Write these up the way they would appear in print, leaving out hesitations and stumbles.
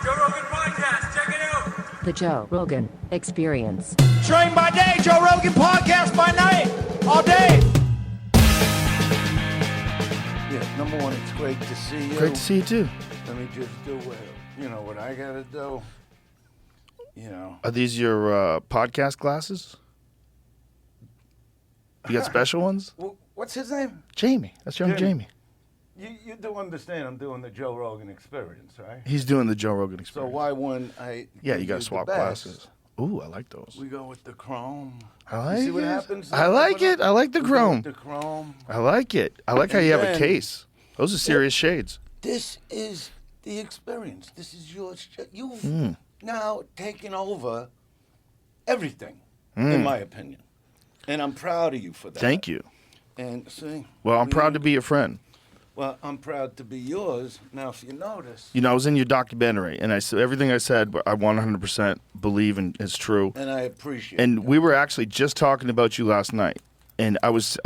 Joe Rogan Podcast. Check it out. The Joe Rogan Experience. Train by day, Joe Rogan Podcast by night, all day. Yeah, number one, it's great to see you. Great to see you too. Let me just do what I gotta do. Are these your podcast glasses? You got special ones? What's his name? Jamie. That's young Jamie. You do understand I'm doing the Joe Rogan Experience, right? He's doing the Joe Rogan So Experience. why wouldn't I? Yeah, you give got to the swap best? glasses. Ooh, I like those. We go with the chrome. I like you see what it. happens? I like it. I like the We go chrome. with the chrome. I like it. I like how And you have a then- case. Those are serious shades. This is the experience. This is your. You've now taken over everything, in my opinion, and I'm proud of you for that. Thank you. And see. Well, I'm proud to be your friend. Well, I'm proud to be yours. Now, if you notice, You know, I was in your documentary, and I said everything I said, I 100% believe and is true. and I appreciate. And that. we were actually just talking about you last night, and I was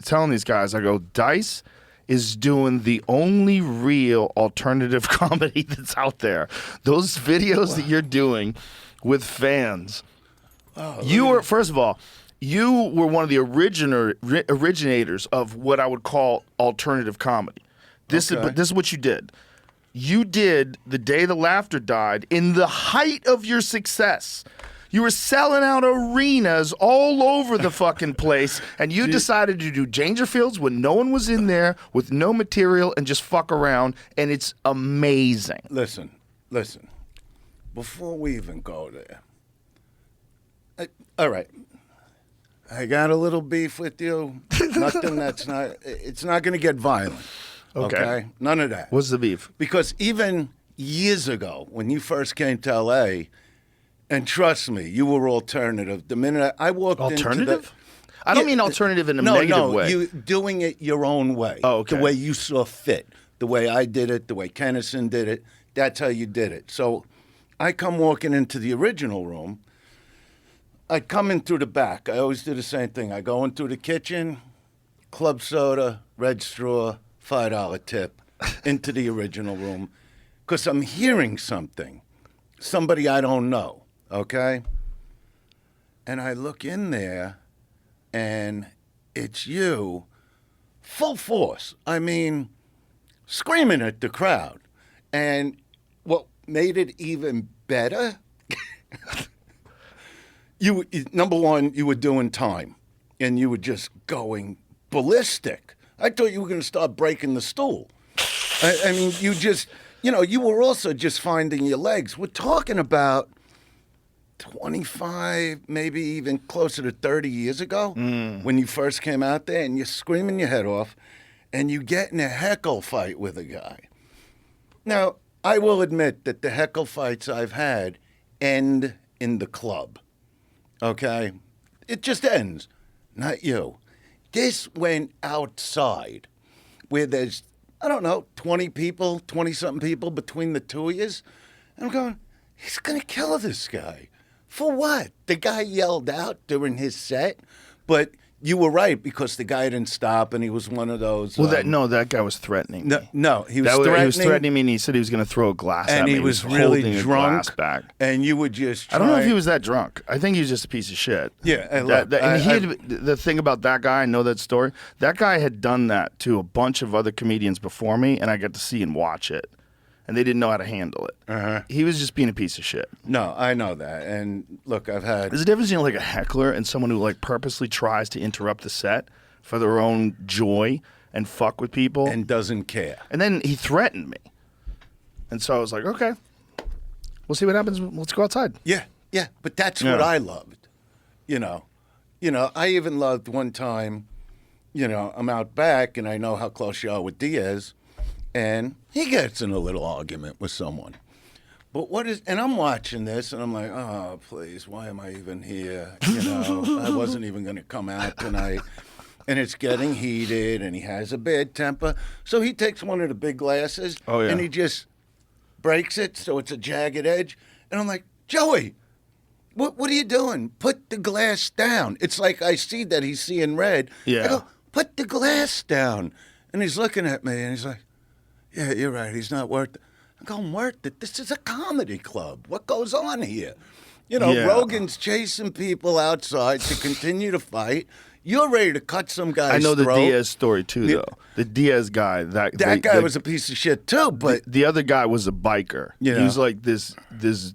telling these guys, I go, Dice is doing the only real alternative comedy that's out there. Those videos that you're doing with fans. You were, first of all, you were one of the originators of what I would call alternative comedy. This Okay. is what you did. You did The Day the Laughter Died in the height of your success. You were selling out arenas all over the fucking place, and you decided to do Dangerfields when no one was in there with no material and just fuck around, and it's amazing. Listen. Before we even go there, all right. I got a little beef with you. Nothing that's not. It's not going to get violent. Okay. None of that. What's the beef? Because even years ago, when you first came to L.A., and trust me, you were alternative. The minute I walked Alternative? into I don't mean alternative in a no, negative way. you doing it your own way. Oh, okay. The way you saw fit, the way I did it, the way Kennison did it. That's how you did it. So I come walking into the original room. I come in through the back. I always do the same thing. I go in through the kitchen, club soda, red straw, $5 tip, into the original room, because I'm hearing somebody I don't know, okay? And I look in there, and it's you, full force. I mean, screaming at the crowd. And what made it even better, number one, you were doing time, and you were just going ballistic. I thought you were going to start breaking the stool. I mean, you just, you were also just finding your legs. We're talking about 25, maybe even closer to 30 years ago when you first came out there, and you're screaming your head off, and you get in a heckle fight with a guy. Now, I will admit that the heckle fights I've had end in the club. Okay? It just ends. Not you. This went outside where there's, 20 people, 20-something people between the two of you. And I'm going, he's going to kill this guy. For what? The guy yelled out during his set, but you were right because the guy didn't stop and he was one of those. Well, that guy was threatening me. No, he was He threatening. was threatening me, and he said he was going to throw a glass at And me. he was really holding a drunk. glass back. And you would just I don't know if he was that drunk. I think he was just a piece of shit. Yeah, and the thing about that guy, I know that story. That guy had done that to a bunch of other comedians before me, and I got to see and watch it. And they didn't know how to handle it. Uh-huh. He was just being a piece of shit. No, I know that. And look, I've had. There's a difference between like a heckler and someone who like purposely tries to interrupt the set for their own joy and fuck with people. And doesn't care. And then he threatened me. And so I was like, okay, we'll see what happens. Let's go outside. Yeah. But that's what I loved. I even loved one time, I'm out back and I know how close you are with Diaz. And he gets in a little argument with someone. But and I'm watching this and I'm like, oh, please, why am I even here? I wasn't even going to come out tonight. And it's getting heated and he has a bad temper. So he takes one of the big glasses and he just breaks it so it's a jagged edge. And I'm like, Joey, what are you doing? Put the glass down. It's like I see that he's seeing red. Yeah. I go, put the glass down. And he's looking at me and he's like, yeah, you're right. He's not worth it. I'm going, work that this is a comedy club. What goes on here? You know, Yeah. Rogan's chasing people outside to continue to fight. You're ready to cut some guy's I know the throat. Diaz story too, Yeah. though. The Diaz guy, That guy was a piece of shit too, but the other guy was a biker. Yeah. He was like this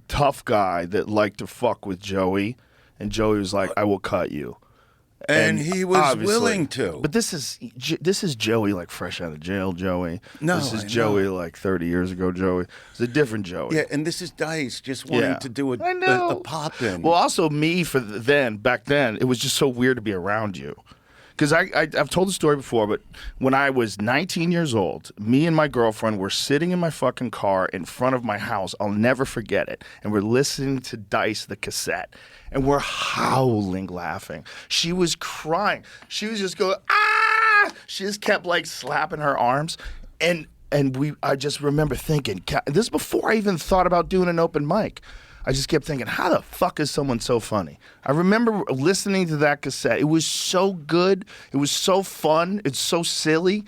tough guy that liked to fuck with Joey, and Joey was like, "I will cut you." and he was obviously- willing to. But this is Joey like fresh out of jail, Joey. No, this is I Joey know. like 30 years ago, Joey. It's a different Joey. Yeah, and this is Dice just wanting Yeah. to do I know. a pop in. Well, also me back then, it was just so weird to be around you. Because I've told the story before, but when I was 19 years old, me and my girlfriend were sitting in my fucking car in front of my house. I'll never forget it. And we're listening to Dice, the cassette. And we're howling laughing. She was crying. She was just going, ah! She just kept like slapping her arms. And I just remember thinking, this is before I even thought about doing an open mic. I just kept thinking, how the fuck is someone so funny? I remember listening to that cassette. It was so good. It was so fun. It's so silly.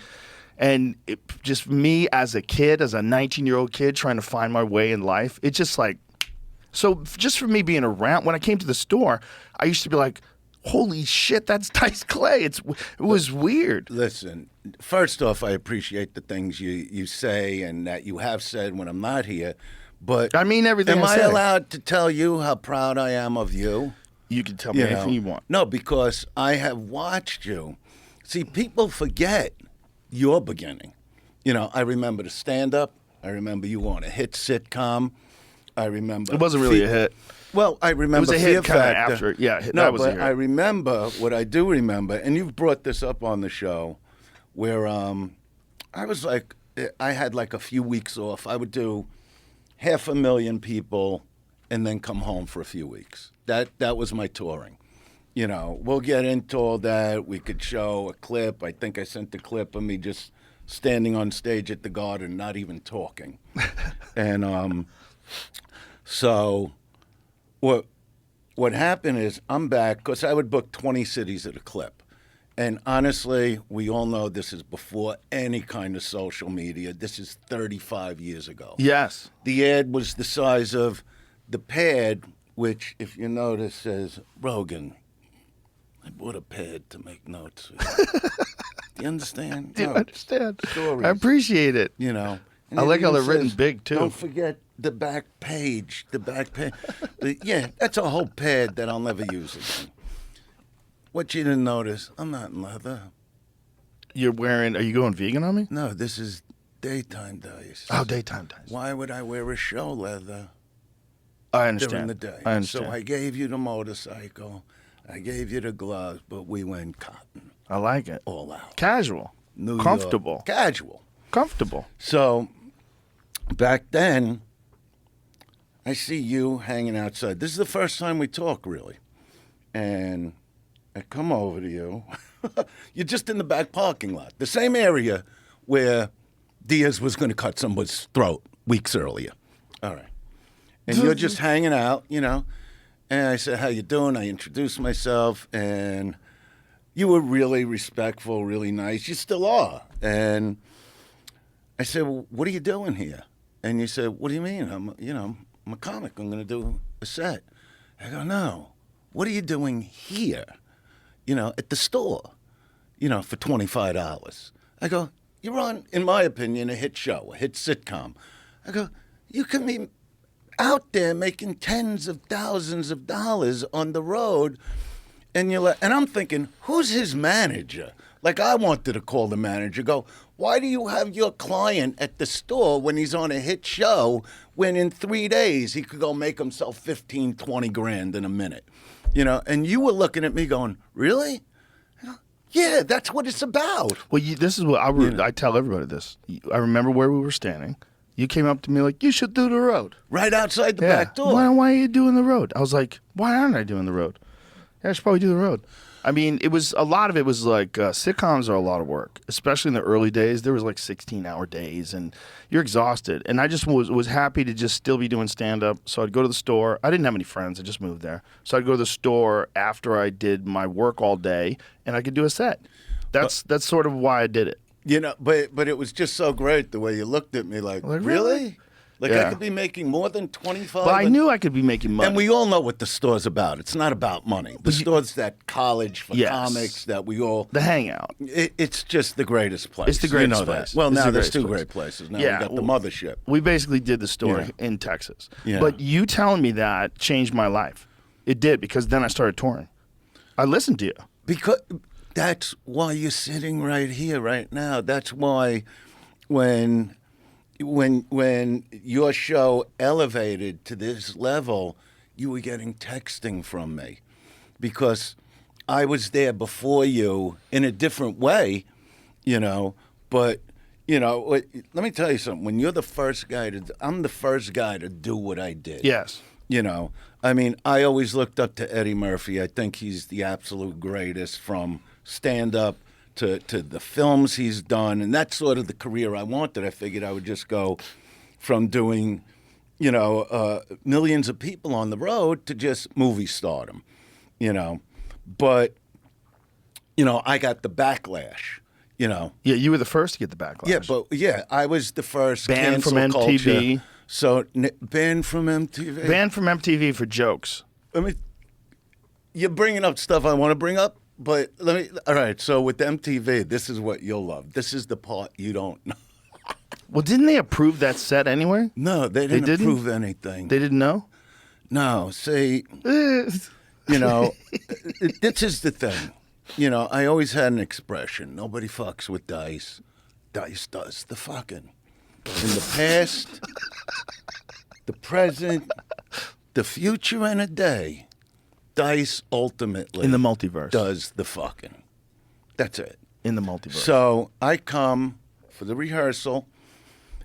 And it, just me as a kid, as a 19-year-old kid trying to find my way in life, it's just like, so just for me being around, when I came to the store, I used to be like, holy shit, that's Dice Clay. It was weird. Listen, first off, I appreciate the things you say and that you have said when I'm not here. But I mean everything am I I say. allowed to tell you how proud I am of you? You can tell me anything you want. No, because I have watched you. See, people forget your beginning. You know, I remember the stand-up. I remember you on a hit sitcom. I remember It wasn't really a hit. Well, I remember It was a Fear hit kind of Factor. after. Yeah, No, that was a but hit. I remember what I do remember, and you've brought this up on the show, where I was like, I had like a few weeks off. I would do 500,000 people and then come home for a few weeks. That was my touring. You know, we'll get into all that. We could show a clip. I think I sent the clip of me just standing on stage at the Garden, not even talking. And so what happened is I'm back because I would book 20 cities at a clip. And honestly, we all know this is before any kind of social media. This is 35 years ago. Yes. The ad was the size of the pad, which, if you notice, says, Rogan, I bought a pad to make notes. Do you understand? Do you No, understand? stories. I appreciate it. You know. And I it like how even they're written says, big, too. Don't forget the back page. But yeah, that's a whole pad that I'll never use again. What you didn't notice, I'm not in leather. You're wearing, are you going vegan on me? No, this is daytime Dice. Oh, daytime Dice. Why would I wear a show leather I understand. during the day? I understand. So I gave you the motorcycle, I gave you the gloves, but we went cotton, I like it. all out. Casual. New York. Comfortable. Casual. Comfortable. So back then, I see you hanging outside. This is the first time we talk, really. And I come over to you. You're just in the back parking lot, the same area where Diaz was going to cut somebody's throat weeks earlier. All right. And you're just hanging out, you know. And I said, how you doing? I introduced myself, and you were really respectful, really nice. You still are. And I said, well, what are you doing here? And you said, what do you mean? I'm a comic. I'm going to do a set. I go, no. What are you doing here? You know, at the store, you know, for $25. I go, you're on, in my opinion, a hit show, a hit sitcom. I go, you can be out there making tens of thousands of dollars on the road. And you're like, and I'm thinking, who's his manager? Like, I wanted to call the manager, go, why do you have your client at the store when he's on a hit show when in 3 days he could go make himself 15, 20 grand in a minute? You know, and you were looking at me going, really? I go, yeah, that's what it's about. Well, this is what I tell everybody this. I remember where we were standing. You came up to me like, you should do the road. Right outside the back door. Why are you doing the road? I was like, why aren't I doing the road? Yeah, I should probably do the road. I mean, a lot of it was like sitcoms are a lot of work, especially in the early days. There was like 16-hour days, and you're exhausted. And I just was happy to just still be doing stand-up. So I'd go to the store. I didn't have any friends. I just moved there. So I'd go to the store after I did my work all day, and I could do a set. That's sort of why I did it. You know, but it was just so great the way you looked at me like Like, really? Like I Yeah. could be making more than 25. But I knew I could be making money. And we all know what the store's about. It's not about money. The store's that college for Yes. comics that we all. the hangout. It's just the greatest place. It's the greatest you know place. That. Well, It's now the there's greatest two place. great places. Now Yeah, we got the well, mothership. We basically did the store Yeah. in Texas. Yeah. But you telling me that changed my life. It did, because then I started touring. I listened to you. Because that's why you're sitting right here, right now. That's why when your show elevated to this level, you were getting texting from me because I was there before you in a different way, but let me tell you something. When you're the first guy I'm the first guy to do what I did. Yes. I mean, I always looked up to Eddie Murphy. I think he's the absolute greatest, from stand-up to the films he's done. And that's sort of the career I wanted. I figured I would just go from doing, millions of people on the road to just movie stardom, But, I got the backlash, Yeah, you were the first to get the backlash. Yeah, I was the first Banned from cancel MTV. culture. So banned from MTV. Banned from MTV for jokes. I mean, you're bringing up stuff I want to bring up, but all right, so with MTV, this is what you'll love. This is the part you don't know. Well, didn't they approve that set anyway? No, they didn't didn't? approve anything. They didn't know? No, see, this is the thing. I always had an expression. Nobody fucks with Dice. Dice does the fucking. In the past, the present, the future, and a day, Dice ultimately In the multiverse. does the fucking. That's it. In the multiverse. So I come for the rehearsal,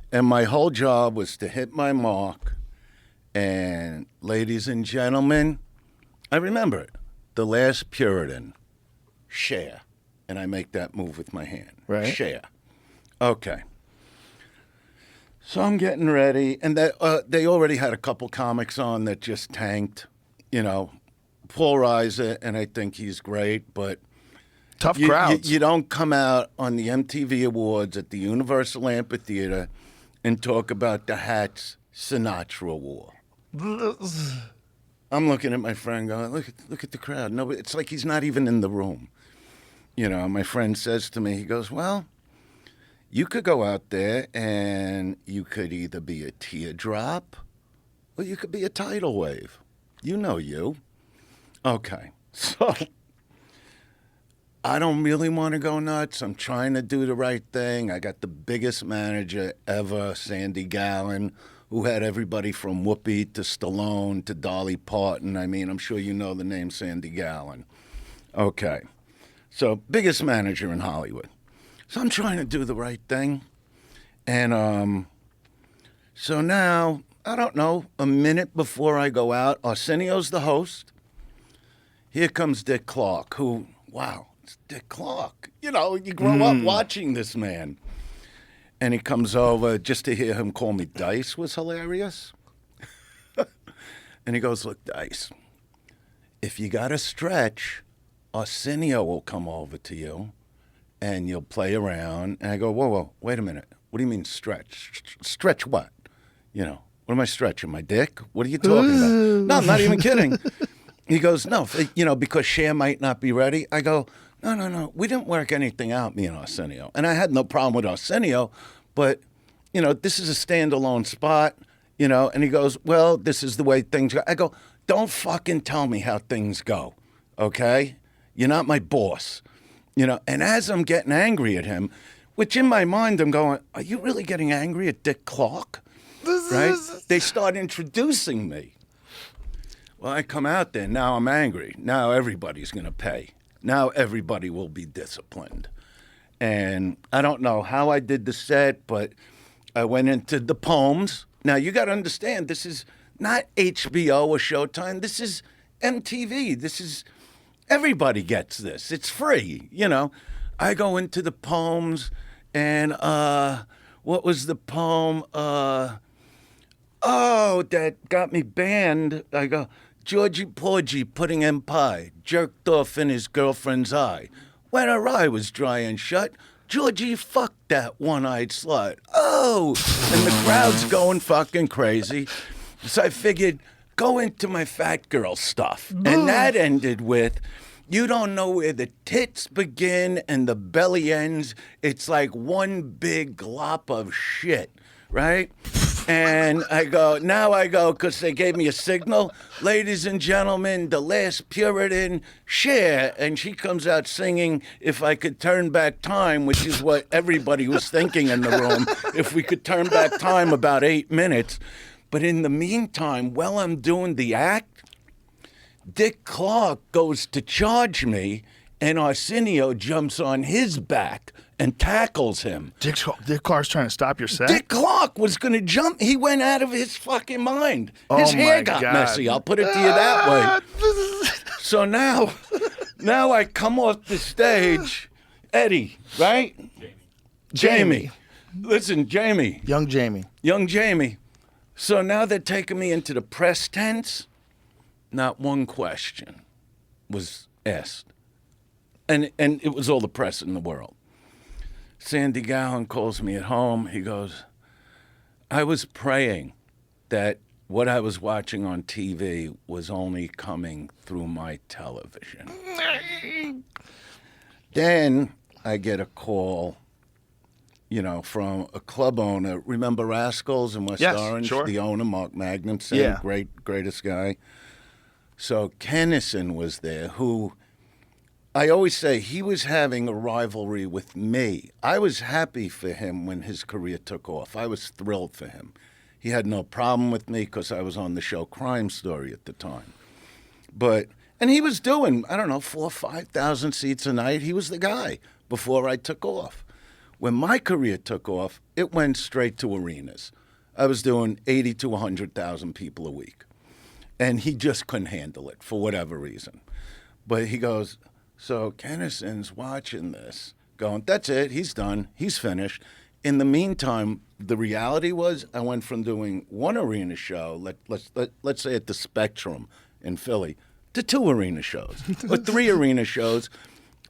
and my whole job was to hit my mark. And ladies and gentlemen, I remember it. The Last Puritan, share. And I make that move with my hand. Right. Share. Okay. So I'm getting ready, and they already had a couple comics on that just tanked. Paul Reiser, and I think he's great, but Tough crowds. You don't come out on the MTV Awards at the Universal Amphitheater and talk about the hats Sinatra wore. I'm looking at my friend going, look at the crowd. No, it's like he's not even in the room. My friend says to me, he goes, well, you could go out there and you could either be a teardrop or you could be a tidal wave. You know you. Okay. So I don't really want to go nuts. I'm trying to do the right thing. I got the biggest manager ever, Sandy Gallen, who had everybody from Whoopi to Stallone to Dolly Parton. I mean, I'm sure you know the name Sandy Gallen. Okay. So biggest manager in Hollywood. So I'm trying to do the right thing. And so now, I don't know, a minute before I go out, Arsenio's the host. Here comes Dick Clark, who, wow, it's Dick Clark. You grow up watching this man. And he comes over, just to hear him call me Dice was hilarious. And he goes, look, Dice, if you got to stretch, Arsenio will come over to you. And you'll play around. And I go, whoa, wait a minute. What do you mean stretch? Stretch what? What am I stretching? My dick? What are you talking about? No, I'm not even kidding. He goes, no, because Cher might not be ready. I go, no. We didn't work anything out, me and Arsenio. And I had no problem with Arsenio, but, this is a standalone spot, And he goes, well, this is the way things go. I go, don't fucking tell me how things go, okay? You're not my boss. And as I'm getting angry at him, which in my mind I'm going, are you really getting angry at Dick Clark? Right? They start introducing me. Well, I come out there, now I'm angry. Now everybody's going to pay. Now everybody will be disciplined. And I don't know how I did the set, but I went into the poems. Now you got to understand, this is not HBO or Showtime. This is MTV. This is... Everybody gets this. It's free, I go into the poems, and what was the poem? That got me banned. I go, Georgie Porgy pudding and pie, jerked off in his girlfriend's eye. When her eye was dry and shut, Georgie, fuck that one-eyed slut. Oh, and the crowd's going fucking crazy. So I figured, go into my fat girl stuff. And that ended with, you don't know where the tits begin and the belly ends. It's like one big glop of shit, right? And I go, because they gave me a signal. Ladies and gentlemen, the last Puritan, Cher. And she comes out singing, If I Could Turn Back Time, which is what everybody was thinking in the room. If we could turn back time about 8 minutes. But in the meantime, while I'm doing the act, Dick Clark goes to charge me, and Arsenio jumps on his back and tackles him. Dick Clark's trying to stop your set? Dick Clark was going to jump. He went out of his fucking mind. His Oh, hair my got God. messy. I'll put it to you that way. So now I come off the stage, Eddie, right? Jamie. Listen, Jamie. Young Jamie. Young Jamie. So now they're taking me into the press tents. Not one question was asked. And it was all the press in the world. Sandy Gowan calls me at home. He goes, I was praying that what I was watching on TV was only coming through my television. Then I get a call, from a club owner. Remember Rascals in West Yes, Orange? sure. The owner, Mark Magnuson, Yeah. greatest guy. So Kennison was there, who I always say he was having a rivalry with me. I was happy for him when his career took off. I was thrilled for him. He had no problem with me because I was on the show Crime Story at the time. And he was doing, 4,000 or 5,000 seats a night. He was the guy before I took off. When my career took off, it went straight to arenas. I was doing 80 to 100,000 people a week. And he just couldn't handle it for whatever reason. But he goes, so Kennison's watching this, going, that's it, he's done, he's finished. In the meantime, the reality was I went from doing one arena show, let's say at the Spectrum in Philly, to 2 arena shows, or 3 arena shows,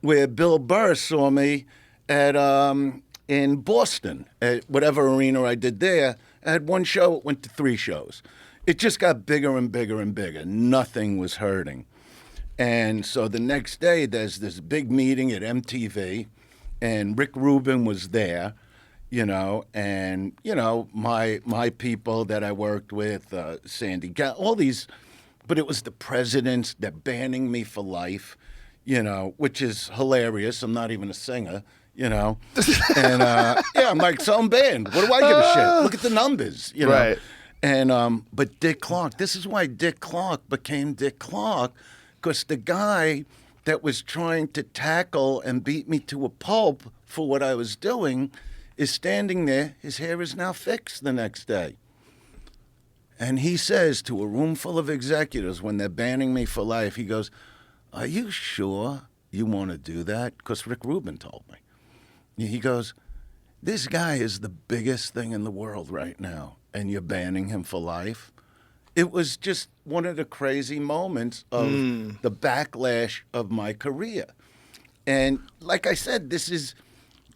where Bill Burr saw me at in Boston, at whatever arena I did there. I had 1 show, it went to 3 shows. It just got bigger and bigger and bigger. Nothing was hurting. And so the next day, there's this big meeting at MTV, and Rick Rubin was there, and, my people that I worked with, Sandy, all these, but it was the presidents that banning me for life, which is hilarious. I'm not even a singer, And, I'm like, so I'm banned. What do I give a shit? Look at the numbers, Right. And but Dick Clark, this is why Dick Clark became Dick Clark, because the guy that was trying to tackle and beat me to a pulp for what I was doing is standing there. His hair is now fixed the next day. And he says to a room full of executives when they're banning me for life, he goes, are you sure you want to do that? Because Rick Rubin told me. He goes, this guy is the biggest thing in the world right now, and you're banning him for life. It was just one of the crazy moments of the backlash of my career. And like I said, this is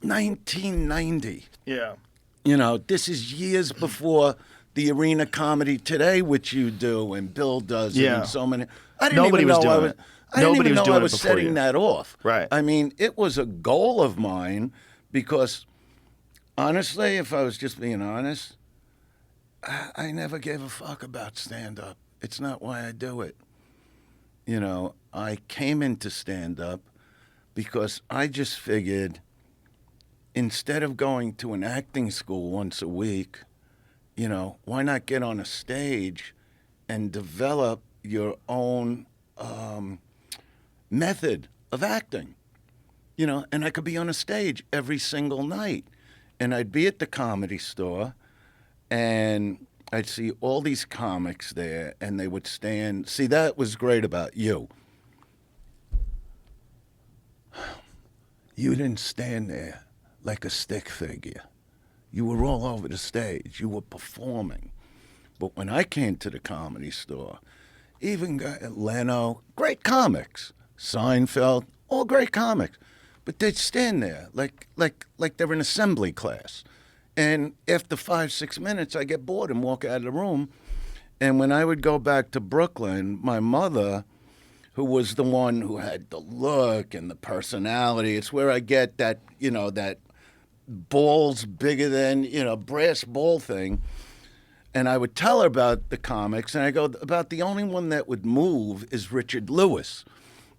1990. Yeah. This is years before the arena comedy today, which you do and Bill does, Yeah. and so many. I didn't Nobody even was know doing it. I didn't Nobody even was know doing I it was before setting you. that off. Right. I mean, it was a goal of mine because, honestly, if I was just being honest, I never gave a fuck about stand-up. It's not why I do it. I came into stand-up because I just figured instead of going to an acting school once a week, why not get on a stage and develop your own method of acting? And I could be on a stage every single night. And I'd be at the Comedy Store, and I'd see all these comics there, and they would stand. See, that was great about you. You didn't stand there like a stick figure. You were all over the stage. You were performing. But when I came to the Comedy Store, even Leno, great comics, Seinfeld, all great comics. but they'd stand there like they're in assembly class. And after 5-6 minutes, I get bored and walk out of the room. And when I would go back to Brooklyn, my mother, who was the one who had the look and the personality, it's where I get that, that balls bigger than, brass ball thing. And I would tell her about the comics, and I go, about the only one that would move is Richard Lewis,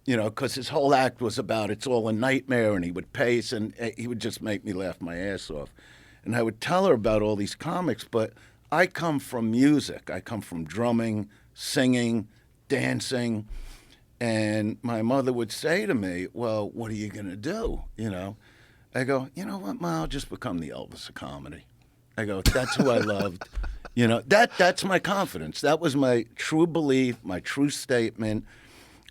because his whole act was about it's all a nightmare, and he would pace, and he would just make me laugh my ass off. And I would tell her about all these comics, but I come from music. I come from drumming, singing, dancing. And my mother would say to me, well, what are you going to do? I go, you know what, Ma, I'll just become the Elvis of comedy. I go, that's who I loved. That's my confidence. That was my true belief, my true statement.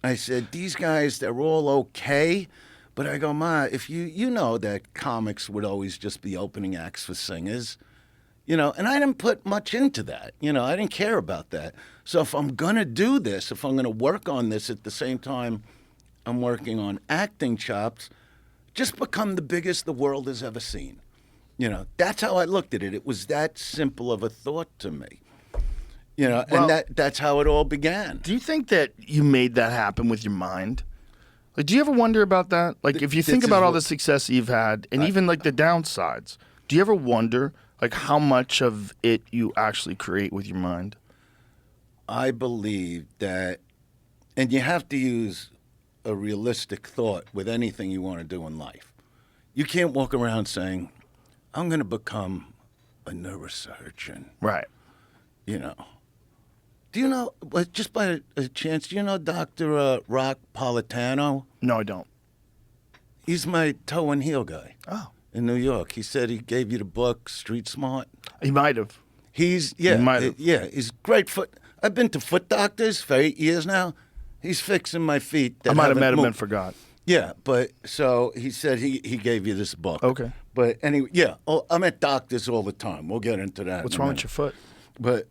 I said, these guys, they're all okay. But I go, Ma, if you know that comics would always just be opening acts for singers, and I didn't put much into that. I didn't care about that. So if I'm going to do this, if I'm going to work on this at the same time I'm working on acting chops, just become the biggest the world has ever seen. That's how I looked at it. It was that simple of a thought to me. And that's how it all began. Do you think that you made that happen with your mind? Like, do you ever wonder about that? Like, if you think about all the success you've had, and even like the downsides, do you ever wonder like how much of it you actually create with your mind? I believe that, and you have to use a realistic thought with anything you want to do in life. You can't walk around saying, I'm going to become a neurosurgeon. Right. Do you know, just by a chance, do you know Dr. Rock Politano? No, I don't. He's my toe and heel guy. Oh. In New York. He said he gave you the book Street Smart. He might have. He's great foot. I've been to foot doctors for 8 years now. He's fixing my feet. I might have met him and forgot. Yeah, but so he said he gave you this book. Okay. But anyway, yeah, I'm at doctors all the time. We'll get into that. What's wrong with your foot? But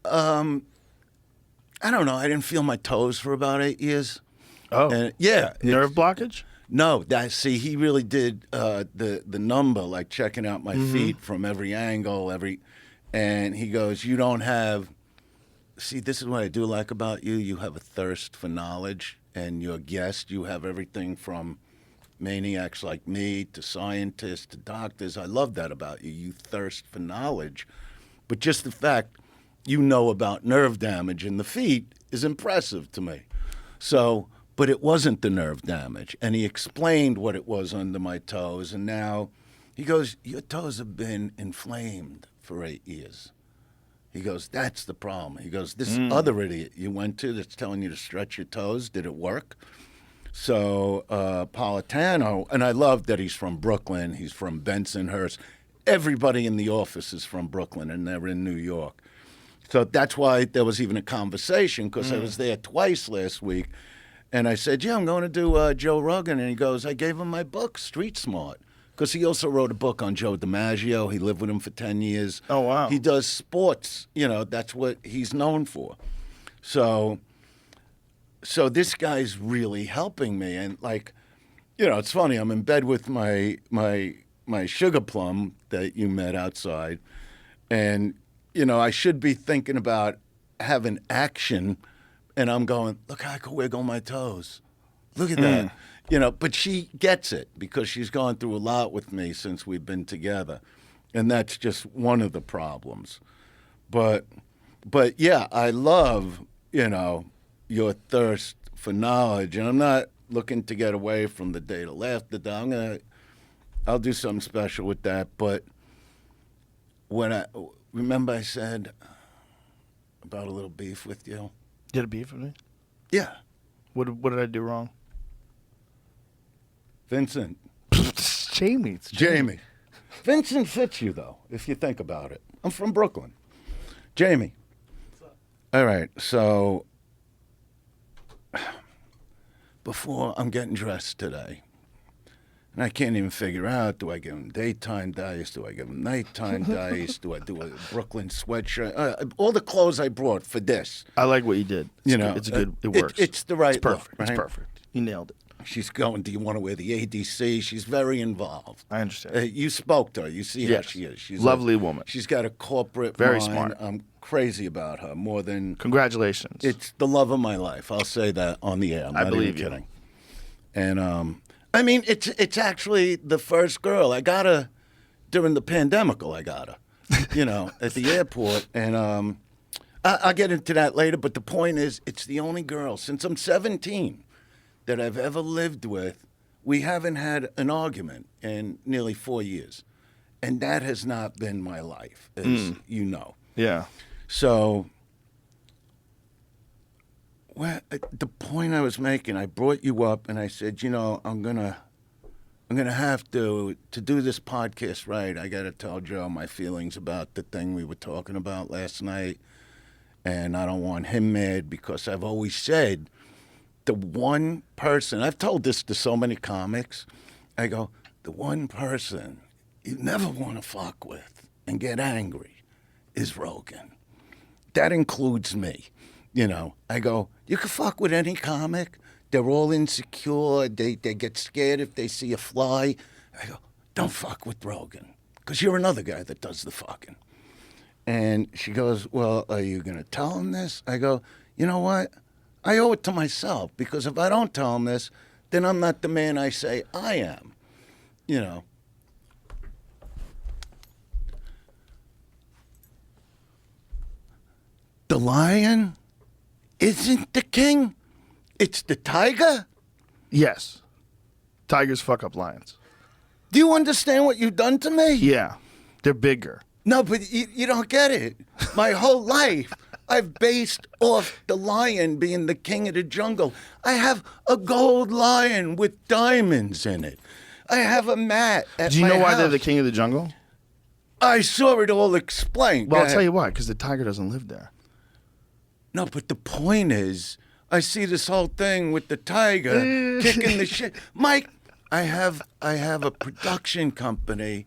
I don't know. I didn't feel my toes for about 8 years. Oh. And, yeah. Nerve blockage? No, he really did the number, like checking out my feet from every angle, and he goes, you don't have, see, this is what I do like about you. You have a thirst for knowledge, and your guest, you have everything from maniacs like me to scientists to doctors. I love that about you. You thirst for knowledge. But just the fact you know about nerve damage in the feet is impressive to me. So, but it wasn't the nerve damage. And he explained what it was under my toes. And now he goes, your toes have been inflamed for 8 years. He goes, that's the problem. He goes, this other idiot you went to that's telling you to stretch your toes, did it work? So Politano, and I love that he's from Brooklyn. He's from Bensonhurst. Everybody in the office is from Brooklyn, and they're in New York. So that's why there was even a conversation, because I was there twice last week. And I said, yeah, I'm going to do Joe Rogan. And he goes, I gave him my book, Street Smart. Because he also wrote a book on Joe DiMaggio. He lived with him for 10 years. Oh, wow. He does sports. That's what he's known for. So this guy's really helping me. And, it's funny. I'm in bed with my sugar plum that you met outside. And, I should be thinking about having action. And I'm going, look how I can wiggle my toes. Look at that. But she gets it because she's gone through a lot with me since we've been together. And that's just one of the problems. But yeah, I love, your thirst for knowledge. And I'm not looking to get away from the day to laugh the day. I'll do something special with that. But remember I said about a little beef with you? Did a beef with me? Yeah. What did I do wrong? Vincent. It's Jamie. Jamie. Vincent fits you, though, if you think about it. I'm from Brooklyn. Jamie. What's up? All right, so before I'm getting dressed today, and I can't even figure out, do I give him daytime dice? Do I give him nighttime dice? Do I do a Brooklyn sweatshirt? All the clothes I brought for this. I like what you did. It's good. It works. It's the right It's perfect. look, right? It's perfect. You nailed it. She's going, do you want to wear the ADC? She's very involved. I understand. You spoke to her. You see how Yes. she is. She's Lovely woman. She's got a corporate Very mind. smart. I'm crazy about her more than... Congratulations. It's the love of my life. I'll say that on the air. I'm I not believe even you. kidding. And, I mean, it's actually the first girl. I got her during the pandemical. I got her, at the airport. And I'll get into that later. But the point is, it's the only girl since I'm 17 that I've ever lived with. We haven't had an argument in nearly 4 years. And that has not been my life, as you know. Yeah. So, the point I was making, I brought you up and I said, I'm gonna have to do this podcast right. I got to tell Joe my feelings about the thing we were talking about last night, and I don't want him mad because I've always said the one person, I've told this to so many comics, I go, the one person you never want to fuck with and get angry is Rogan. That includes me. I go, you can fuck with any comic. They're all insecure. They get scared if they see a fly. I go, don't fuck with Rogan because you're another guy that does the fucking. And she goes, well, are you going to tell him this? I go, you know what? I owe it to myself because if I don't tell him this, then I'm not the man I say I am. The lion isn't the king. It's the tiger. Yes. Tigers fuck up lions. Do you understand what you've done to me? Yeah. They're bigger. No, but you don't get it. My whole life, I've based off the lion being the king of the jungle. I have a gold lion with diamonds in it. I have a mat at Do you my know why house. they're the king of the jungle? I saw it all explained. Well, Go I'll tell ahead. you why. Because the tiger doesn't live there. No, but the point is, I see this whole thing with the tiger kicking the shit. Mike, I have a production company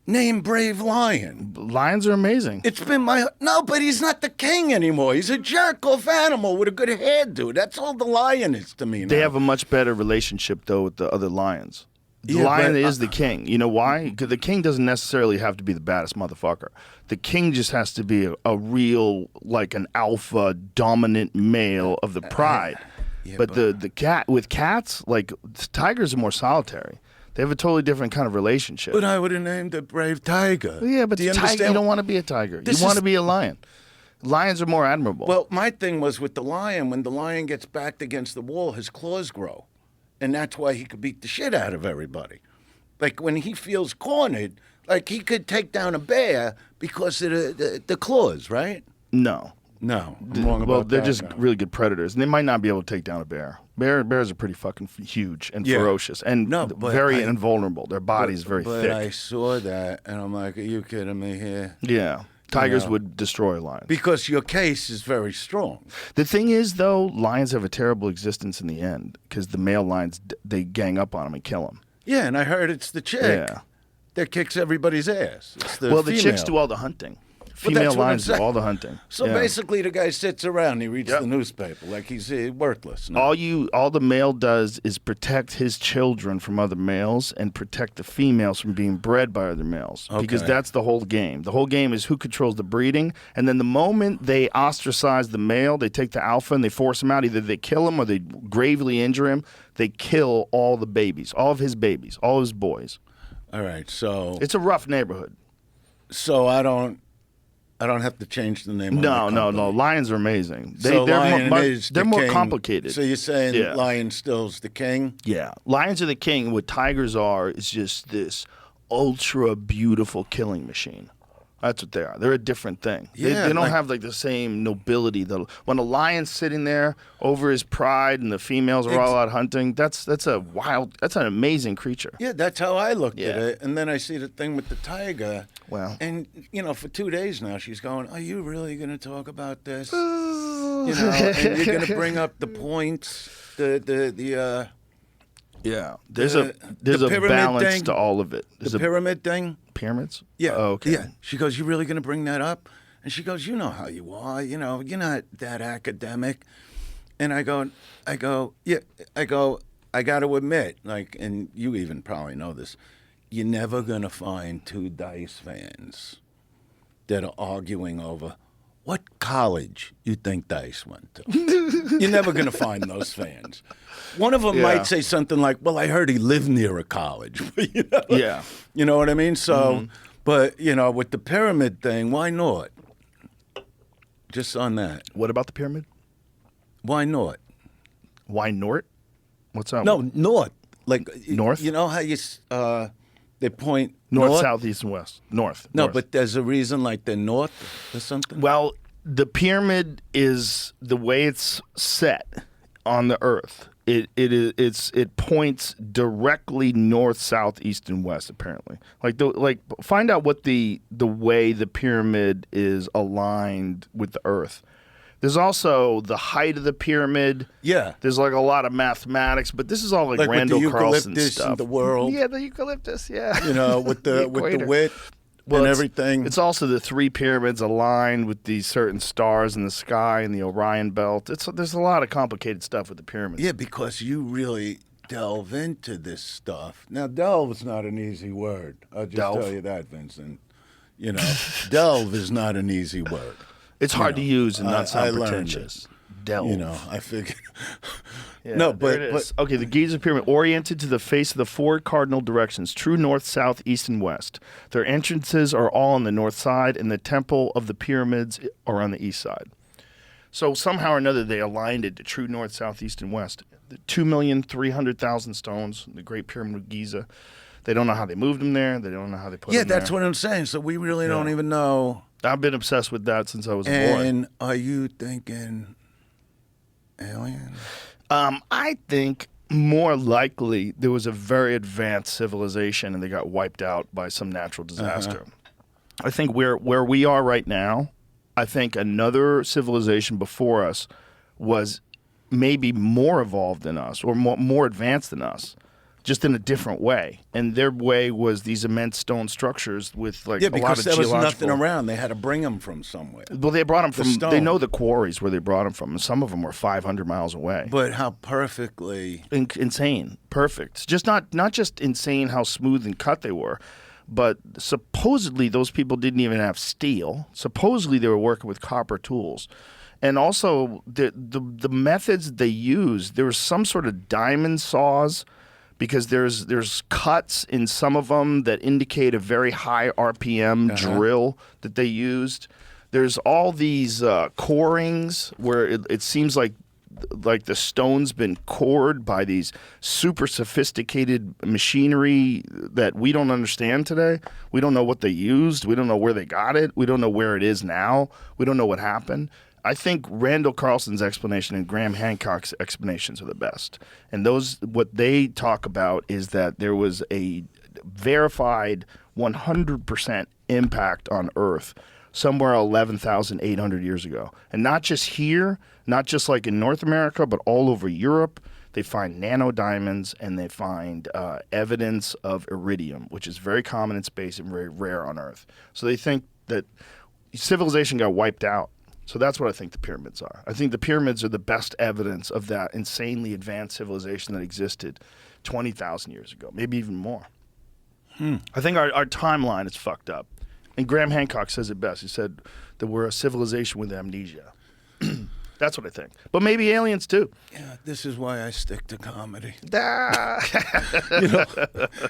named Brave Lion. Lions are amazing. It's been no, but he's not the king anymore. He's a jerk-off animal with a good hairdo. That's all the lion is to me now. They have a much better relationship, though, with the other lions. The Yeah, lion but, is the king. You know why? Because the king doesn't necessarily have to be the baddest motherfucker. The king just has to be a real, like an alpha, dominant male of the pride. Yeah, but the cat with cats, like tigers are more solitary. They have a totally different kind of relationship. But I would have named it Brave Tiger. Yeah, but do you tiger, understand? you don't want to be a tiger. This You want is- to be a lion. Lions are more admirable. Well, my thing was with the lion, when the lion gets backed against the wall, his claws grow. And that's why he could beat the shit out of everybody. Like when he feels cornered, like he could take down a bear because of the claws, right? no. No, I'm wrong Well, about they're that just now. really good predators, and they might not be able to take down a bear. Bears are pretty fucking huge and Yeah. ferocious, and No, but very I- invulnerable. Their body's very but thick. I saw that, and I'm like, are you kidding me here? Yeah, tigers know. would destroy lions. Because your case is very strong. The thing is, though, lions have a terrible existence in the end because the male lions they gang up on them and kill them. Yeah, and I heard it's the chick Yeah. that kicks everybody's ass. It's the Well, the chicks female. do all the hunting. Well, Female that's what I'm lions do saying. all the hunting. So Yeah. basically, the guy sits around, he reads Yep. the newspaper like he's worthless. No. All the male does is protect his children from other males and protect the females from being bred by other males. Because Okay. that's the whole game. The whole game is who controls the breeding. And then the moment they ostracize the male, they take the alpha and they force him out. Either they kill him or they gravely injure him. They kill all the babies, all of his babies, all his boys. All right, so It's a rough neighborhood. I don't have to change the name. No, of no, my no. company. Lions are amazing. So Lion is They're the more king. complicated. So you're saying Yeah. Lion still's the king? Yeah. Lions are the king. What tigers are is just this ultra beautiful killing machine. That's what they are. They're a different thing. Yeah, they don't like- have like the same nobility. When a lion's sitting there over his pride and the females are all out hunting, that's an amazing creature. Yeah, that's how I looked at Yeah. it. And then I see the thing with the tiger. Well. And, for 2 days now, she's going, are you really going to talk about this? And you're going to bring up the points, the Yeah. There's The- a the pyramid balance thing? to all of it. There's pyramid thing? pyramids? Yeah. Oh, okay. Yeah. She goes, you really going to bring that up? And she goes, you know how you are. You're not that academic. And I go, yeah. I go, I got to admit, like, and you even probably know this, you're never gonna find two Dice fans that are arguing over what college you think Dice went to. You're never gonna find those fans. One of them might say something like, "Well, I heard he lived near a college." You know? Yeah. You know what I mean? So, but with the pyramid thing, why not? Just on that, What about the pyramid? why not? Why Nort? What's that? No, north. Like North? You know how they point North, south, east, and west. North. No, north. but there's a reason like they're north or something. Well, the pyramid is the way it's set on the Earth. It points directly north, south, east, and west. Apparently, find out what the way the pyramid is aligned with the Earth. There's also the height of the pyramid. Yeah. There's like a lot of mathematics, but this is all like with Randall the Carlson eucalyptus stuff. and the world. Yeah, the eucalyptus. Yeah. With the equator. width and it's- everything. It's also the three pyramids aligned with these certain stars in the sky and the Orion belt. There's a lot of complicated stuff with the pyramids. Yeah, because you really delve into this stuff. Now, delve is not an easy word. I'll just Delve? tell you that, Vincent. Delve is not an easy word. It's hard to use and not I sound learned pretentious. Delve. I figured. Yeah, No, there it is. Okay, the Giza pyramid oriented to the face of the four cardinal directions: true north, south, east, and west. Their entrances are all on the north side, and the temple of the pyramids are on the east side. So somehow or another, they aligned it to true north, south, east, and west. The 2,300,000 stones, the Great Pyramid of Giza. They don't know how they moved them there. They don't know how they put them there. Yeah, that's what I'm saying. So we really don't even know. I've been obsessed with that since I was a boy. And are you thinking alien? I think more likely there was a very advanced civilization and they got wiped out by some natural disaster. I think where we are right now, I think another civilization before us was maybe more evolved than us or more advanced than us, just in a different way. And their way was these immense stone structures with like a lot of because there was geological... nothing around. They had to bring them from somewhere. Well, they brought them from... stone. They know the quarries where they brought them from, and some of them were 500 miles away. But how perfectly... Insane. Perfect. Just not just insane how smooth and cut they were, but supposedly those people didn't even have steel. Supposedly they were working with copper tools. And also the methods they used, there was some sort of diamond saws because there's cuts in some of them that indicate a very high RPM drill that they used. There's all these corings where it seems like the stone's been cored by these super sophisticated machinery that we don't understand today. We don't know what they used. We don't know where they got it. We don't know where it is now. We don't know what happened. I think Randall Carlson's explanation and Graham Hancock's explanations are the best. And what they talk about is that there was a verified 100% impact on Earth somewhere 11,800 years ago. And not just here, not just like in North America, but all over Europe. They find nanodiamonds and they find evidence of iridium, which is very common in space and very rare on Earth. So they think that civilization got wiped out. So that's what I think the pyramids are. I think the pyramids are the best evidence of that insanely advanced civilization that existed 20,000 years ago, maybe even more. I think our timeline is fucked up. And Graham Hancock says it best. He said that we're a civilization with amnesia. That's what I think. But maybe aliens too. Yeah, this is why I stick to comedy. Ah.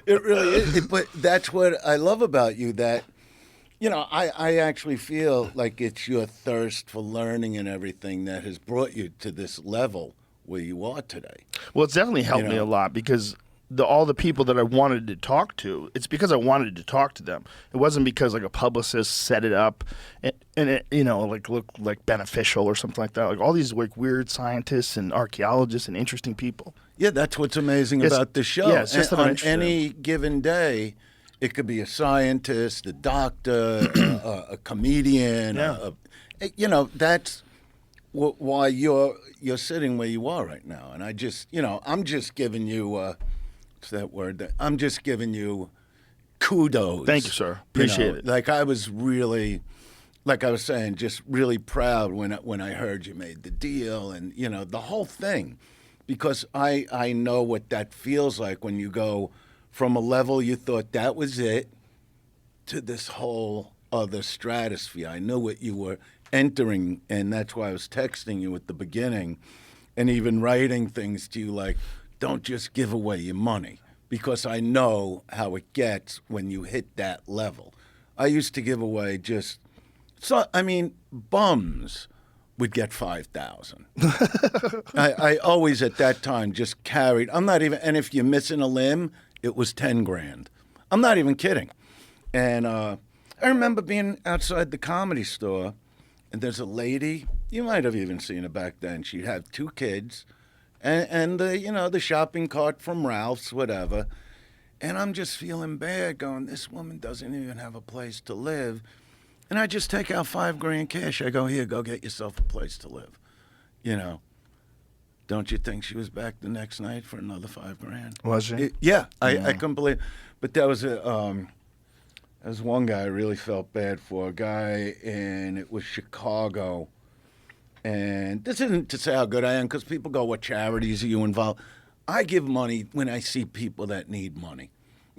It really is. But that's what I love about you, that I actually feel like it's your thirst for learning and everything that has brought you to this level where you are today. Well, it's definitely helped me a lot because all the people that I wanted to talk to, it's because I wanted to talk to them. It wasn't because like a publicist set it up and it, looked like beneficial or something like that. Like all these like weird scientists and archaeologists and interesting people. Yeah, that's what's amazing about the show. Yeah, it's just that I'm on interested. any given day, it could be a scientist, a doctor, a comedian. That's why you're sitting where you are right now. And I just, I'm just giving you, what's that word? I'm just giving you kudos. Thank you, sir. Appreciate it. Like I was really, like I was saying, just really proud when I heard you made the deal and, the whole thing. because I know what that feels like when you go from a level you thought that was it to this whole other stratosphere. I knew what you were entering, and that's why I was texting you at the beginning and even writing things to you like, don't just give away your money, because I know how it gets when you hit that level. I used to give away just, bums would get 5,000. I always at that time just carried. I'm not even. And if you're missing a limb, it was 10 grand. I'm not even kidding. And I remember being outside the Comedy Store, and there's a lady. You might have even seen her back then. She'd have 2 kids, and the shopping cart from Ralph's, whatever. And I'm just feeling bad, going, this woman doesn't even have a place to live. And I just take out $5 grand cash. I go, here, go get yourself a place to live. Don't you think she was back the next night for another $5 grand? Was she? I couldn't believe. But that was one guy I really felt bad for. A guy, and it was Chicago. And this isn't to say how good I am, because people go, what charities are you involved? I give money when I see people that need money.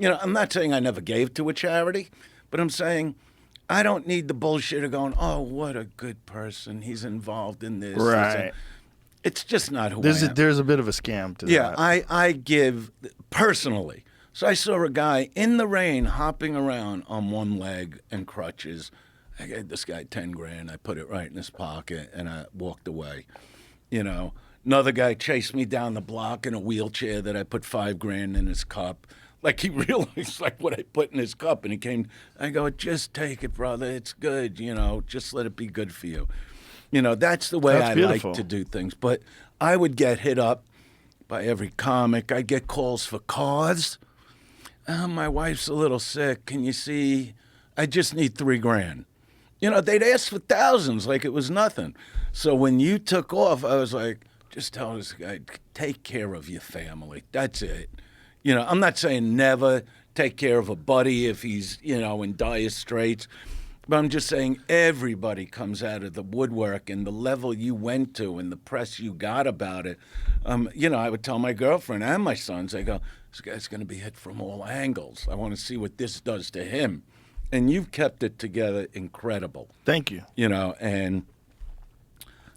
I'm not saying I never gave to a charity, but I'm saying I don't need the bullshit of going, oh, what a good person. He's involved in this. Right. It's just not who I am. There's a bit of a scam to that. Yeah, I give personally. So I saw a guy in the rain hopping around on one leg and crutches. I gave this guy 10 grand. I put it right in his pocket, and I walked away. Another guy chased me down the block in a wheelchair that I put 5 grand in his cup. Like, he realized like what I put in his cup, and he came. I go, just take it, brother. It's good. Just let it be good for you. That's the way That's I beautiful. like to do things. But I would get hit up by every comic. I get calls for cars. My wife's a little sick. Can you see? I just need 3 grand. They'd ask for thousands like it was nothing. So when you took off, I was like, just tell this guy, take care of your family. That's it. I'm not saying never take care of a buddy if he's, in dire straits. But I'm just saying everybody comes out of the woodwork, and the level you went to and the press you got about it. I would tell my girlfriend and my sons, I go, this guy's going to be hit from all angles. I want to see what this does to him. And you've kept it together incredible. Thank you. And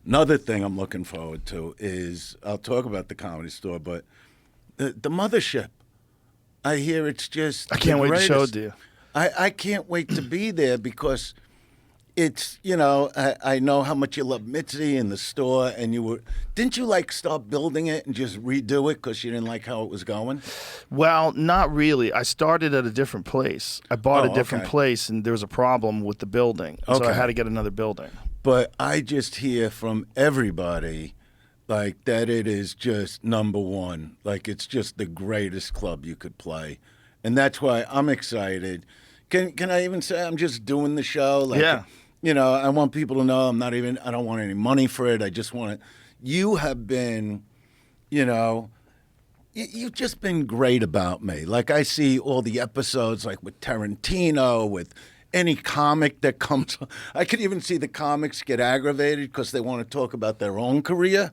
another thing I'm looking forward to is, I'll talk about the Comedy Store, but the mothership. I hear it's just I can't wait to show it greatest. to you. I can't wait to be there, because it's, I know how much you love Mitzi and the store, and didn't you start building it and just redo it because you didn't like how it was going? Well, not really. I started at a different place. I bought a different okay. place, and there was a problem with the building. So I Okay. had to get another building. But I just hear from everybody that it is just number one. Like, it's just the greatest club you could play. And that's why I'm excited. Can I even say I'm just doing the show? Yeah. I want people to know I don't want any money for it. I just want it. You have been, you've just been great about me. Like, I see all the episodes, like with Tarantino, with any comic that comes. I could even see the comics get aggravated because they want to talk about their own career.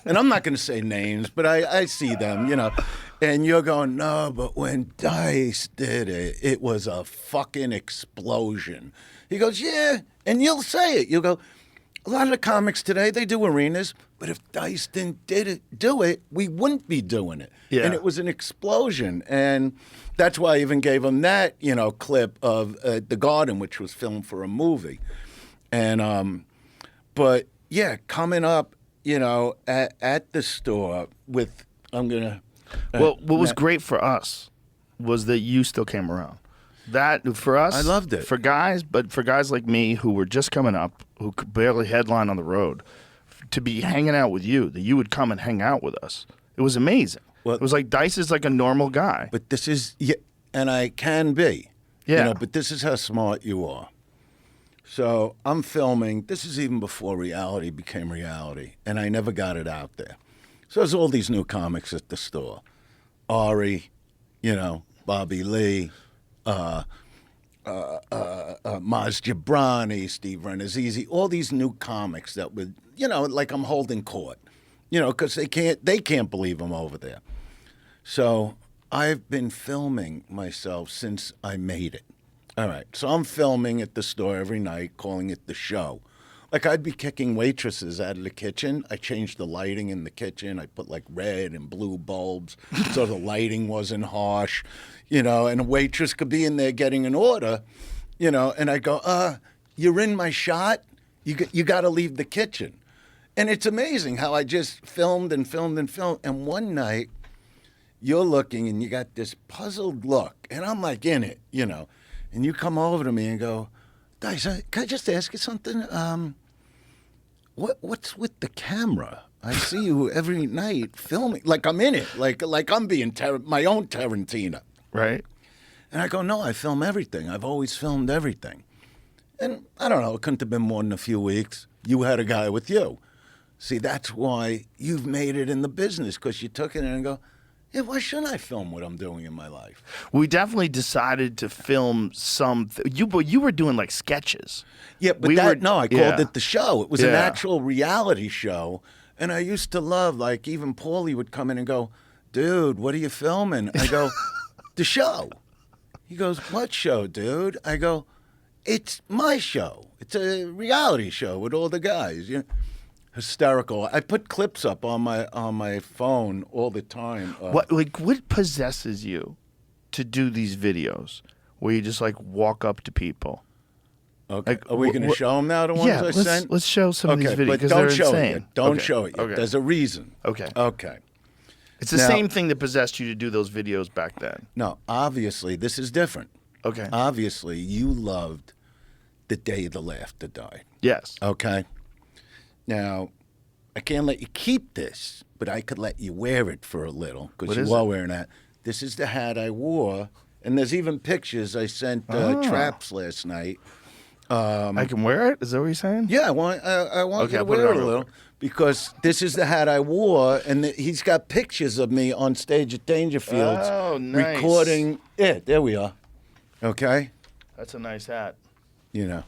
And I'm not going to say names, but I see them, And you're going, no, but when Dice did it, it was a fucking explosion. He goes, yeah, and you'll say it. You'll go, a lot of the comics today, they do arenas, but if Dice didn't do it, we wouldn't be doing it. Yeah. And it was an explosion. And that's why I even gave him that, clip of The Garden, which was filmed for a movie. And, but yeah, coming up, at the store with, I'm going to. Well, what was great for us was that you still came around. That, for us, I loved it. For guys like me who were just coming up, who could barely headline on the road, to be hanging out with you, that you would come and hang out with us. It was amazing. Well, it was like Dice is like a normal guy. But this is, and I can be. Yeah. But this is how smart you are. So I'm filming. This is even before reality became reality, and I never got it out there. So there's all these new comics at the store. Ari, Bobby Lee, Maz Jabrani, Steve Renazizi, all these new comics that would, like I'm holding court. because they can't believe I'm over there. So I've been filming myself since I made it. All right, so I'm filming at the store every night, calling it the show. Like I'd be kicking waitresses out of the kitchen. I changed the lighting in the kitchen. I put like red and blue bulbs so the lighting wasn't harsh, and a waitress could be in there getting an order, and I go, you're in my shot? You got to leave the kitchen. And it's amazing how I just filmed and filmed and filmed. And one night, you're looking and you got this puzzled look. And I'm like in it, And you come over to me and go, Dice, can I just ask you something? What's with the camera? I see you every night filming. Like I'm in it. Like I'm being my own Tarantino. Right. And I go, no, I film everything. I've always filmed everything. And I don't know, it couldn't have been more than a few weeks. You had a guy with you. See, that's why you've made it in the business, because you took it and go, yeah, why shouldn't I film what I'm doing in my life? We definitely decided to film some. You were doing like sketches. Yeah, but I called it the show. It was an actual reality show. And I used to love, like, even Paulie would come in and go, dude, what are you filming? I go, the show. He goes, what show, dude? I go, it's my show. It's a reality show with all the guys. Hysterical. I put clips up on my phone all the time. What possesses you to do these videos where you just like walk up to people? Okay. Are we going to show them now? The ones I sent? Let's show some of these videos but because don't they're show insane. it yet. Don't show it yet. Okay. There's a reason. Okay. Okay. It's the same thing that possessed you to do those videos back then. No, obviously this is different. Okay. Obviously you loved the day the laughter died. Yes. Okay. Now, I can't let you keep this, but I could let you wear it for a little because you are wearing that. This is the hat I wore, and there's even pictures I sent Traps last night. I can wear it? Is that what you're saying? Yeah, I want you to wear it a little because this is the hat I wore, and he's got pictures of me on stage at Dangerfields recording. Yeah, there we are. Okay? That's a nice hat. Come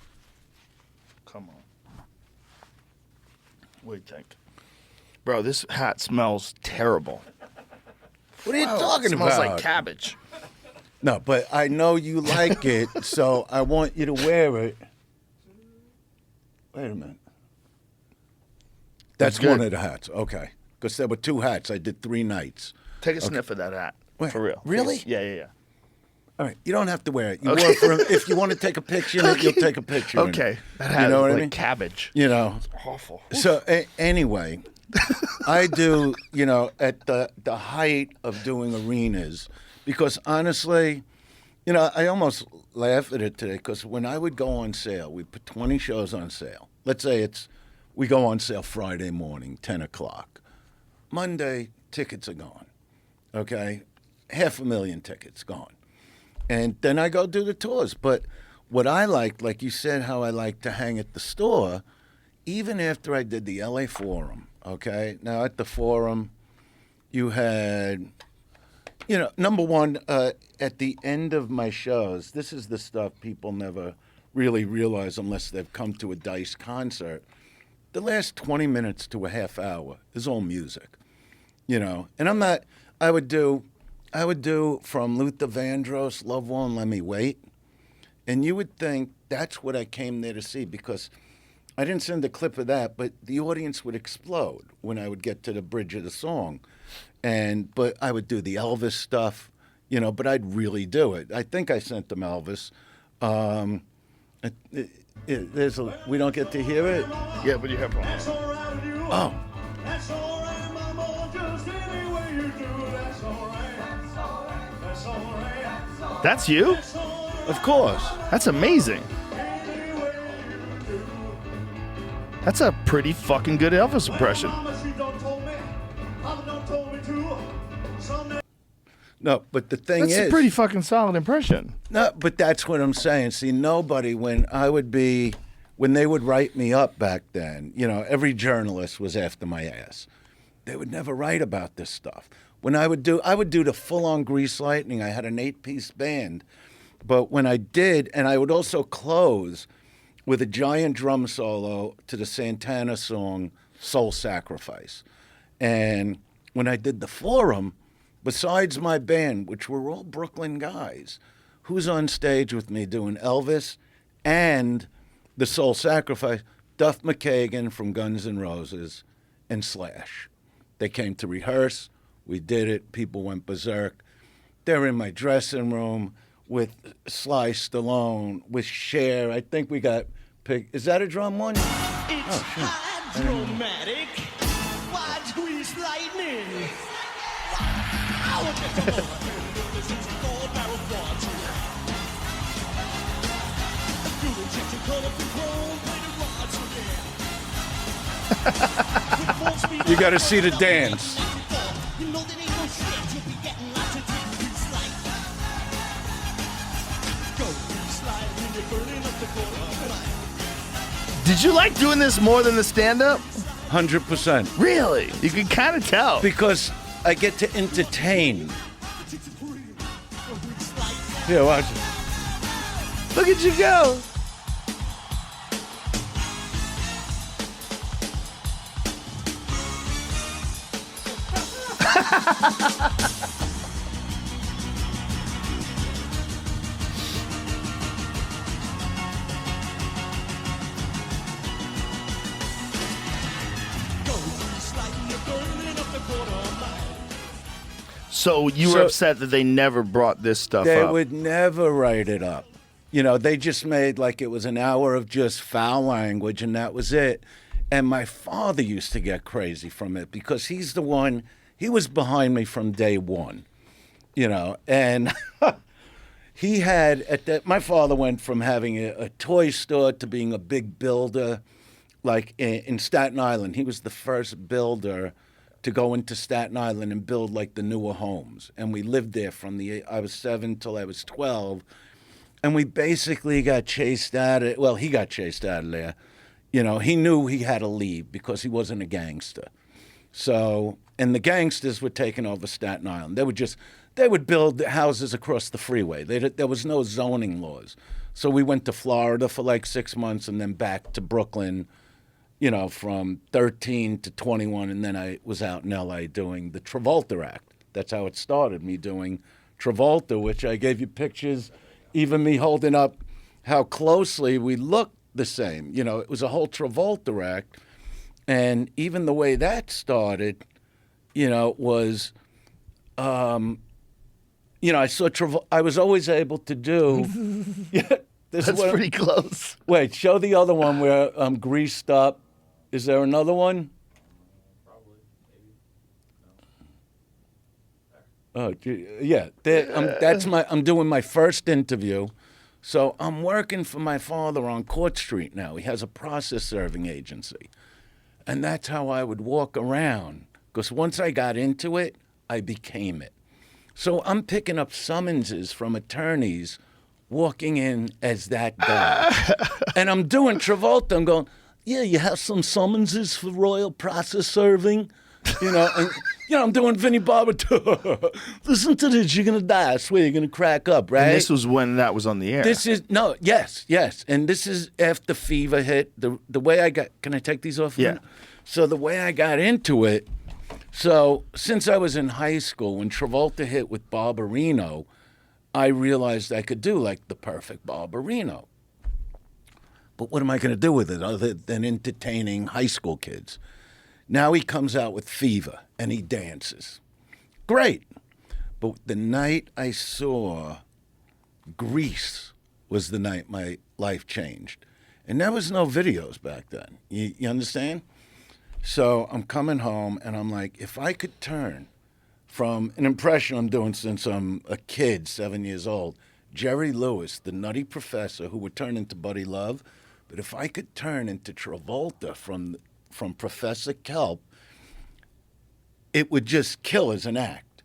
on. What do you think? Bro, this hat smells terrible. What are you talking it about? smells like cabbage. No, but I know you like it, so I want you to wear it. Wait a minute. That's one of the hats. Okay. Because there were 2 hats. I did 3 nights. Take a sniff of that hat. Wait, for real. really? Yeah. All right. You don't have to wear it. You wore it for if you want to take a picture in it, you'll take a picture in it. Okay. That hat what is I like mean? cabbage. It's awful. So anyway, I do, at the height of doing arenas, because honestly, I almost laugh at it today because when I would go on sale, we put 20 shows on sale. Let's say we go on sale Friday morning, 10 o'clock. Monday, tickets are gone. Okay? 500,000 tickets gone. And then I go do the tours. But what I like you said, how I like to hang at the store, even after I did the LA Forum, okay? Now, at the Forum, you had, number one, at the end of my shows, this is the stuff people never really realize unless they've come to a Dice concert. The last 20 minutes to a half hour is all music, And I would do from Luther Vandross, Love Won't Let Me Wait. And you would think that's what I came there to see because I didn't send a clip of that, but the audience would explode when I would get to the bridge of the song. But I would do the Elvis stuff, but I'd really do it. I think I sent them Elvis. We don't get to hear it? Yeah, but you have one. Oh. That's all right, mama, just any way you do. That's all right. That's all right. That's you? Of course. That's amazing. That's a pretty fucking good Elvis impression. No, but the thing That's is, a pretty fucking solid impression. No, but that's what I'm saying. See, nobody, when they would write me up back then, every journalist was after my ass. They would never write about this stuff. When I would do the full-on Grease Lightning. I had an 8-piece band. But when I did, and I would also close with a giant drum solo to the Santana song, Soul Sacrifice. And when I did the Forum, besides my band, which were all Brooklyn guys, who's on stage with me doing Elvis and the Soul Sacrifice? Duff McKagan from Guns N' Roses and Slash. They came to rehearse. We did it. People went berserk. They're in my dressing room with Sly Stallone, with Cher. I think we got picked. Is that a drum one? It's hydromatic. Wide grease lightning. Wow, this is called marijuana. You inject your colorful chrome, play the rods again. You got to see the dance. You know that ain't no shit. You'll be getting lots of grease light. Go grease light when you're burning up the quarter. Did you like doing this more than the stand-up? 100%. Really? You can kind of tell. Because I get to entertain. Yeah, watch it. Look at you go. So you were upset that they never brought this stuff They up. would never write it up. You know, they just made like it was an hour of just foul language and that was it. And my father used to get crazy from it because he's the one, he was behind me from day one, you know, and he had, my father went from having a toy store to being a big builder, like in Staten Island. He was the first builder to go into Staten Island and build like the newer homes. And we lived there from I was 7 till I was 12. And we basically got chased out of, well, he got chased out of there. You know, he knew he had to leave because he wasn't a gangster. So, and the gangsters were taking over Staten Island. They would build houses across the freeway. There was no zoning laws. So we went to Florida for like 6 months and then back to Brooklyn, you know, from 13 to 21. And then I was out in LA doing the Travolta act. That's how it started, me doing Travolta, which I gave you pictures, even me holding up how closely we looked the same. You know, it was a whole Travolta act. And even the way that started, you know, was, you know, I saw I was always able to do. Yeah, That's pretty close. Wait, show the other one where I'm greased up. Is there another one? Probably, maybe. Oh, yeah. That's I'm doing my first interview. So I'm working for my father on Court Street now. He has a process serving agency. And that's how I would walk around. Because once I got into it, I became it. So I'm picking up summonses from attorneys walking in as that guy. And I'm doing Travolta. I'm going, yeah, you have some summonses for royal process serving? You know, and, you know, I'm doing Vinnie Barber. Listen to this, you're going to die. I swear you're going to crack up, right? And this was when that was on the air. Yes. And this is after Fever hit. The way I got, can I take these off? Yeah. So the way I got into it, so since I was in high school, when Travolta hit with Barbarino, I realized I could do like the perfect Barbarino. But what am I going to do with it other than entertaining high school kids? Now he comes out with Fever and he dances. Great. But the night I saw Grease was the night my life changed. And there was no videos back then. You understand? So I'm coming home and I'm like, if I could turn from an impression I'm doing since I'm a kid, 7 years old, Jerry Lewis, the nutty professor who would turn into Buddy Love, but if I could turn into Travolta from Professor Kelp, it would just kill as an act.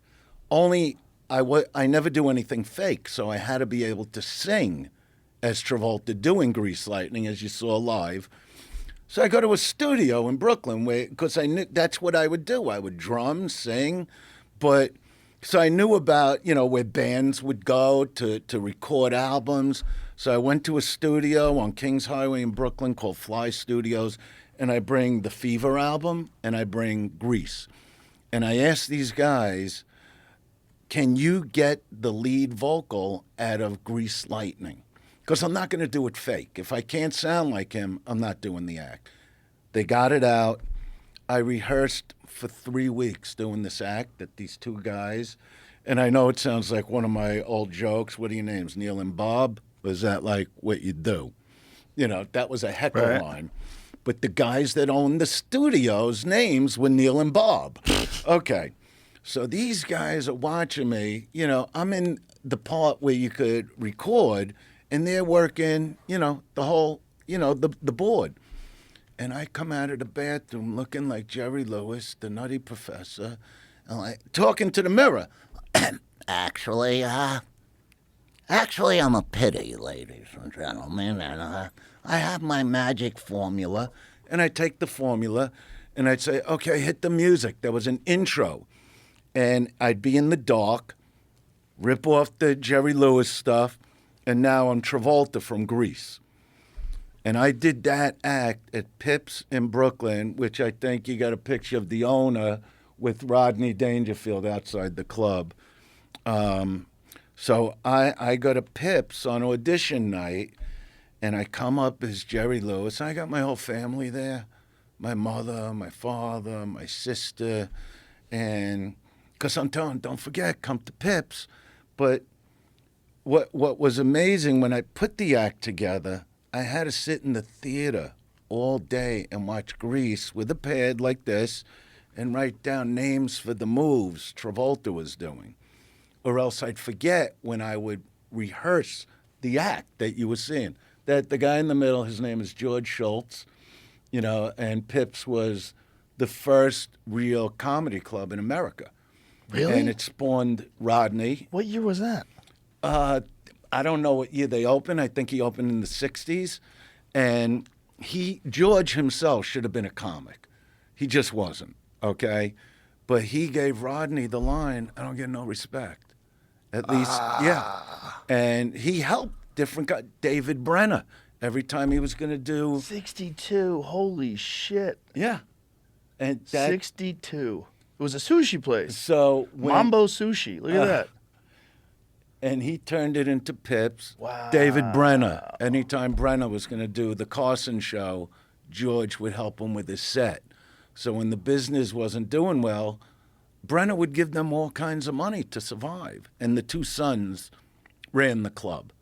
Only I never do anything fake, so I had to be able to sing as Travolta doing Grease Lightning, as you saw live. So I go to a studio in Brooklyn because I knew that's what I would do. I would drum, sing, but so I knew about, you know, where bands would go to record albums. So I went to a studio on Kings Highway in Brooklyn called Fly Studios, and I bring the Fever album and I bring Grease. And I asked these guys, can you get the lead vocal out of Grease Lightning? Because I'm not going to do it fake. If I can't sound like him, I'm not doing the act. They got it out. I rehearsed for 3 weeks doing this act that these two guys, and I know it sounds like one of my old jokes. What are your names, Neil and Bob? Was that like what you do? You know, that was a heckle Right. line. But the guys that owned the studio's names were Neil and Bob. Okay. So these guys are watching me. You know, I'm in the part where you could record, and they're working, you know, the whole, you know, the board. And I come out of the bathroom looking like Jerry Lewis, the Nutty Professor, and like talking to the mirror. Actually, I'm a pity, ladies and gentlemen, and I have my magic formula, and I take the formula, and I'd say, okay, hit the music. There was an intro, and I'd be in the dark, rip off the Jerry Lewis stuff, and now I'm Travolta from Grease. And I did that act at Pips in Brooklyn, which I think you got a picture of the owner with Rodney Dangerfield outside the club. So I go to Pips on audition night, and I come up as Jerry Lewis. I got my whole family there, my mother, my father, my sister, and because I'm telling them, don't forget, come to Pips. But what was amazing when I put the act together, I had to sit in the theater all day and watch Grease with a pad like this and write down names for the moves Travolta was doing. Or else I'd forget when I would rehearse the act that you were seeing. That the guy in the middle, his name is George Schultz, you know, and Pips was the first real comedy club in America. Really? And it spawned Rodney. What year was that? I don't know what year they opened. I think he opened in the 60s. And George himself should have been a comic. He just wasn't, okay? But he gave Rodney the line, I don't get no respect. At least, yeah. And he helped different guys. David Brenner, every time he was going to do, 62. Holy shit. yeah. And that, 62. It was a sushi place. so when, Mambo Sushi. Look at that. and he turned it into Pips. Wow. David Brenner. Anytime Brenner was going to do the Carson show, George would help him with his set. So when the business wasn't doing well, Brenner would give them all kinds of money to survive. And the two sons ran the club.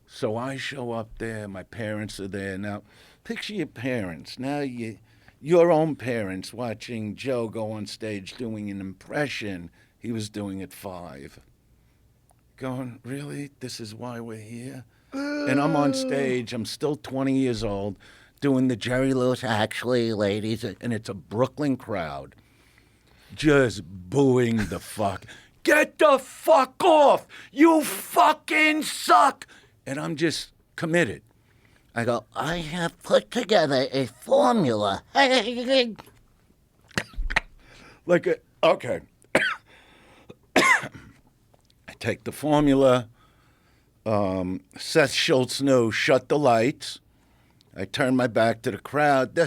So I show up there, my parents are there. Now, picture your parents. Now your own parents watching Joe go on stage doing an impression he was doing at 5. Going, really? This is why we're here? And I'm on stage, I'm still 20 years old, doing the Jerry Lewis, actually, ladies, and it's a Brooklyn crowd just booing the fuck. Get the fuck off! You fucking suck! And I'm just committed. I go, I have put together a formula. Like, okay. I take the formula. Seth Schultz knew, shut the lights. I turn my back to the crowd. They're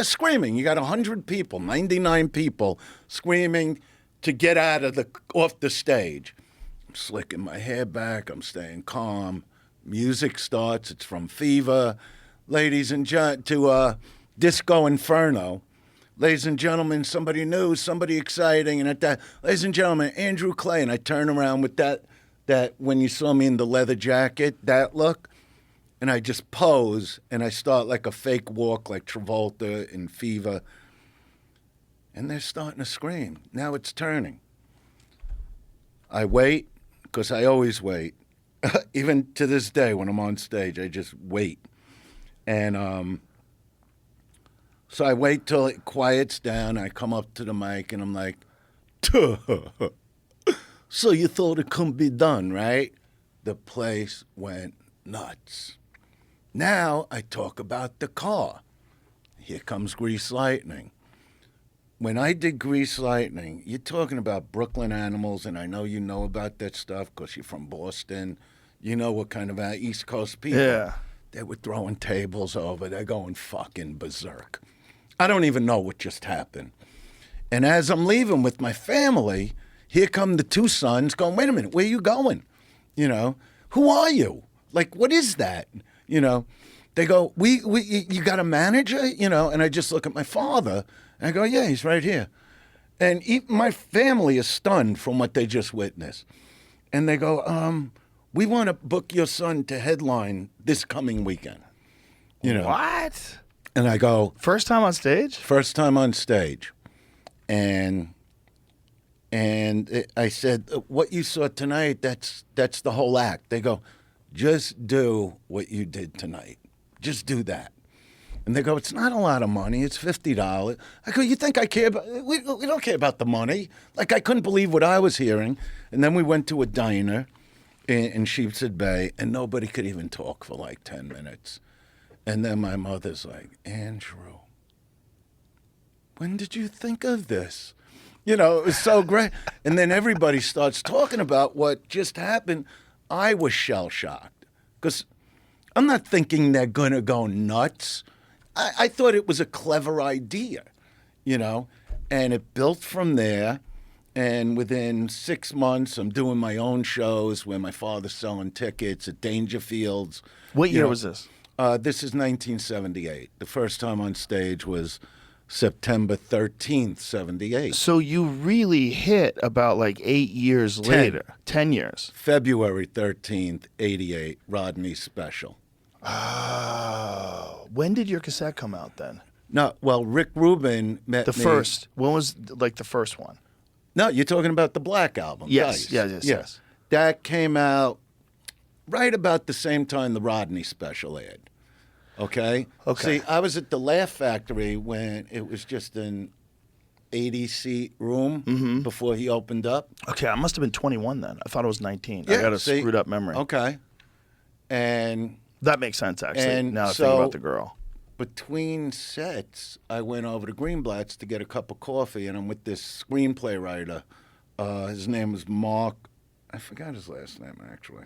screaming. You got 100 people, 99 people screaming to get off the stage. I'm slicking my hair back. I'm staying calm. Music starts. It's from Fever. Ladies and gentlemen, to Disco Inferno. Ladies and gentlemen, somebody new, somebody exciting. And at that, ladies and gentlemen, Andrew Clay. And I turn around with that when you saw me in the leather jacket, that look. And I just pose, and I start like a fake walk like Travolta in Fever. And they're starting to scream. Now it's turning. I wait, because I always wait. Even to this day when I'm on stage, I just wait. And so I wait till it quiets down. I come up to the mic, and I'm like, so you thought it couldn't be done, right? The place went nuts. Now I talk about the car. Here comes Grease Lightning. When I did Grease Lightning, you're talking about Brooklyn animals, and I know you know about that stuff because you're from Boston. You know what kind of East Coast people. Yeah. They were throwing tables over. They're going fucking berserk. I don't even know what just happened. And as I'm leaving with my family, here come the two sons going, wait a minute, where you going? You know, who are you? Like, what is that? You know, they go, you got a manager? You know, and I just look at my father and I go, yeah, he's right here. And my family is stunned from what they just witnessed. And they go, we want to book your son to headline this coming weekend. You know, What? and I go, First time on stage? first time on stage. And I said, what you saw tonight, that's the whole act. They go, just do what you did tonight. Just do that. And they go, it's not a lot of money. It's $50. I go, you think I care about, we don't care about the money. Like, I couldn't believe what I was hearing. And then we went to a diner in Sheepshead Bay, and nobody could even talk for like 10 minutes. And then my mother's like, Andrew, when did you think of this? You know, it was so great. And then everybody starts talking about what just happened. I was shell-shocked because I'm not thinking they're going to go nuts. I thought it was a clever idea, you know, and it built from there. And within 6 months, I'm doing my own shows where my father's selling tickets at Dangerfields. What You year know, was this? This is 1978. The first time on stage was September 13th, 78. So you really hit about like 8 years later. 10 years. February 13th, 88, Rodney's special. Oh. When did your cassette come out then? No, well, Rick Rubin met The me. first. When was like the first one? No, you're talking about the Black Album. Yes, Dice. yes. That came out right about the same time the Rodney special aired. Okay? Okay. See, I was at the Laugh Factory when it was just an 80-seat room before he opened up. Okay, I must have been 21 then. I thought it was 19. I got a see? screwed up memory. Okay. And That makes sense, actually, And now that I so- think about the girl. between sets, I went over to Greenblatt's to get a cup of coffee, and I'm with this screenplay writer. His name was Mark. I forgot his last name, actually.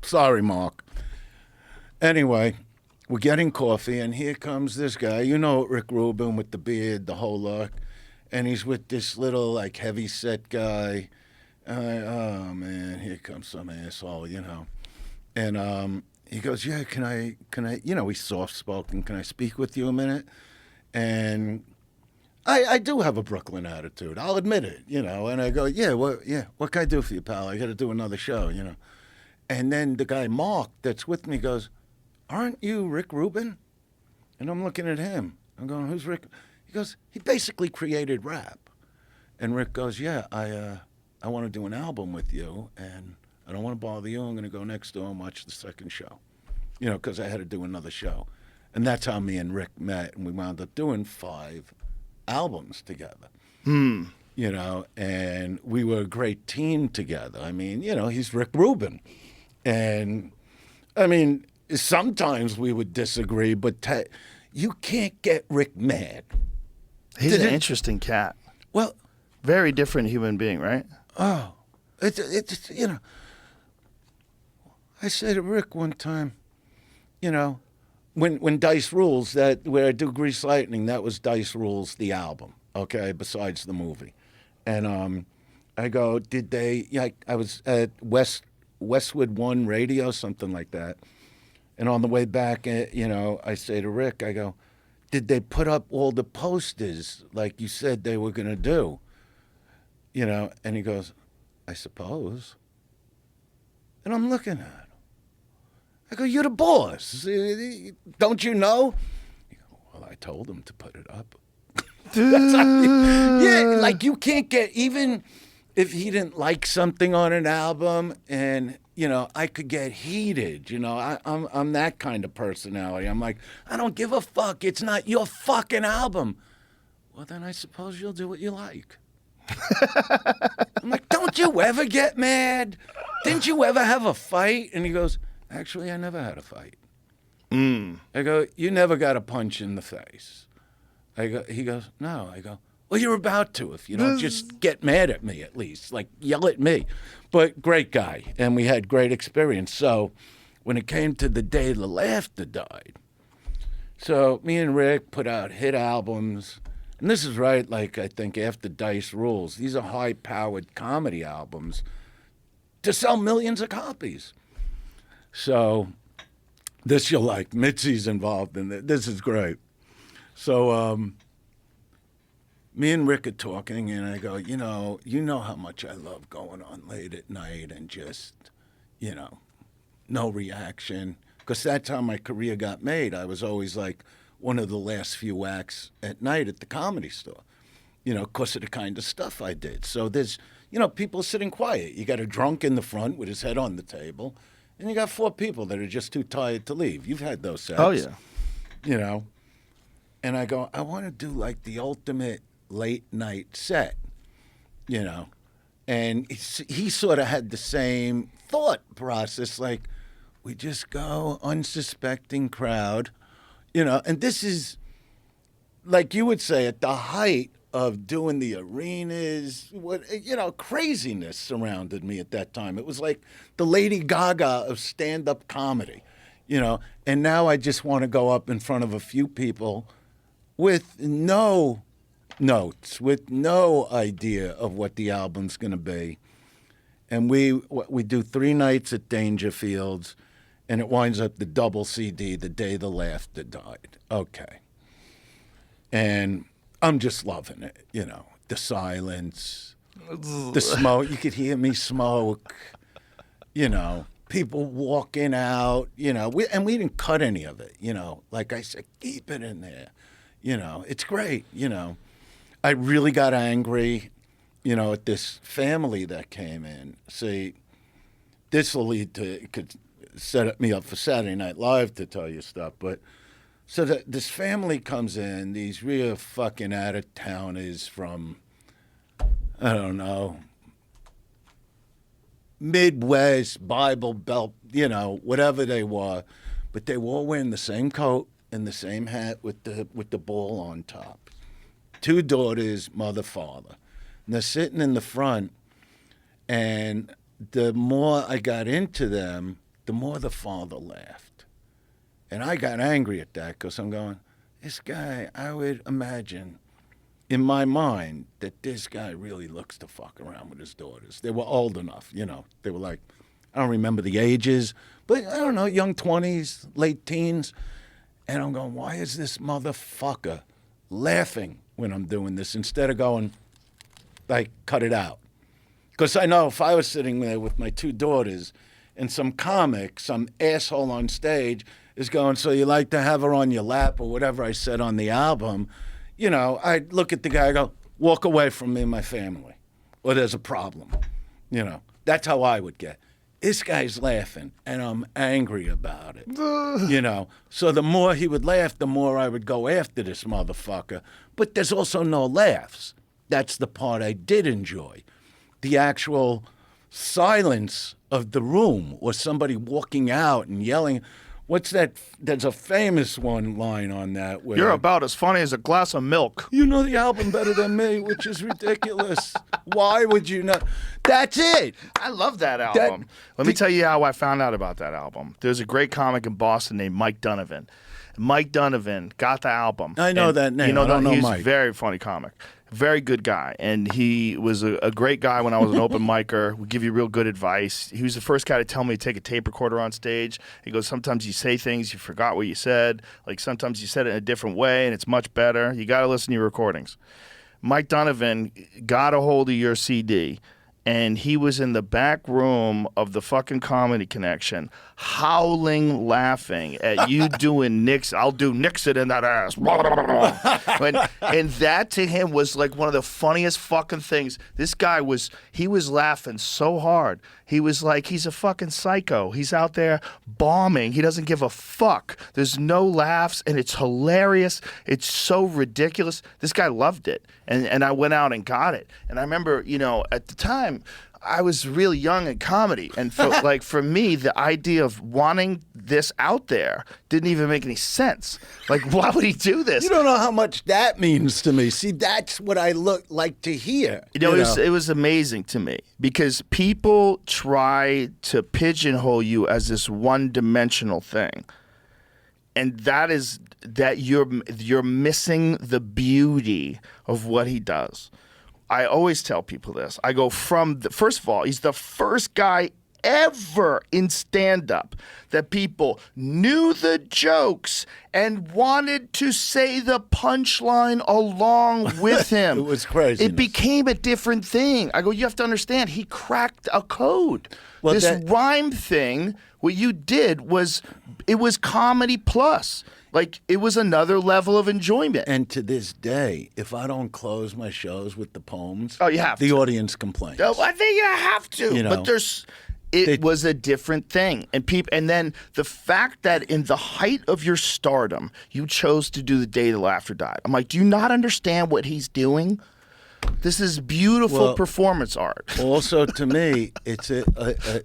Sorry, Mark. Anyway, we're getting coffee, and here comes this guy. You know Rick Rubin with the beard, the whole look. And he's with this little, like, heavy-set guy. Oh, man, here comes some asshole, you know. And he goes, yeah, can I, you know, he's soft-spoken. Can I speak with you a minute? And I do have a Brooklyn attitude. I'll admit it, you know. And I go, what can I do for you, pal? I got to do another show, you know. And then the guy, Mark, that's with me goes, aren't you Rick Rubin? And I'm looking at him. I'm going, who's Rick? He goes, he basically created rap. And Rick goes, yeah, I want to do an album with you, and I don't want to bother you. I'm going to go next door and watch the second show, you know, because I had to do another show. And that's how me and Rick met, and we wound up doing 5 albums together. You know, and we were a great team together. I mean, you know, he's Rick Rubin. And, I mean, sometimes we would disagree, but you can't get Rick mad. He's an interesting cat. Well, Very different human being, right? oh, it's you know, I said to Rick one time, you know, when Dice Rules, that where I do Grease Lightning, that was Dice Rules, the album, okay, besides the movie. And I go, did they, I was at Westwood One Radio, something like that. And on the way back, you know, I say to Rick, I go, did they put up all the posters like you said they were going to do? You know, and he goes, I suppose. And I'm looking at him. I go, you're the boss. Don't you know? He goes, well, I told him to put it up. That's how yeah, like you can't get, even if he didn't like something on an album, and, you know, I could get heated. You know, I'm that kind of personality. I'm like, I don't give a fuck. It's not your fucking album. Well, then I suppose you'll do what you like. I'm like, don't you ever get mad? Didn't you ever have a fight? And he goes, actually, I never had a fight. I go, you never got a punch in the face. He goes, no. I go, well, you're about to if you don't just get mad at me at least, like yell at me. But great guy, and we had great experience. So when it came to the day the laughter died, so me and Rick put out hit albums, And this is right, like, I think, after Dice Rules. These are high-powered comedy albums to sell millions of copies. So this you'll like. Mitzi's involved in it. This is great. So me and Rick are talking, and I go, you know how much I love going on late at night and just, no reaction. Because that's how my career got made. I was always like one of the last few acts at night at the Comedy Store, because of the kind of stuff I did. So there's, people sitting quiet. You got a drunk in the front with his head on the table, and you got 4 people that are just too tired to leave. You've had those sets. Oh, yeah. And I go, I want to do like the ultimate late night set, And he sort of had the same thought process, like, we just go unsuspecting crowd, and this is, like you would say, at the height of doing the arenas, craziness surrounded me at that time. It was like the Lady Gaga of stand-up comedy, and now I just want to go up in front of a few people with no notes, with no idea of what the album's going to be. And we do 3 nights at Dangerfields, and it winds up the double CD, The Day the Laughter Died. Okay. And I'm just loving it, the silence, the smoke. You could hear me smoke, people walking out, and we didn't cut any of it, Like I said, keep it in there, It's great, I really got angry, at this family that came in. See, this will lead to, it could set me up for Saturday Night Live to tell you stuff, but so this family comes in, these real fucking out-of-towners from, I don't know, Midwest, Bible Belt, whatever they were, but they were all wearing the same coat and the same hat with the ball on top. 2 daughters, mother, father. And they're sitting in the front, and the more I got into them, the more the father laughed. And I got angry at that because I'm going, this guy, I would imagine in my mind that this guy really looks to fuck around with his daughters. They were old enough, They were like, I don't remember the ages, but I don't know, young 20s, late teens. And I'm going, why is this motherfucker laughing when I'm doing this instead of going, like, cut it out? Because I know if I was sitting there with my 2 daughters and some comic, some asshole on stage is going, so you like to have her on your lap or whatever I said on the album, I'd look at the guy and go, walk away from me and my family, or there's a problem. That's how I would get. This guy's laughing, and I'm angry about it. So the more he would laugh, the more I would go after this motherfucker. But there's also no laughs. That's the part I did enjoy. The actual silence of the room, or somebody walking out and yelling. What's that? There's a famous one line on that. Where, You're about as funny as a glass of milk. You know the album better than me, which is ridiculous. Why would you not? That's it. I love that album. Let me tell you how I found out about that album. There's a great comic in Boston named Mike Donovan. Mike Donovan got the album. I know that name. I don't know he's Mike. a very funny comic. Very good guy, and he was a great guy when I was an open micer. Would give you real good advice. He was the first guy to tell me to take a tape recorder on stage. He goes, sometimes you say things, you forgot what you said. Like sometimes you said it in a different way, and it's much better. You got to listen to your recordings. Mike Donovan got a hold of your CD, and he was in the back room of the fucking Comedy Connection, howling, laughing at you doing Nixon. I'll do Nixon in that ass. And that to him was like one of the funniest fucking things. This guy he was laughing so hard. He was like, he's a fucking psycho. He's out there bombing. He doesn't give a fuck. There's no laughs, and it's hilarious. It's so ridiculous. This guy loved it. And I went out and got it. And I remember, at the time, I was really young in comedy, and for me, the idea of wanting this out there didn't even make any sense. Like, why would he do this? You don't know how much that means to me. See, that's what I like to hear. It was amazing to me because people try to pigeonhole you as this one-dimensional thing, and that is that you're missing the beauty of what he does. I always tell people this. I go first of all, he's the first guy ever in stand-up that people knew the jokes and wanted to say the punchline along with him. It was crazy. It became a different thing. I go, you have to understand, he cracked a code. Well, this that- rhyme thing, what you did was comedy plus. Like, it was another level of enjoyment. And to this day, if I don't close my shows with the poems, Oh, you have the to. audience complains. Oh, I think you have to. You know, but it was a different thing. And then the fact that in the height of your stardom, you chose to do The Day the Laughter Died. I'm like, do you not understand what he's doing? This is beautiful Well, performance art. Also, to me, it's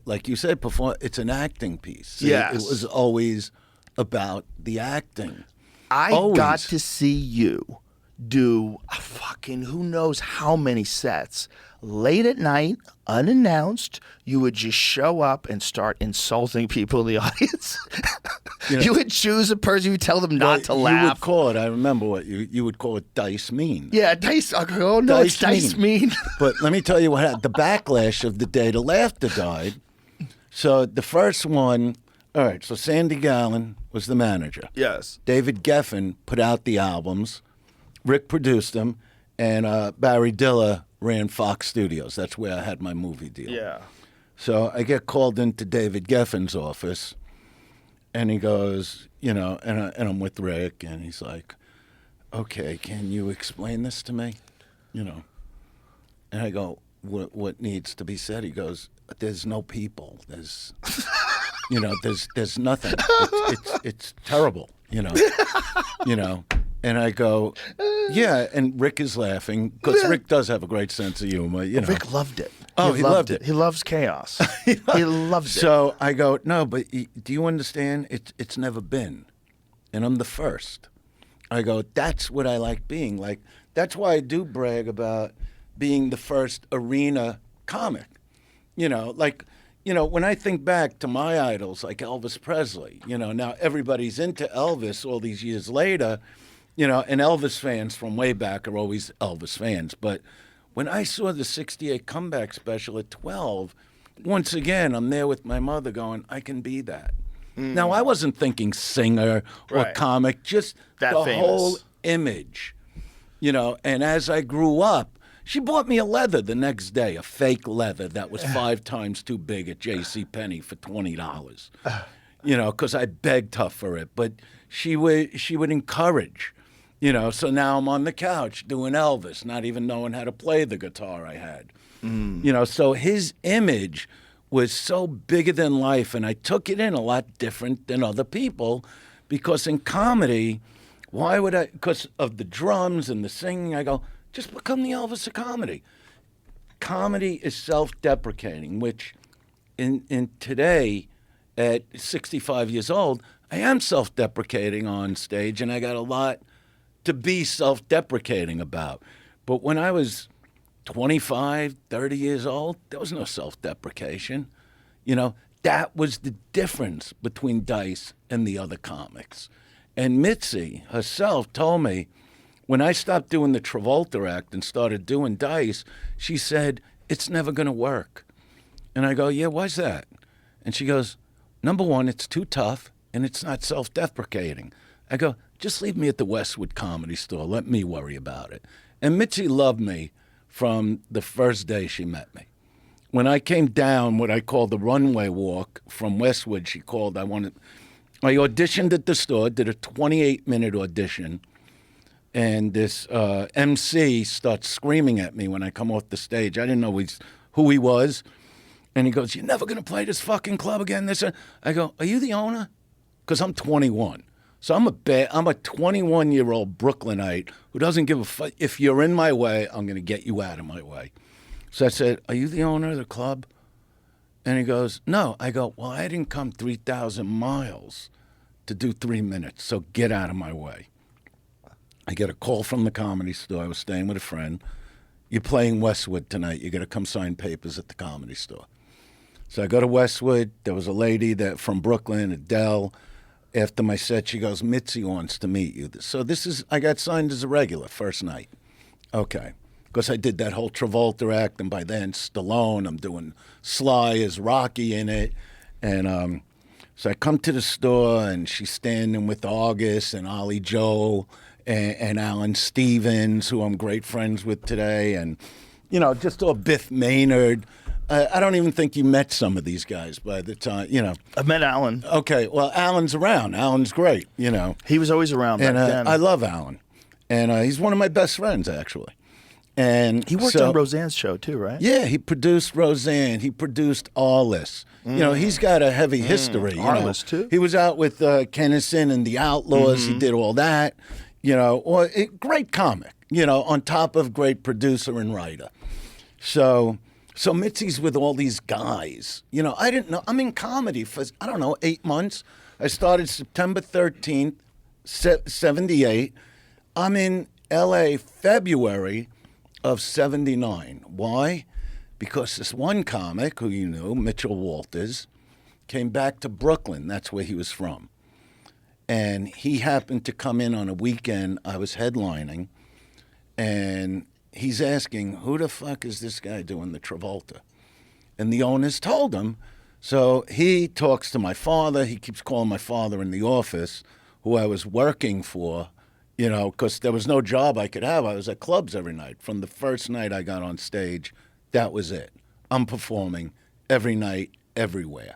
like you said, it's an acting piece. See, Yes. It was always about the acting. I Always. got to see you do a fucking who knows how many sets late at night, unannounced. You would just show up and start insulting people in the audience. You would choose a person, you would tell them not to You would laugh. call it, I remember what you would call it, dice mean. Yeah, dice. I go, oh no, it's dice mean. But let me tell you what happened. The backlash of The Day the Laughter Died. So the first one, all right, so Sandy Gallen was the manager. Yes. David Geffen put out the albums. Rick produced them. And Barry Diller ran Fox Studios. That's where I had my movie deal. Yeah. So I get called into David Geffen's office. And he goes, and I'm with Rick. And he's like, okay, can you explain this to me? And I go, what needs to be said? He goes, there's no people. There's nothing. It's terrible, And I go, yeah. And Rick is laughing because Rick does have a great sense of humor, Rick loved it. Oh, he loved it. He loves chaos. He loves it. So I go, no, but do you understand? It's never been, and I'm the first. I go, that's what I like being like. That's why I do brag about being the first arena comic. When I think back to my idols like Elvis Presley, now everybody's into Elvis all these years later, and Elvis fans from way back are always Elvis fans. But when I saw the 68 comeback special at 12, once again, I'm there with my mother going, I can be that. Now, I wasn't thinking singer or Right. comic, just That the famous. whole image, And as I grew up, she bought me a leather the next day, a fake leather that was 5 times too big at J.C. Penney for $20. Because I begged her for it. But she would encourage, So now I'm on the couch doing Elvis, not even knowing how to play the guitar I had. So his image was so bigger than life, and I took it in a lot different than other people, because in comedy, why would I? Because of the drums and the singing, I go, just become the Elvis of comedy. Comedy is self-deprecating, which in today, at 65 years old, I am self-deprecating on stage, and I got a lot to be self-deprecating about. But when I was 25, 30 years old, there was no self-deprecation. That was the difference between Dice and the other comics. And Mitzi herself told me, when I stopped doing the Travolta act and started doing Dice, she said, it's never going to work. And I go, yeah, why's that? And she goes, number one, it's too tough, and it's not self-deprecating. I go, just leave me at the Westwood Comedy Store. Let me worry about it. And Mitzi loved me from the first day she met me. When I came down what I call the runway walk from Westwood, she called, I auditioned at the store, did a 28-minute audition, and this MC starts screaming at me when I come off the stage. I didn't know who he was. And he goes, you're never going to play this fucking club again. I go, are you the owner? Because I'm 21. So I'm a 21-year-old Brooklynite who doesn't give a fuck. If you're in my way, I'm going to get you out of my way. So I said, are you the owner of the club? And he goes, no. I go, well, I didn't come 3,000 miles to do 3 minutes, so get out of my way. I get a call from the Comedy Store. I was staying with a friend. You're playing Westwood tonight. You got to come sign papers at the Comedy Store. So I go to Westwood. There was a lady from Brooklyn, Adele. after my set, she goes, Mitzi wants to meet you. So I got signed as a regular first night. Okay. Because I did that whole Travolta act, and by then Stallone, I'm doing Sly as Rocky in it. And so I come to the store, and she's standing with August and Ollie Joe and Alan Stevens, who I'm great friends with today, and, you know, just all Biff Maynard. I don't even think you met some of these guys by the time, you know. I've met Alan. Okay, well, Alan's around. Alan's great, you know. He was always around back And then. I love Alan. And he's one of my best friends, actually. And he worked on Roseanne's show, too, right? Yeah, he produced Roseanne. He produced Arliss. You know, he's got a heavy history. You know. Arliss, too? He was out with Kennison and the Outlaws. He did all that. You know, great comic, you know, on top of great producer and writer. So Mitzi's with all these guys. You know, I didn't know. I'm in comedy for, I don't know, 8 months. I started September 13th, 78. I'm in L.A. February of 79. Why? Because this one comic who you knew, Mitchell Walters, came back to Brooklyn. That's where he was from. And he happened to come in on a weekend. I was headlining. And he's asking, who the fuck is this guy doing the Travolta? And the owners told him. So he talks to my father. He keeps calling my father in the office, who I was working for, you know, because there was no job I could have. I was at clubs every night. From the first night I got on stage, that was it. I'm performing every night, everywhere.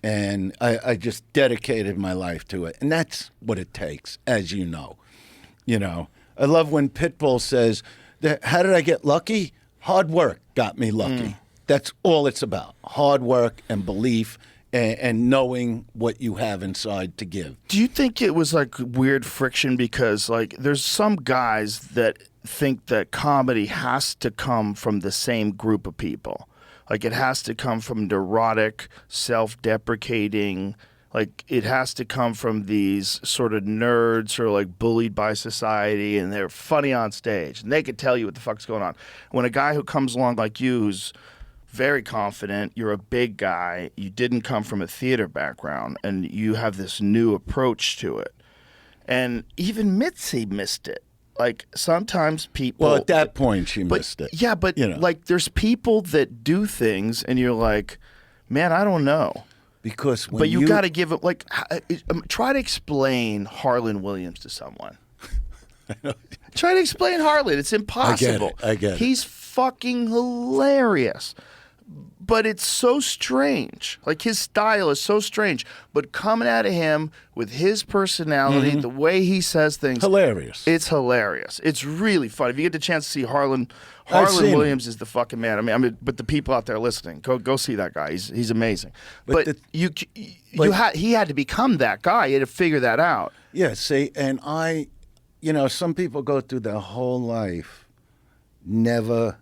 And I just dedicated my life to it. And that's what it takes, as you know. You know, I love when Pitbull says, how did I get lucky? Hard work got me lucky. That's all it's about. Hard work and belief and knowing what you have inside to give. Do you think it was like weird friction because like there's some guys that think that comedy has to come from the same group of people? Like it has to come from neurotic, self-deprecating, like it has to come from these sort of nerds who are like bullied by society and they're funny on stage and they could tell you what the fuck's going on. When a guy who comes along like you who's very confident, you're a big guy, you didn't come from a theater background and you have this new approach to it. And even Mitzi missed it. Like sometimes people. Well, at that point, she missed it. Yeah, but you know. like there's people that do things, and you're like, man, I don't know. Because when But you got to give it like try to explain Harlan Williams to someone. Try to explain Harlan. It's impossible. I get it. He's fucking hilarious. But it's so strange. Like his style is so strange. But coming out of him with his personality, the way he says things. Hilarious. It's hilarious. It's really fun. If you get the chance to see Harlan seen Williams is the fucking man. I mean, but the people out there listening, go see that guy. He's amazing. But he had to become that guy. He had to figure that out. Yeah, see, and you know, some people go through their whole life never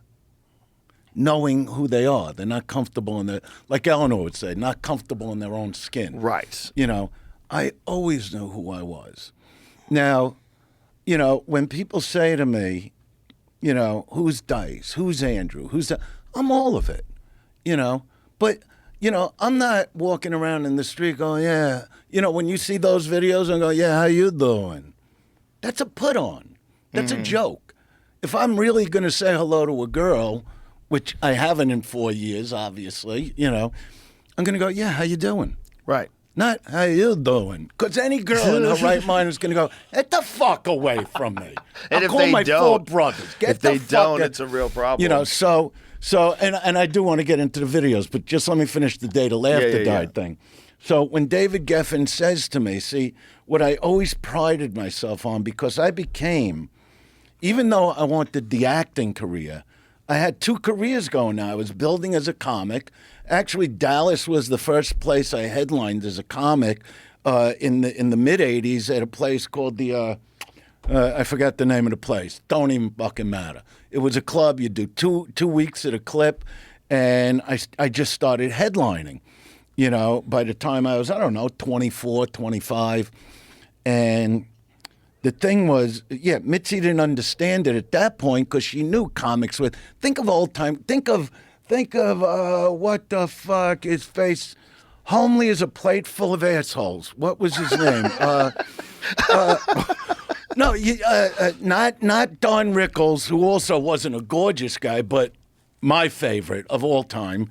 knowing who they are. They're not comfortable in their, like Eleanor would say, not comfortable in their own skin. Right. You know, I always knew who I was. Now, you know, when people say to me, you know, who's Dice? Who's Andrew? Who's that? I'm all of it, you know. But, you know, I'm not walking around in the street going, yeah. You know, when you see those videos and go, yeah, how you doing? That's a put on. That's a joke. If I'm really going to say hello to a girl, which I haven't in 4 years, obviously, you know, I'm going to go, yeah, how you doing? Right. Not how you doing? Because any girl in her right mind is going to go, get the fuck away from me. And I'll if call they my don't, 4 brothers. Get if the they fuck don't, out. it's a real problem. You know, so and I do want to get into the videos, but just let me finish the Day the Laughter died thing. So when David Geffen says to me, see, what I always prided myself on, because I became, even though I wanted the acting career, I had 2 careers going now. I was building as a comic. Actually, Dallas was the first place I headlined as a comic in the mid-'80s at a place called the, I forgot the name of the place. Don't even fucking matter. It was a club. You do two weeks at a clip, and I just started headlining. You know, by the time I was, I don't know, 24, 25. And the thing was, yeah, Mitzi didn't understand it at that point because she knew comics with. Think of old time. Think of what the fuck his face, homely as a plate full of assholes. What was his name? No, not Don Rickles, who also wasn't a gorgeous guy, but my favorite of all time.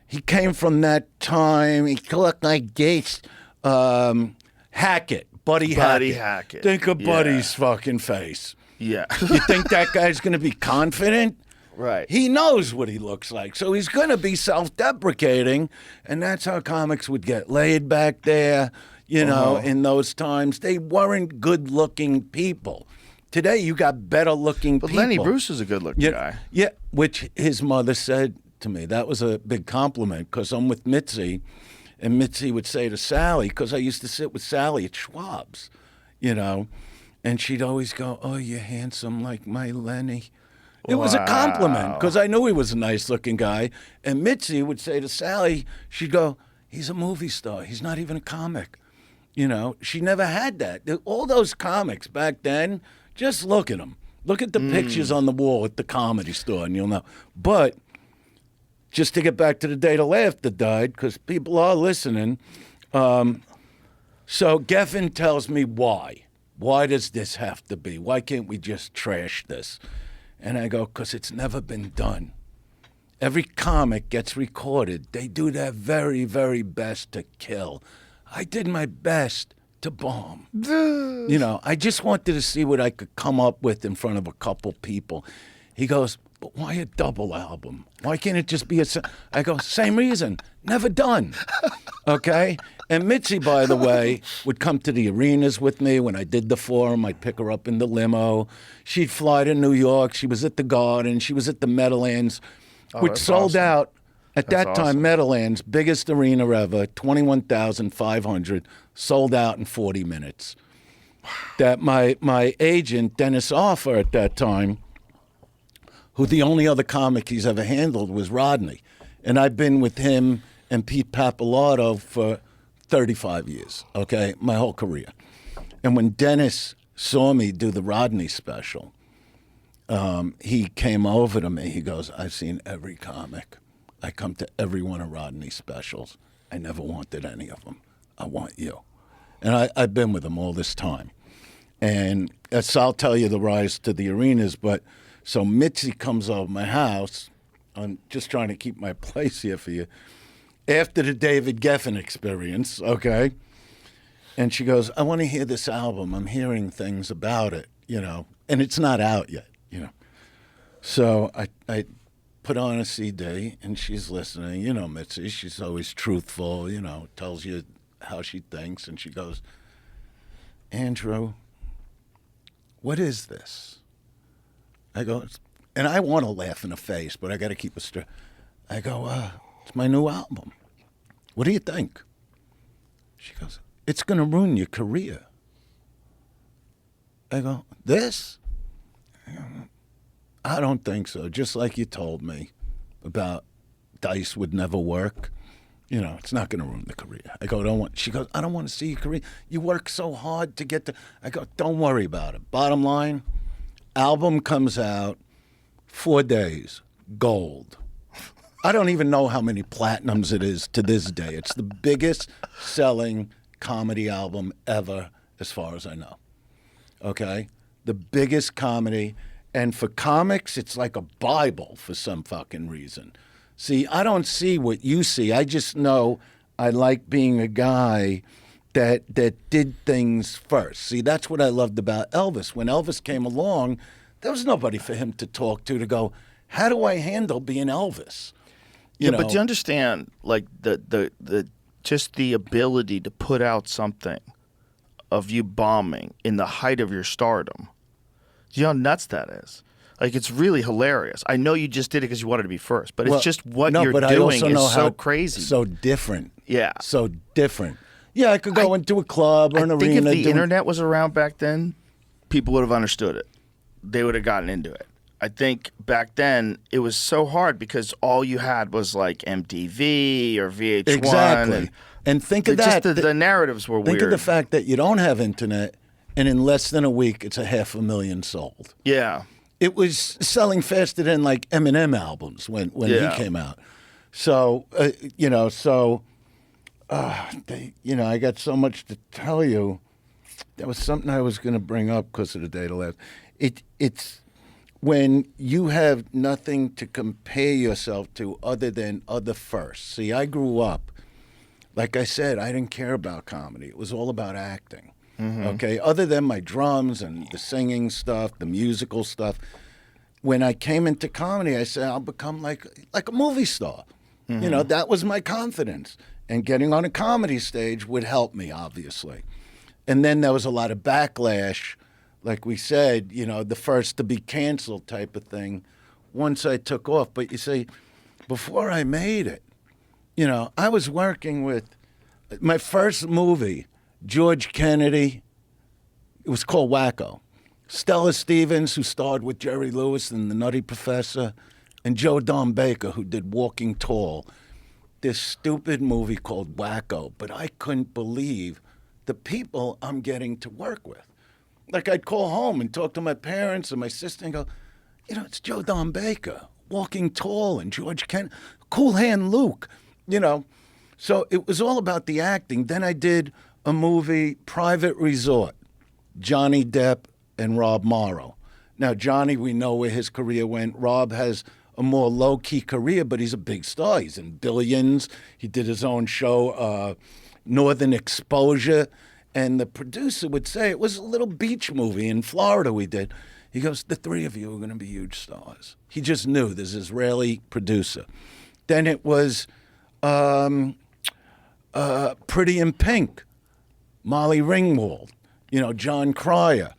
He came from that time. He looked like Gates. Hackett, Buddy Hackett. Think of Yeah. Buddy's fucking face. Yeah. You think that guy's going to be confident? Right. He knows what he looks like, so he's going to be self-deprecating, and that's how comics would get laid back there. You know, in those times, they weren't good-looking people. Today, you got better-looking But people. Lenny Bruce is a good-looking guy. Yeah, which his mother said to me. That was a big compliment because I'm with Mitzi, and Mitzi would say to Sally, because I used to sit with Sally at Schwab's, you know, and she'd always go, "Oh, you're handsome like my Lenny." It was a compliment because I knew he was a nice-looking guy. And Mitzi would say to Sally, she'd go, "He's a movie star. He's not even a comic." You know, she never had that. All those comics back then, just look at them. Look at the pictures on the wall at the Comedy Store, and you'll know. But just to get back to the day the laughter died, because people are listening. So Geffen tells me why. Why does this have to be? Why can't we just trash this? And I go, because it's never been done. Every comic gets recorded. They do their very, very best to kill. I did my best to bomb. You know, I just wanted to see what I could come up with in front of a couple people. He goes, "But why a double album? Why can't it just be a..." I go, "Same reason. Never done." Okay? And Mitzi, by the way, would come to the arenas with me when I did the Forum. I'd pick her up in the limo. She'd fly to New York. She was at the Garden. She was at the Meadowlands, which that's sold awesome. out. At That's that time, awesome. Meadowlands, biggest arena ever, 21,500, sold out in 40 minutes. That my agent, Dennis Offer, at that time, who the only other comic he's ever handled was Rodney. And I've been with him and Pete Pappalardo for 35 years, okay, my whole career. And when Dennis saw me do the Rodney special, he came over to me. He goes, "I've seen every comic. I come to every one of Rodney's specials. I never wanted any of them. I want you." And I've been with him all this time. And so I'll tell you the rise to the arenas. But so Mitzi comes over my house. I'm just trying to keep my place here for you. After the David Geffen experience, okay? And she goes, "I want to hear this album. I'm hearing things about it, you know, and it's not out yet, you know." So I put on a CD, and she's listening. You know, Mitzi, she's always truthful, you know, tells you how she thinks. And she goes, "Andrew, what is this?" I go, and I want to laugh in the face, but I got to keep it straight. I go, "It's my new album. What do you think?" She goes, "It's going to ruin your career." I go, "This?" "I don't think so. Just like you told me about Dice would never work. You know, it's not going to ruin the career." I go, "Don't want." She goes, "I don't want to see your career. You work so hard to get to." I go, "Don't worry about it. Bottom line, album comes out, 4 days, gold. I don't even know how many platinums it is to this day. It's the biggest selling comedy album ever, as far as I know. Okay? The biggest comedy. And for comics, it's like a Bible for some fucking reason. See, I don't see what you see. I just know I like being a guy that did things first. See, that's what I loved about Elvis. When Elvis came along, there was nobody for him to talk to go, "How do I handle being Elvis?" You know? But you understand, like the just the ability to put out something of you bombing in the height of your stardom. Do you know how nuts that is? Like, it's really hilarious. I know you just did it because you wanted to be first, but Well, it's just what no, you're but I doing also know is so how crazy. So different. Yeah. So different. Yeah, I could go into a club or an I think arena. if the internet was around back then, people would have understood it. They would have gotten into it. I think back then it was so hard because all you had was like MTV or VH1. Exactly. And think of that. Just the narratives were Think weird. of the fact that you don't have internet, and in less than a week, it's 500,000 sold. Yeah. It was selling faster than like Eminem albums when Yeah. he came out. So, you know, so, I got so much to tell you. That was something I was going to bring up because of the data lab. It's when you have nothing to compare yourself to other than other first. See, I grew up, like I said, I didn't care about comedy. It was all about acting. Okay, other than my drums and the singing stuff, the musical stuff. When I came into comedy, I said I'll become like a movie star. You know, that was my confidence, and getting on a comedy stage would help me, obviously. And then there was a lot of backlash, like we said, you know, the first to be canceled type of thing. Once I took off, but you see, before I made it, you know, I was working with my first movie. George Kennedy, it was called Wacko. Stella Stevens, who starred with Jerry Lewis in The Nutty Professor, and Joe Don Baker, who did Walking Tall. This stupid movie called Wacko, but I couldn't believe the people I'm getting to work with. Like, I'd call home and talk to my parents and my sister and go, you know, it's Joe Don Baker, Walking Tall, and George Kennedy, Cool Hand Luke, you know. So it was all about the acting. Then I did a movie, Private Resort, Johnny Depp and Rob Morrow. Now, Johnny, we know where his career went. Rob has a more low-key career, but he's a big star. He's in Billions. He did his own show, Northern Exposure. And the producer would say, it was a little beach movie in Florida we did. He goes, the three of you are going to be huge stars. He just knew, this Israeli producer. Then it was Pretty in Pink, Molly Ringwald, you know, John Cryer.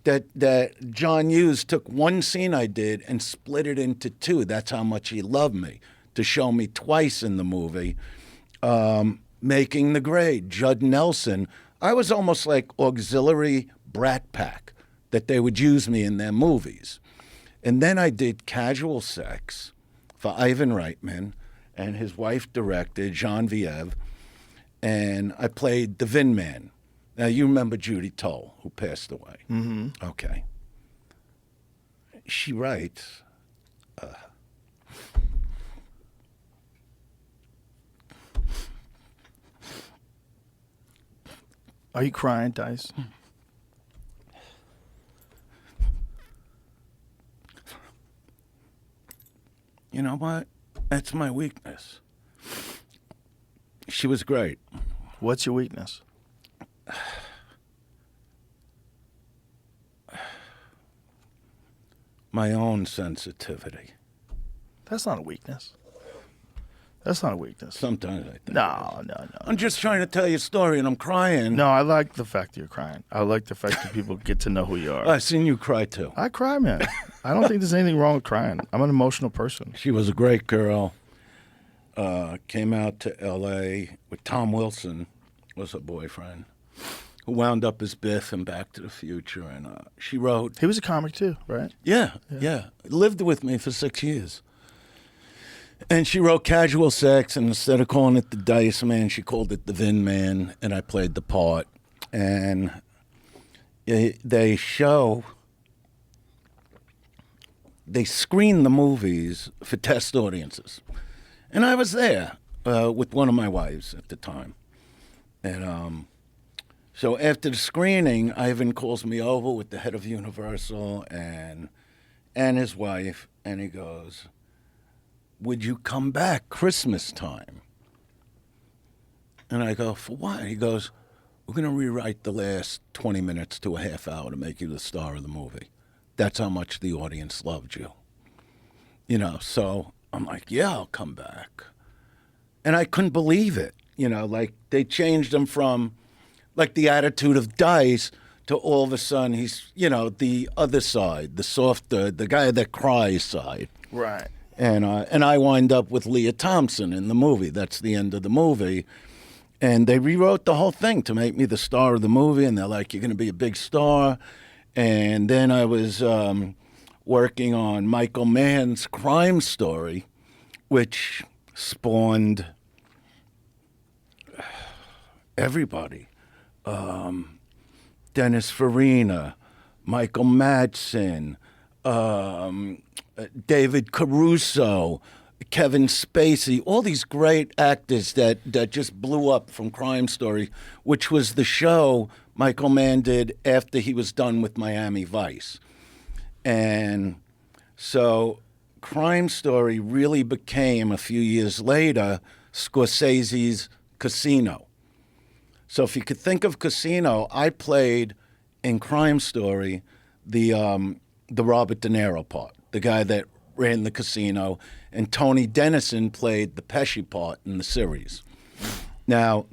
That John Hughes took one scene I did and split it into two. That's how much he loved me, to show me twice in the movie. Making the Grade, Judd Nelson. I was almost like auxiliary brat pack, that they would use me in their movies. And then I did Casual Sex for Ivan Reitman, and his wife directed, Genevieve, and I played the Vin Man. Now, you remember Judy Toll, who passed away. Mm-hmm. Okay. She writes, Are you crying, Dice? you know what? That's my weakness. She was great. What's your weakness? My own sensitivity. That's not a weakness. That's not a weakness. Sometimes I think. No. I'm just trying to tell you a story and I'm crying. No, I like the fact that you're crying. I like the fact that people get to know who you are. I've seen you cry too. I cry, man. I don't think there's anything wrong with crying. I'm an emotional person. She was a great girl. Came out to L.A. with Tom Wilson, was her boyfriend, who wound up as Biff in Back to the Future. And she wrote. He was a comic too, right? Yeah. Lived with me for 6 years. And she wrote Casual Sex, and instead of calling it the Dice Man, she called it the Vin Man, and I played the part. And they screen the movies for test audiences. And I was there with one of my wives at the time. And so after the screening, Ivan calls me over with the head of Universal and his wife, and he goes, would you come back Christmas time? And I go, for what? He goes, we're going to rewrite the last 20 minutes to a half hour to make you the star of the movie. That's how much the audience loved you. You know, so I'm like, yeah, I'll come back. And I couldn't believe it. You know, like they changed him from like the attitude of Dice to all of a sudden he's, you know, the other side, the softer, the guy that cries side. Right. And I wind up with Leah Thompson in the movie. That's the end of the movie. And they rewrote the whole thing to make me the star of the movie. And they're like, you're going to be a big star. And then I was working on Michael Mann's Crime Story, which spawned everybody. Dennis Farina, Michael Madsen, David Caruso, Kevin Spacey, all these great actors that just blew up from Crime Story, which was the show Michael Mann did after he was done with Miami Vice. And so Crime Story really became, a few years later, Scorsese's Casino. So if you could think of Casino, I played in Crime Story the Robert De Niro part, the guy that ran the casino, and Tony Dennison played the Pesci part in the series. Now,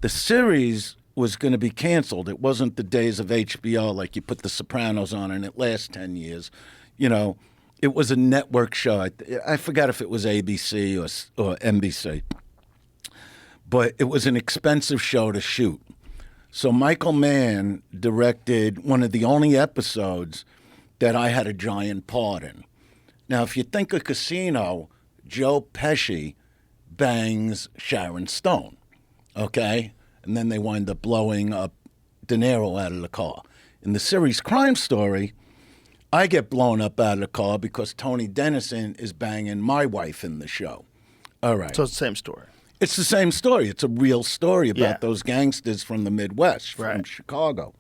the series was going to be canceled. It wasn't the days of HBO, like you put The Sopranos on and it lasts 10 years. You know, it was a network show. I forgot if it was ABC or NBC. But it was an expensive show to shoot. So Michael Mann directed one of the only episodes that I had a giant part in. Now, if you think of Casino, Joe Pesci bangs Sharon Stone, okay? And then they wind up blowing up De Niro out of the car. In the series Crime Story, I get blown up out of the car because Tony Dennison is banging my wife in the show. All right. So it's the same story. It's the same story. It's a real story about Yeah. those gangsters from the Midwest, from Right. Chicago.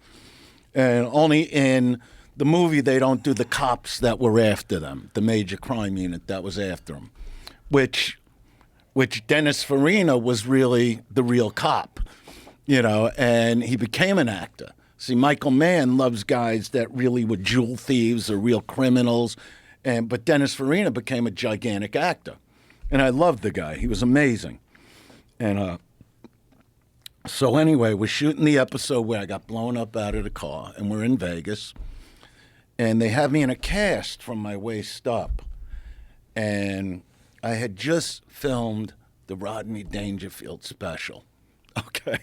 And only in the movie they don't do the cops that were after them, the major crime unit that was after them, which Dennis Farina was really the real cop, you know, and he became an actor. See, Michael Mann loves guys that really were jewel thieves or real criminals, but Dennis Farina became a gigantic actor. And I loved the guy. He was amazing. And so anyway, we're shooting the episode where I got blown up out of the car, and we're in Vegas. And they have me in a cast from my waist up. And I had just filmed the Rodney Dangerfield special. Okay.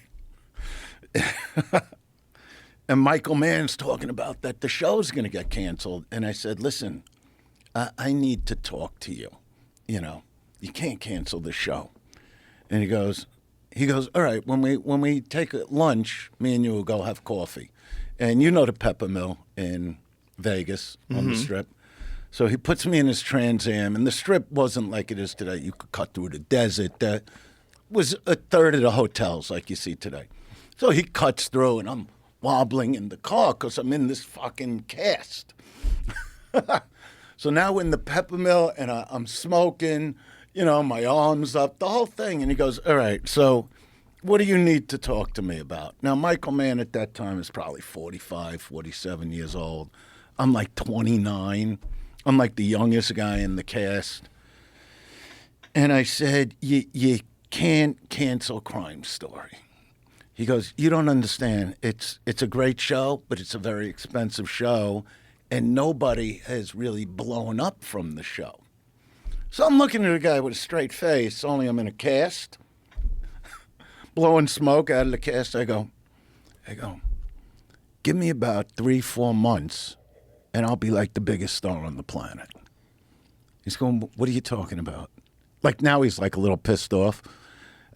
And Michael Mann's talking about that the show's going to get canceled. And I said, listen, I need to talk to you. You know, you can't cancel the show. And he goes, all right, when we take a lunch, me and you will go have coffee. And you know the Pepper Mill in Vegas on the Strip. So he puts me in his Trans Am, and the Strip wasn't like it is today. You could cut through the desert. That was a third of the hotels like you see today. So he cuts through, and I'm wobbling in the car because I'm in this fucking cast. So now we're in the Pepper Mill, and I'm smoking, you know, my arms up, the whole thing. And he goes, all right, so what do you need to talk to me about? Now, Michael Mann at that time is probably 45, 47 years old. I'm like 29. I'm like the youngest guy in the cast. And I said, you can't cancel Crime Story. He goes, you don't understand. It's a great show, but it's a very expensive show, and nobody has really blown up from the show. So I'm looking at a guy with a straight face, only I'm in a cast, blowing smoke out of the cast. I go, give me about 3-4 months, and I'll be like the biggest star on the planet. He's going, what are you talking about? Like now he's like a little pissed off.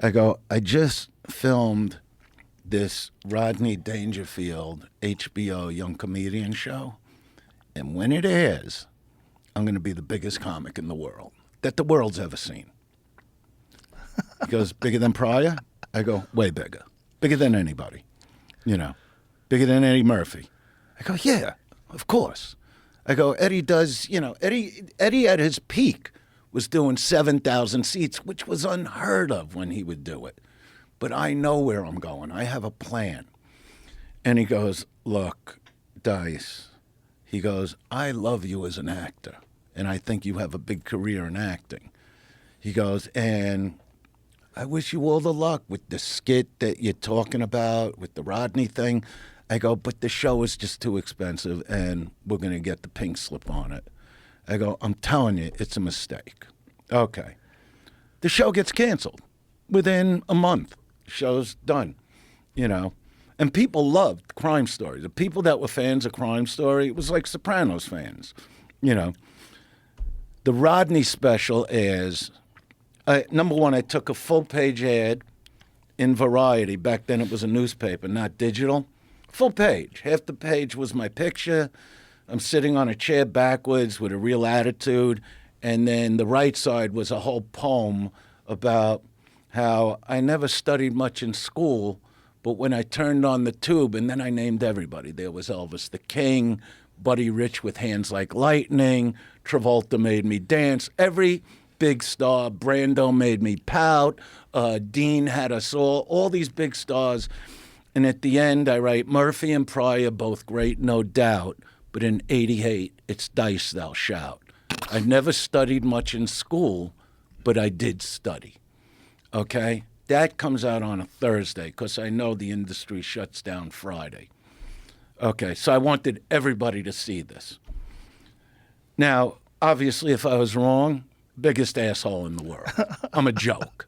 I go, I just filmed this Rodney Dangerfield HBO Young Comedian show, and when it airs, I'm going to be the biggest comic in the world that the world's ever seen. He goes, bigger than Pryor? I go, way bigger. Bigger than anybody. You know, bigger than Eddie Murphy. I go, yeah, of course. I go, Eddie does, you know, Eddie at his peak was doing 7,000 seats, which was unheard of when he would do it. But I know where I'm going. I have a plan. And he goes, look, Dice, he goes, I love you as an actor, and I think you have a big career in acting. He goes, and I wish you all the luck with the skit that you're talking about, with the Rodney thing. I go, but the show is just too expensive, and we're going to get the pink slip on it. I go, I'm telling you, it's a mistake. Okay. The show gets canceled within a month. The show's done, you know. And people loved Crime Story. The people that were fans of Crime Story, it was like Sopranos fans, you know. The Rodney special airs. Number one, I took a full-page ad in Variety. Back then it was a newspaper, not digital. Full page. Half the page was my picture. I'm sitting on a chair backwards with a real attitude, And then the right side was a whole poem about how I never studied much in school, but when I turned on the tube, and then I named everybody. There was Elvis the King, Buddy Rich with Hands Like Lightning, Travolta made me dance, every big star, Brando made me pout, Dean had us all these big stars. And at the end, I write, Murphy and Pryor, both great, no doubt, but in 88, it's dice thou shout. I never studied much in school, but I did study, okay? That comes out on a Thursday because I know the industry shuts down Friday. Okay, so I wanted everybody to see this. Now, obviously, if I was wrong, biggest asshole in the world. I'm a joke.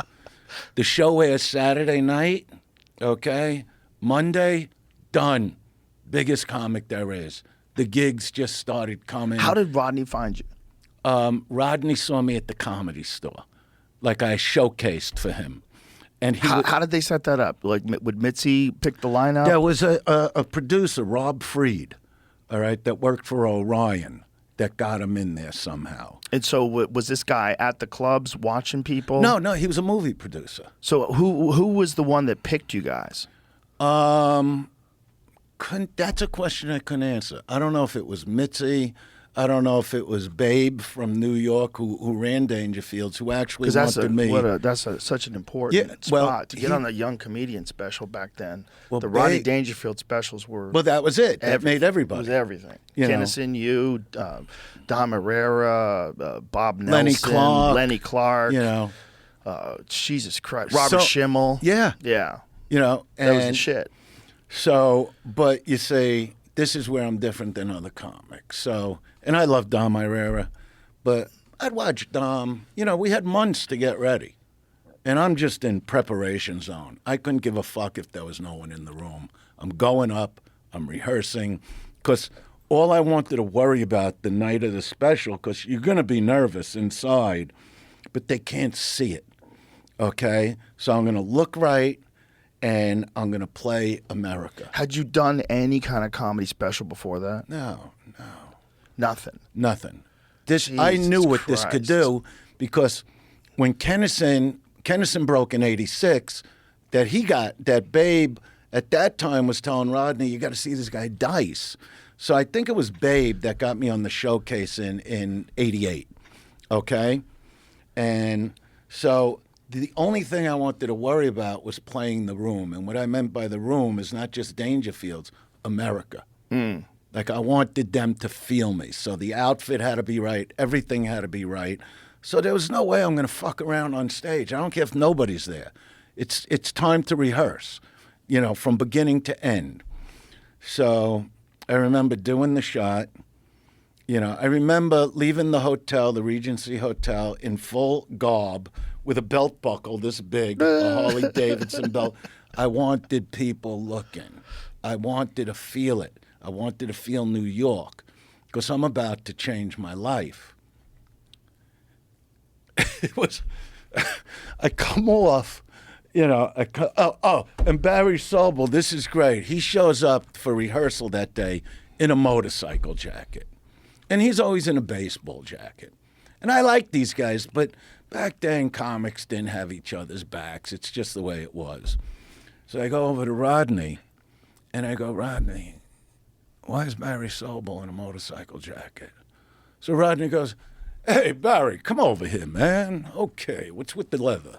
The show airs Saturday night, okay? Monday, done. Biggest comic there is. The gigs just started coming. How did Rodney find you? Rodney saw me at the Comedy Store. Like I showcased for him. And How did they set that up? Like, would Mitzi pick the lineup? There was a producer, Rob Freed, all right, that worked for Orion, that got him in there somehow. And so was this guy at the clubs watching people? No, he was a movie producer. So who was the one that picked you guys? That's a question I couldn't answer. I don't know if it was Mitzi. I don't know if it was Babe from New York who ran Dangerfields, who actually wanted me. That's such an important spot to get on a young comedian special back then. Well, the Rodney Dangerfield specials were. Well, that was it. That made everybody. It was everything. You know. Kennison, you, Dom Herrera, Bob Lenny Nelson, Clark. Lenny Clark. You know. Jesus Christ, Robert Schimmel. Yeah. Yeah. You know, That was the shit. So, but you say, this is where I'm different than other comics. So, and I love Dom Herrera, but I'd watch Dom. You know, we had months to get ready. And I'm just in preparation zone. I couldn't give a fuck if there was no one in the room. I'm going up, I'm rehearsing, because all I wanted to worry about the night of the special, because you're going to be nervous inside, but they can't see it, okay? So I'm going to look right, and I'm going to play America. Had you done any kind of comedy special before that? No. Nothing. I knew what this Christ. could do, because when Kennison broke in '86, that Babe at that time was telling Rodney, you got to see this guy Dice. So I think it was Babe that got me on the showcase in '88, okay? And so the only thing I wanted to worry about was playing the room. And what I meant by the room is not just Dangerfields, America. Like I wanted them to feel me. So the outfit had to be right. Everything had to be right. So there was no way I'm going to fuck around on stage. I don't care if nobody's there. It's time to rehearse, you know, from beginning to end. So I remember doing the shot. You know, I remember leaving the hotel, the Regency Hotel, in full garb with a belt buckle this big, a Harley Davidson belt. I wanted people looking. I wanted to feel it. I wanted to feel New York, because I'm about to change my life. It was, I come off, you know, and Barry Sobel, this is great. He shows up for rehearsal that day in a motorcycle jacket. And he's always in a baseball jacket. And I like these guys, but back then comics didn't have each other's backs. It's just the way it was. So I go over to Rodney, and I go, Rodney, why is Barry Sobel in a motorcycle jacket? So Rodney goes, hey, Barry, come over here, man. Okay, what's with the leather?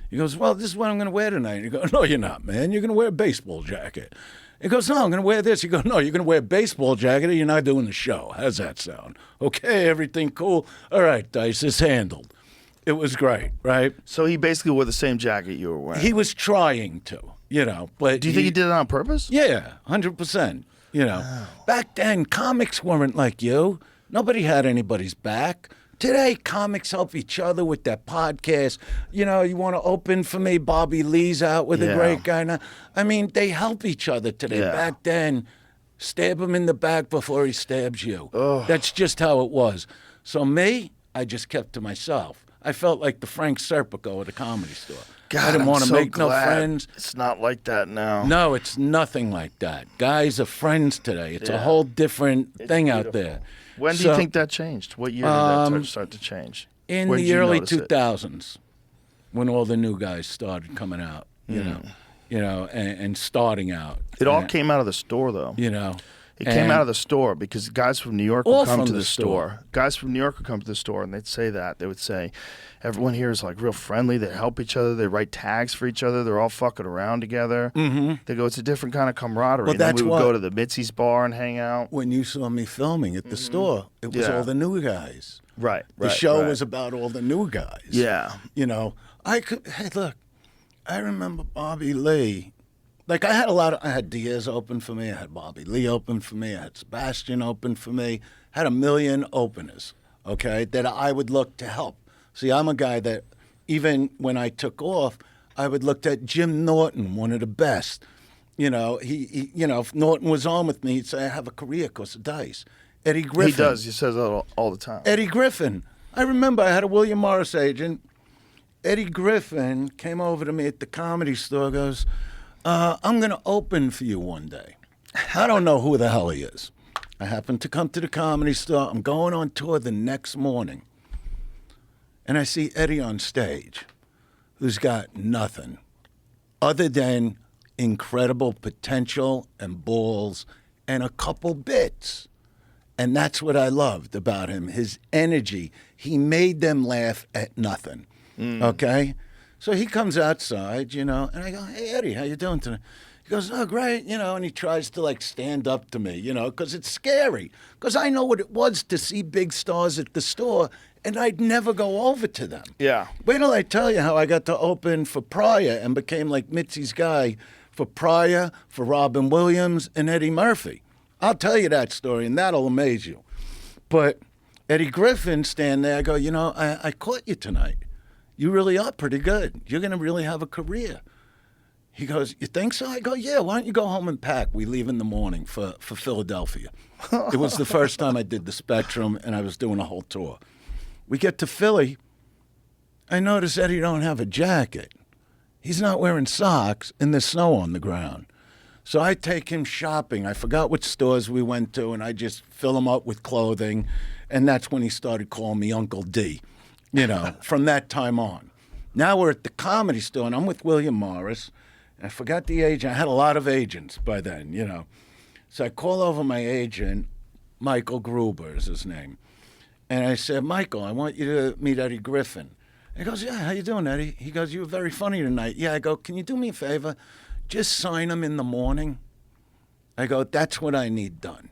He goes, well, this is what I'm going to wear tonight. And you go, no, you're not, man. You're going to wear a baseball jacket. He goes, no, I'm going to wear this. You go, no, you're going to wear a baseball jacket or you're not doing the show. How's that sound? Okay, everything cool? All right, Dice, it's handled. It was great, right? So he basically wore the same jacket you were wearing. He was trying to, you know. But Do you think he did it on purpose? Yeah, 100%. You know, back then, comics weren't like you. Nobody had anybody's back. Today, comics help each other with that podcast. You know, you want to open for me? Bobby Lee's out with a great guy now. I mean, they help each other today. Yeah. Back then, stab him in the back before he stabs you. That's just how it was. So me, I just kept to myself. I felt like the Frank Serpico at the Comedy Store. God, I didn't want to make no friends. It's not like that now. No, it's nothing like that. Guys are friends today. It's a whole different thing out there. When do you think that changed? What year did that start to change? In When did the you early notice it? 2000s, when all the new guys started coming out, you know, and starting out. It all And, came out of the store, though. you know. It came out of the store because guys from New York All would come from to the the store. Guys from New York would come to the store, and they'd say that. They would say, everyone here is like real friendly. They help each other. They write tags for each other. They're all fucking around together. Mm-hmm. They go, it's a different kind of camaraderie. Well, and then that's we would what- go to the Mitzi's bar and hang out. When you saw me filming at the store, it was Yeah. all the new guys. Right. The show was about all the new guys. Yeah. You know, hey, look, I remember Bobby Lee. Like, I had Diaz open for me. I had Bobby Lee open for me. I had Sebastian open for me. Had a million openers, okay, that I would look to help. See, I'm a guy that even when I took off, I would look at Jim Norton, one of the best. You know, he if Norton was on with me, he'd say, I have a career because of Dice. Eddie Griffin. He does. He says that all the time. Eddie Griffin. I remember I had a William Morris agent. Eddie Griffin came over to me at the Comedy Store, goes, I'm going to open for you one day. I don't know who the hell he is. I happened to come to the Comedy Store. I'm going on tour the next morning. And I see Eddie on stage, who's got nothing other than incredible potential and balls and a couple bits. And that's what I loved about him, his energy. He made them laugh at nothing, okay? So he comes outside, you know, and I go, hey, Eddie, how you doing today? He goes, oh, great, you know, and he tries to, like, stand up to me, you know, because it's scary. Because I know what it was to see big stars at the store, and I'd never go over to them. Yeah. Wait till I tell you how I got to open for Pryor and became, like, Mitzi's guy for Pryor, for Robin Williams, and Eddie Murphy. I'll tell you that story, and that'll amaze you. But Eddie Griffin stand there, I go, you know, I caught you tonight. You really are pretty good. You're going to really have a career. He goes, you think so? I go, yeah, why don't you go home and pack? We leave in the morning for Philadelphia. It was the first time I did the Spectrum, and I was doing a whole tour. We get to Philly. I notice Eddie don't have a jacket. He's not wearing socks, and there's snow on the ground. So I take him shopping. I forgot which stores we went to, and I just fill him up with clothing. And that's when he started calling me Uncle D, you know, from that time on. Now we're at the Comedy Store, and I'm with William Morris. I forgot the agent. I had a lot of agents by then, you know. So I call over my agent, Michael Gruber is his name. And I said, Michael, I want you to meet Eddie Griffin. He goes, yeah, how you doing, Eddie? He goes, you were very funny tonight. Yeah, I go, can you do me a favor? Just sign him in the morning. I go, that's what I need done.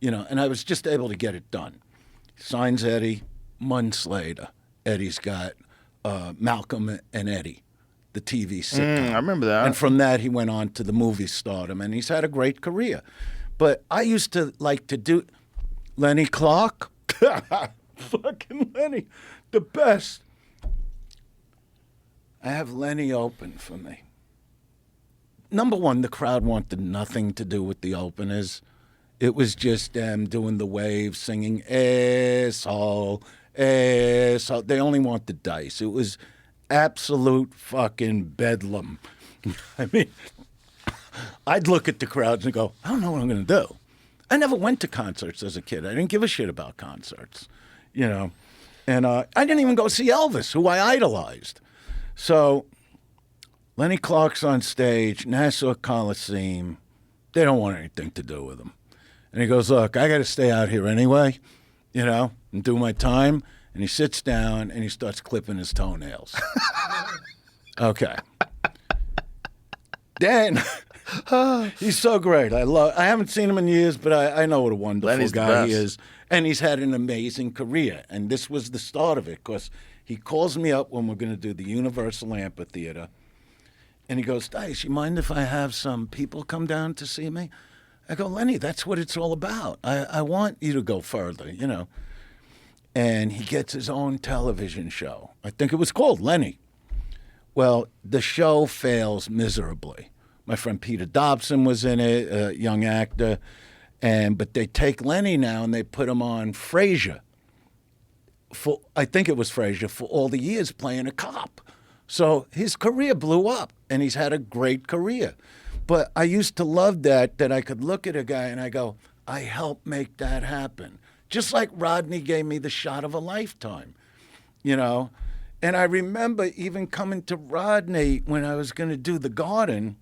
You know, and I was just able to get it done. Signs Eddie. Months later, Eddie's got Malcolm and Eddie, the TV sitcom. I remember that. And from that, he went on to the movie stardom, and he's had a great career. But I used to like to do Lenny Clark. Fucking Lenny, the best. I have Lenny open for me. Number one, the crowd wanted nothing to do with the openers. It was just them doing the waves, singing asshole, asshole. They only wanted Dice. It was absolute fucking bedlam. I mean, I'd look at the crowds and go, I don't know what I'm going to do. I never went to concerts as a kid. I didn't give a shit about concerts, you know. And I didn't even go see Elvis, who I idolized. So Lenny Clark's on stage, Nassau Coliseum. They don't want anything to do with him. And he goes, look, I got to stay out here anyway, you know, and do my time. And he sits down and he starts clipping his toenails. Okay. Then he's so great. I haven't seen him in years, but I know what a wonderful Lenny's the guy he best. is. And he's had an amazing career. And this was the start of it because he calls me up when we're going to do the Universal Amphitheater. And he goes, Dice, you mind if I have some people come down to see me? I go, Lenny, that's what it's all about. I want you to go further, you know. And he gets his own television show. I think it was called Lenny. Well, the show fails miserably. My friend Peter Dobson was in it, a young actor. But they take Lenny now and they put him on Frasier. I think it was Frasier, for all the years playing a cop. So his career blew up, and he's had a great career. But I used to love that I could look at a guy and I go, I helped make that happen. just like Rodney gave me the shot of a lifetime, you know. And I remember even coming to Rodney when I was going to do the Garden,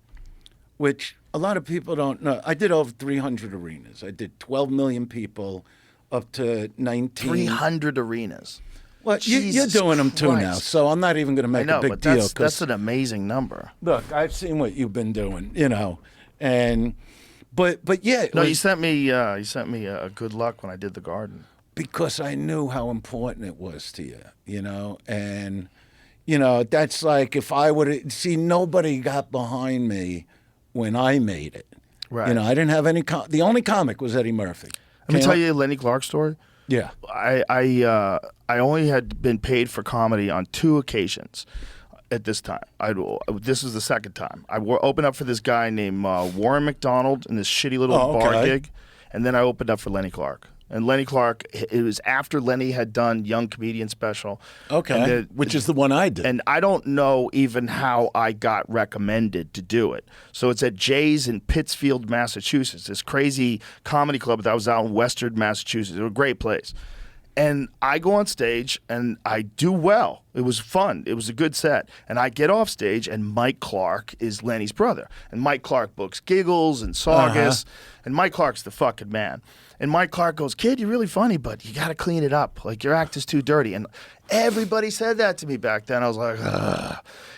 which a lot of people don't know. I did over 300 arenas. I did 12 million people up to 19. 300 arenas. Well, you're Jesus doing them too now, Christ. so I'm not even going to I make know, a big but deal. that's an amazing number. Look, I've seen what you've been doing, you know, and but yeah, it No, was you sent me a good luck when I did the Garden. because I knew how important it was to you, you know, and you know that's like if I would see nobody got behind me when I made it. Right. You know, I didn't have any. The only comic was Eddie Murphy. Let me Came tell up- you a Lenny Clark story. Yeah. I only had been paid for comedy on 2 occasions at this time. This was the second time. I opened up for this guy named Warren McDonald in this shitty little Oh, bar okay. gig, and then I opened up for Lenny Clark. And Lenny Clark, it was after Lenny had done Young Comedian Special. Okay. And Which is the one I did. And I don't know even how I got recommended to do it. So it's at Jay's in Pittsfield, Massachusetts, this crazy comedy club that was out in Western Massachusetts. It was a great place. And I go on stage and I do well. It was fun. It was a good set. And I get off stage and Mike Clark is Lenny's brother. And Mike Clark books Giggles and Saugus. And Mike Clark's the fucking man. And Mike Clark goes, "Kid, you're really funny, but you got to clean it up. Like, your act is too dirty." And everybody said that to me back then. I was like, ugh.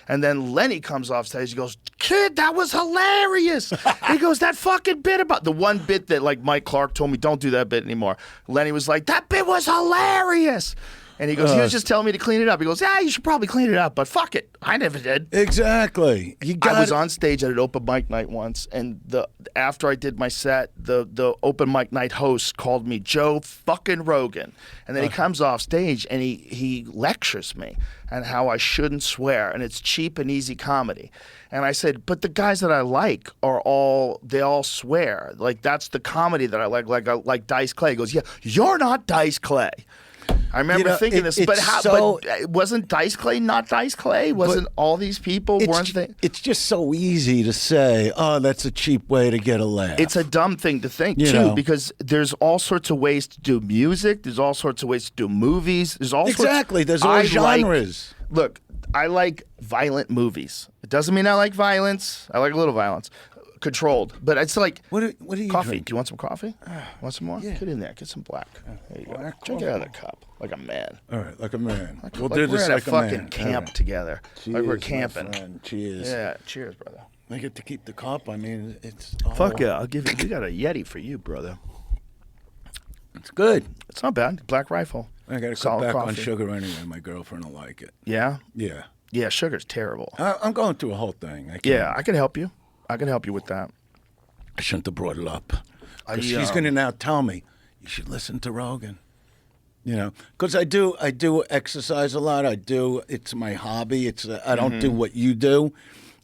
And then Lenny comes off stage. He goes, "Kid, that was hilarious." He goes, "That fucking bit about..." The one bit that, like, Mike Clark told me, "Don't do that bit anymore." Lenny was like, "That bit was hilarious." And he goes, "He was just telling me to clean it up." He goes, "Yeah, you should probably clean it up, but fuck it. I never did." Exactly. You got I was on stage at an open mic night once, and after I did my set, the open mic night host called me Joe fucking Rogan, and then he comes off stage and he lectures me on how I shouldn't swear, and it's cheap and easy comedy. And I said, "But the guys that I like they all swear. Like, that's the comedy that I like Dice Clay." He goes, "Yeah, you're not Dice Clay." I remember thinking this, but wasn't Dice Clay not Dice Clay? Wasn't all these people, weren't they? It's just so easy to say, "Oh, that's a cheap way to get a laugh." It's a dumb thing to think, You too, know. because there's all sorts of ways to do music. There's all sorts of ways to do movies. There's all Exactly. sorts. There's all genres. Look, I like violent movies. It doesn't mean I like violence. I like a little violence. Controlled. But it's like What are you coffee. drinking? Do you want some coffee? Want some more? Yeah. Get in there. Get some black. There you go. Black Drink it coffee. out of the cup like a man. All right, like a man. We'll like do we're this at like a a fucking man. camp All right. together. like we're Cheers, my camping. friend. Cheers. Yeah. Cheers, brother. I get to keep the cup. I mean, it's Fuck yeah. I'll give you. We got a Yeti for you, brother. It's good. It's not bad. Black Rifle. I got to cut Solid back on coffee. sugar anyway. My girlfriend will like it. Yeah? Yeah. Yeah, sugar's terrible. I'm going through a whole thing. Yeah, I can help you. I can help you with that. I shouldn't have brought it up. 'Cause I, she's going to now tell me, "You should listen to Rogan." You know, because I do exercise a lot. It's my hobby. I don't do what you do.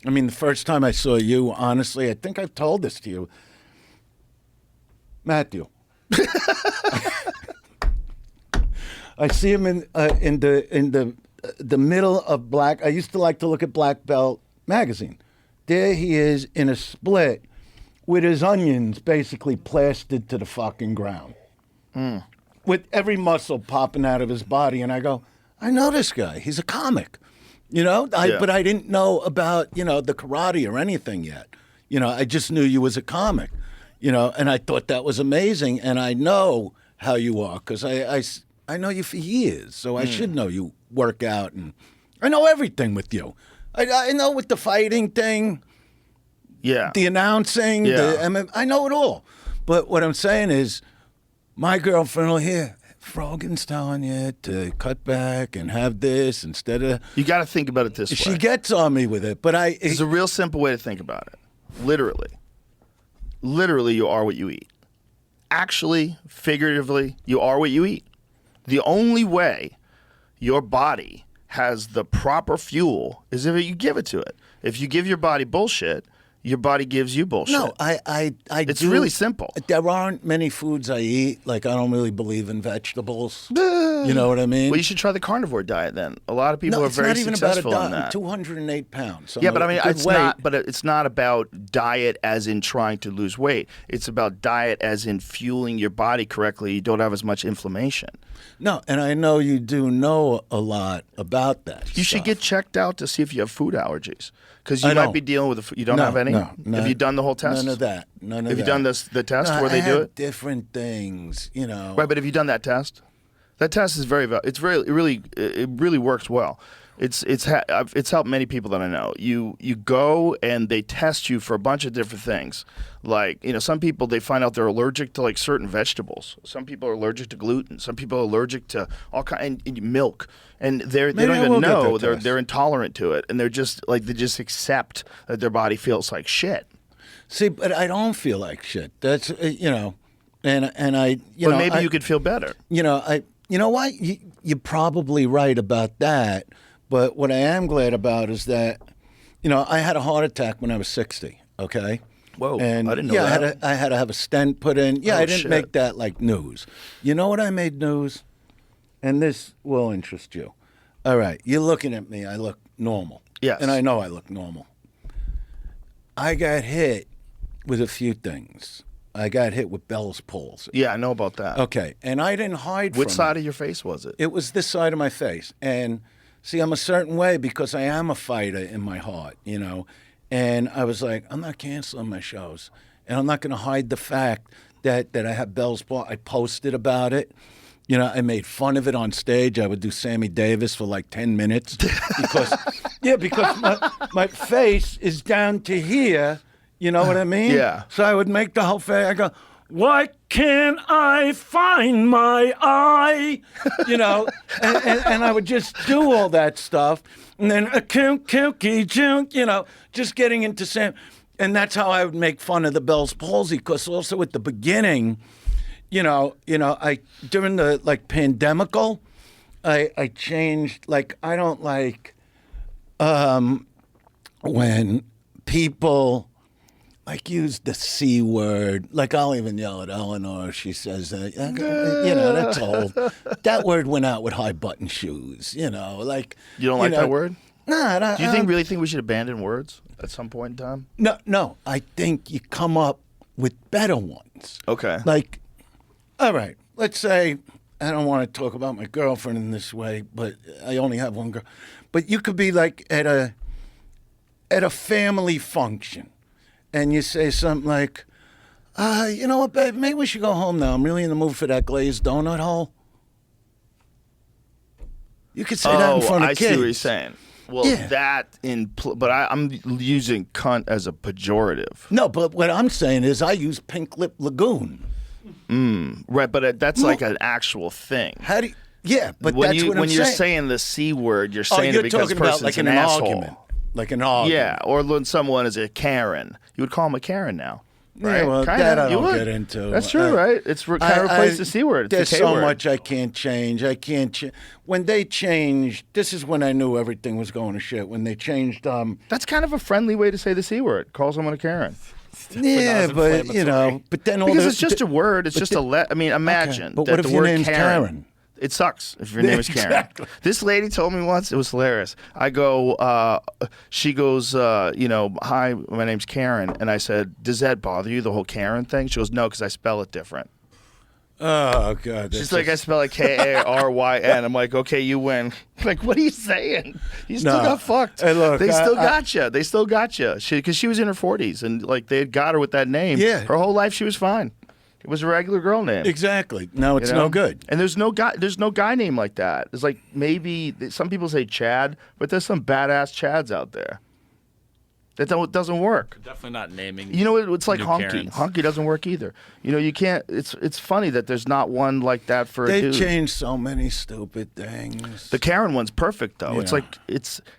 I mean, the first time I saw you, honestly, I think I've told this to you, Matthew. I see him in the middle of Black. I used to like to look at Black Belt magazine. There he is in a split with his onions basically plastered to the fucking ground, with every muscle popping out of his body. And I go, I know this guy. He's a comic, you know. Yeah. But I didn't know about the karate or anything yet. You know, I just knew you was a comic. You know, and I thought that was amazing. And I know how you are because I know you for years, so I should know you work out, and I know everything with you. I know with the fighting thing, Yeah. the announcing, I know it all. But what I'm saying is, my girlfriend will hear Rogan's telling you to cut back and have this instead of. You got to think about it this way. She gets on me with it, but There's a real simple way to think about it. Literally, you are what you eat. Actually, figuratively, you are what you eat. The only way your body has the proper fuel is if you give it to it. If you give your body bullshit, your body gives you bullshit. No, I It's do- really simple. There aren't many foods I eat. Like, I don't really believe in vegetables. You know what I mean? Well, you should try the carnivore diet then. A lot of people no, are it's very not even successful about a in diet. I'm that. 208 pounds. So Yeah, I'm but a I mean, good it's weight. not. But it's not about diet as in trying to lose weight. It's about diet as in fueling your body correctly. You don't have as much inflammation. No, and I know you do know a lot about that. You should stuff. get checked out to see if you have food allergies, because you I might don't. be dealing with. You don't No, have any. no, Have you done the whole test? None of that. None of Have you that. done the test No, where they I do have it? different things, you know. Right, but have you done that test? That test is it really works well. It's helped many people that I know. You go and they test you for a bunch of different things. Like, some people, they find out they're allergic to like certain vegetables. Some people are allergic to gluten. Some people are allergic to all kind and milk. And they Maybe don't I even will get know that test. they're intolerant to it, and they just accept that their body feels like shit. See, but I don't feel like shit. That's and I But maybe you could feel better. You know what? You're probably right about that. But what I am glad about is that, I had a heart attack when I was 60. Okay. Whoa, And I didn't know yeah, that. I had to have a stent put in. Yeah, Oh, I didn't shit. make that like news. You know what I made news? And this will interest you. All right, you're looking at me. I look normal. Yes. And I know I look normal. I got hit with a few things. I got hit with Bell's palsy. Yeah, I know about that. Okay, and I didn't hide Which from side it. of your face was it? It was this side of my face. And see, I'm a certain way because I am a fighter in my heart, And I was like, I'm not canceling my shows. And I'm not going to hide the fact that I have Bell's palsy. I posted about it. I made fun of it on stage. I would do Sammy Davis for like 10 minutes because my face is down to here. You know what I mean? Yeah. So I would make the whole face. I go, why can't I find my eye? And I would just do all that stuff. And then just getting into Sam. And that's how I would make fun of the Bell's palsy. Because also at the beginning, I during the pandemical, I changed. I don't like when people use the C word. I'll even yell at Eleanor if she says that. That's old. That word went out with high button shoes. You don't like that word? Nah. Do you really think we should abandon words at some point in time? No. I think you come up with better ones. Okay. All right, let's say, I don't want to talk about my girlfriend in this way, but I only have one girl. But you could be at a family function, and you say something like, you know what, babe, maybe we should go home now. I'm really in the mood for that glazed donut hole. You could say that in front of I kids. see what you're saying. Well, Yeah. but I'm using cunt as a pejorative. No, but what I'm saying is I use Pink Lip Lagoon. Right, but that's like an actual thing. How do you, yeah, but when that's what I'm when you're saying. saying the C word, you're Oh, saying you're it because talking the about person's like in an an asshole. argument. Like an argument. Yeah, or when someone is a Karen. You would call him a Karen now. Right? Yeah, well, Kinda, that I you don't would. get into. That's true, right? It's kind of replaced the C word. It's There's the K so word. much I can't change. I can't change. When they changed, this is when I knew everything was going to shit. When they changed, That's kind of a friendly way to say the C word. Call someone a Karen. yeah, not but inflammatory. but then all Because the, it's just a word. It's just I mean, imagine but that what if the your word name's Karen? It sucks if your name is Karen. Exactly. This lady told me once, it was hilarious. I go, she goes, hi, my name's Karen. And I said, does that bother you, the whole Karen thing? She goes, no, because I spell it different. Oh God, that's She's like, I spell it Karyn. I'm like, okay, you win. Like, what are you saying? You still No. got fucked. Hey, look, they still I- got you. They still got you. Because she was in her 40s and like they had got her with that name. Yeah. Her whole life she was fine. It was a regular girl name. exactly. No, it's You know? no good. And there's no guy name like that. It's like maybe some people say Chad, but there's some badass Chads out there. That doesn't work. Definitely not naming. You know, it's like new honky. Karens. Honky doesn't work either. You can't. It's funny that there's not one like that for a They dude. changed so many stupid things. The Karen one's perfect though. It's Yeah. like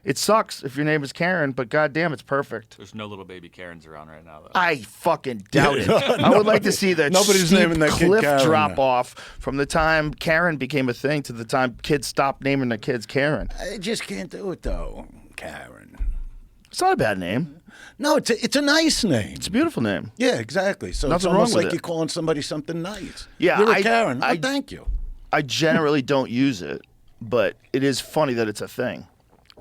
it sucks if your name is Karen, but goddamn, it's perfect. There's no little baby Karens around right now, though. I fucking doubt it. I would like to see that Nobody's steep naming that kid cliff Karen drop now. off from the time Karen became a thing to the time kids stopped naming their kids Karen. I just can't do it though, Karen. It's not a bad name. No, it's a nice name. It's a beautiful name. Yeah, exactly. So Nothing it's wrong almost with like it. you're calling somebody something nice. Yeah, You're a Karen. I- Thank you. I generally don't use it, but it is funny that it's a thing.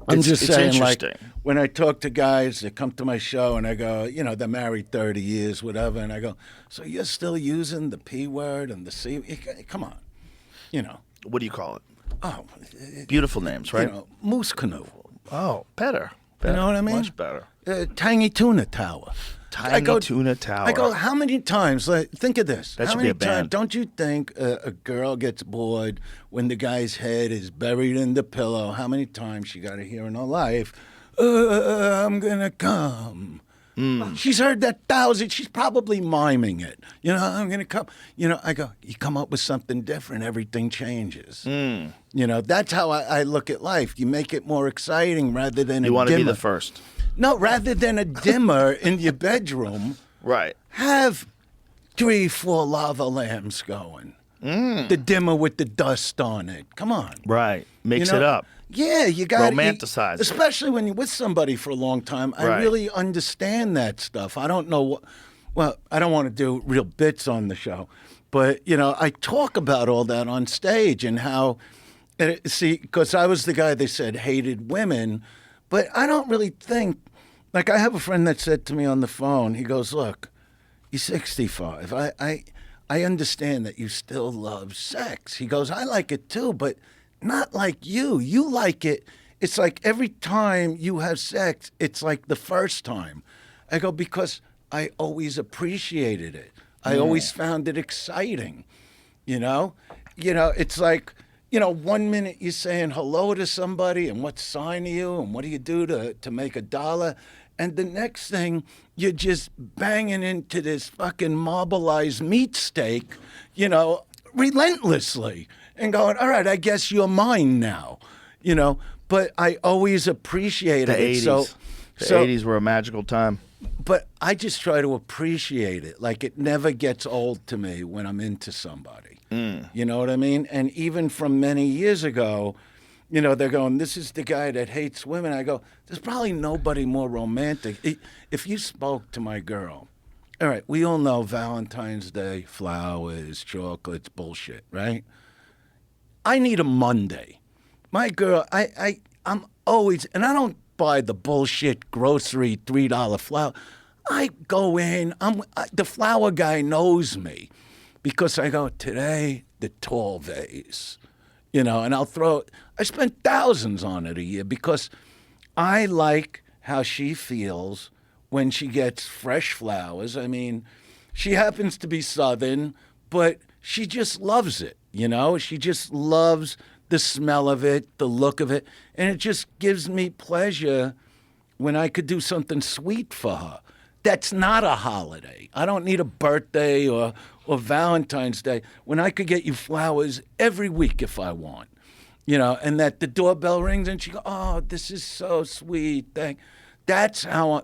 I'm It's- just it's saying, like, interesting. when I talk to guys that come to my show and I go, you know, they're married 30 years, whatever, and I go, so you're still using the P word and the C? Come on. You know. What do you call it? Oh, Beautiful names, right? you know, moose canoe. Oh, better. You know what I mean? Much better. Tangy Tuna Tower. Tiny Tuna Tower. I go, how many times? Like, think of this. That how should many be a band. times? Don't you think a girl gets bored when the guy's head is buried in the pillow? How many times she got to hear in her life, I'm going to come? She's heard that 1,000. She's probably miming it. You know, I'm going to come. You know, I go, you come up with something different, everything changes. You know, that's how I look at life. You make it more exciting rather than You a want to be dimmer. the first. No, rather than a dimmer in your bedroom, Right. have 3, 4 lava lamps going. The dimmer with the dust on it. Come on. Right. Mix You know? it up. Yeah, you got Romanticize it. especially when you're with somebody for a long time. I Right. really understand that stuff. I don't know what. Well, I don't want to do real bits on the show, but you know, I talk about all that on stage and how. See, because I was the guy they said hated women, but I don't really think. Like, I have a friend that said to me on the phone. He goes, "Look, you're 65. I understand that you still love sex." He goes, "I like it too, but not like you. You like it. It's like every time you have sex, it's like the first time." I go, "Because I always appreciated it. I always found it exciting. You know, it's like, you know, 1 minute you're saying hello to somebody and what sign are you and what do you do to make $1, and the next thing you're just banging into this fucking marbleized meat steak, you know, relentlessly, and going, all right, I guess you're mine now, you know." But I always appreciated The it. 80s. The So 80s were a magical time. but I just try to appreciate it. Like, it never gets old to me when I'm into somebody. You know what I mean? And even from many years ago, you know, they're going, "This is the guy that hates women." I go, "There's probably nobody more romantic." If you spoke to my girl, all right, we all know Valentine's Day, flowers, chocolates, bullshit, right? I need a Monday. My girl, I'm always, and I don't buy the bullshit grocery $3 flower. I go in, the flower guy knows me because I go, "Today, the tall vase," you know, and I spent thousands on it a year because I like how she feels when she gets fresh flowers. I mean, she happens to be Southern, but she just loves it, you know? She just loves the smell of it, the look of it, and it just gives me pleasure when I could do something sweet for her. That's not a holiday. I don't need a birthday or Valentine's Day when I could get you flowers every week if I want, you know, and that the doorbell rings and she goes, "Oh, this is so sweet." That's how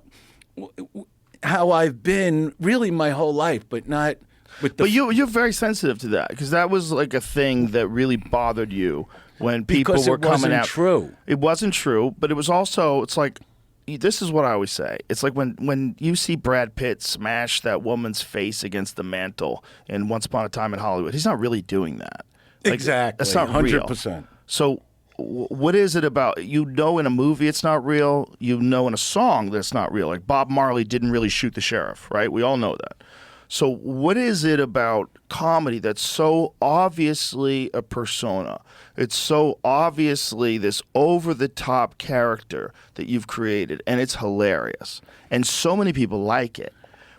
I've been really my whole life, but not with the. But you're very sensitive to that because that was like a thing that really bothered you when people Because it were coming wasn't out. true. It wasn't true, but it was also. It's like this is what I always say. It's like when you see Brad Pitt smash that woman's face against the mantle in Once Upon a Time in Hollywood. He's not really doing that. Like, Exactly. That's not real. 100%. So. What is it about, you know, in a movie it's not real, you know, in a song that's not real, like Bob Marley didn't really shoot the sheriff, right? We all know that. So what is it about comedy that's so obviously a persona? It's so obviously this over-the-top character that you've created, and it's hilarious, and so many people like it.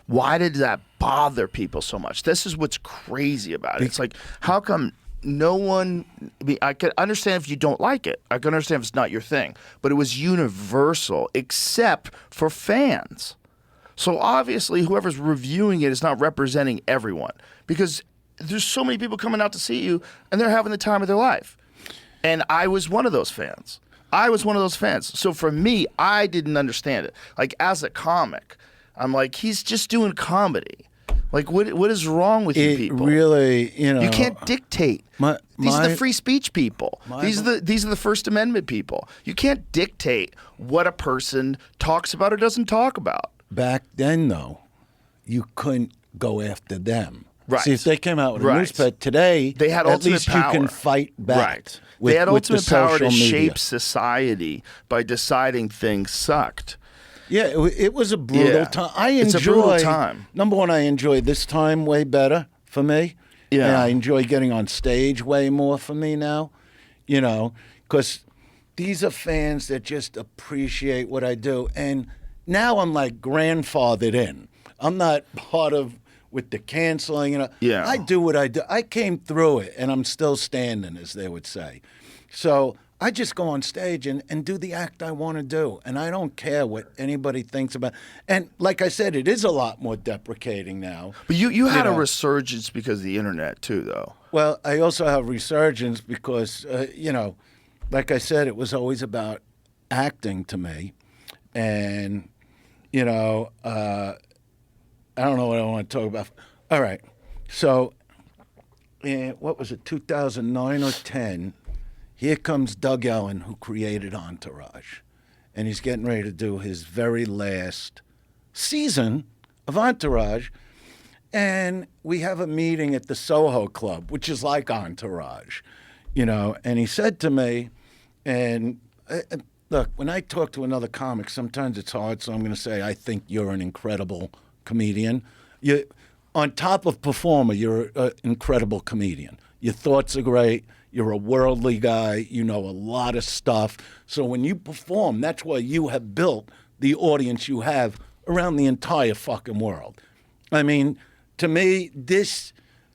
Why did that bother people so much? This is what's crazy about it. It's like, how come no one, I can understand if you don't like it. I can understand if it's not your thing. But it was universal, except for fans. So obviously, whoever's reviewing it is not representing everyone. Because there's so many people coming out to see you, and they're having the time of their life. And I was one of those fans. So for me, I didn't understand it. Like, as a comic, I'm like, he's just doing comedy. Like, what is wrong with you It people? really, You can't dictate. These are my- the free speech people. These are the First Amendment people. You can't dictate what a person talks about or doesn't talk about. Back then, though, you couldn't go after them. Right. See, if they came out with a Right. newspaper today, They had at ultimate least power. you can fight back. Right. With, they had with the ultimate power to social media. shape society by deciding things sucked. Yeah, it was a brutal Yeah. time. I It's enjoy, a brutal time. Number one, I enjoy this time way better for me. Yeah. And I enjoy getting on stage way more for me now, because these are fans that just appreciate what I do. And now I'm like grandfathered in. I'm not part of with the canceling. Yeah. I do what I do. I came through it, and I'm still standing, as they would say. So I just go on stage and do the act I want to do. And I don't care what anybody thinks about. And like I said, it is a lot more deprecating now. But you had a know. resurgence because of the internet too, though. Well, I also have resurgence because, like I said, it was always about acting to me. And, I don't know what I want to talk about. All right. So, what was it, 2009 or 10? Here comes Doug Ellen, who created Entourage. And he's getting ready to do his very last season of Entourage. And we have a meeting at the Soho Club, which is like Entourage, And he said to me, and look, when I talk to another comic, sometimes it's hard, so I'm going to say, I think you're an incredible comedian. You, on top of performer, you're an incredible comedian. Your thoughts are great. You're a worldly guy. You know a lot of stuff. So when you perform, that's why you have built the audience you have around the entire fucking world. I mean, to me, this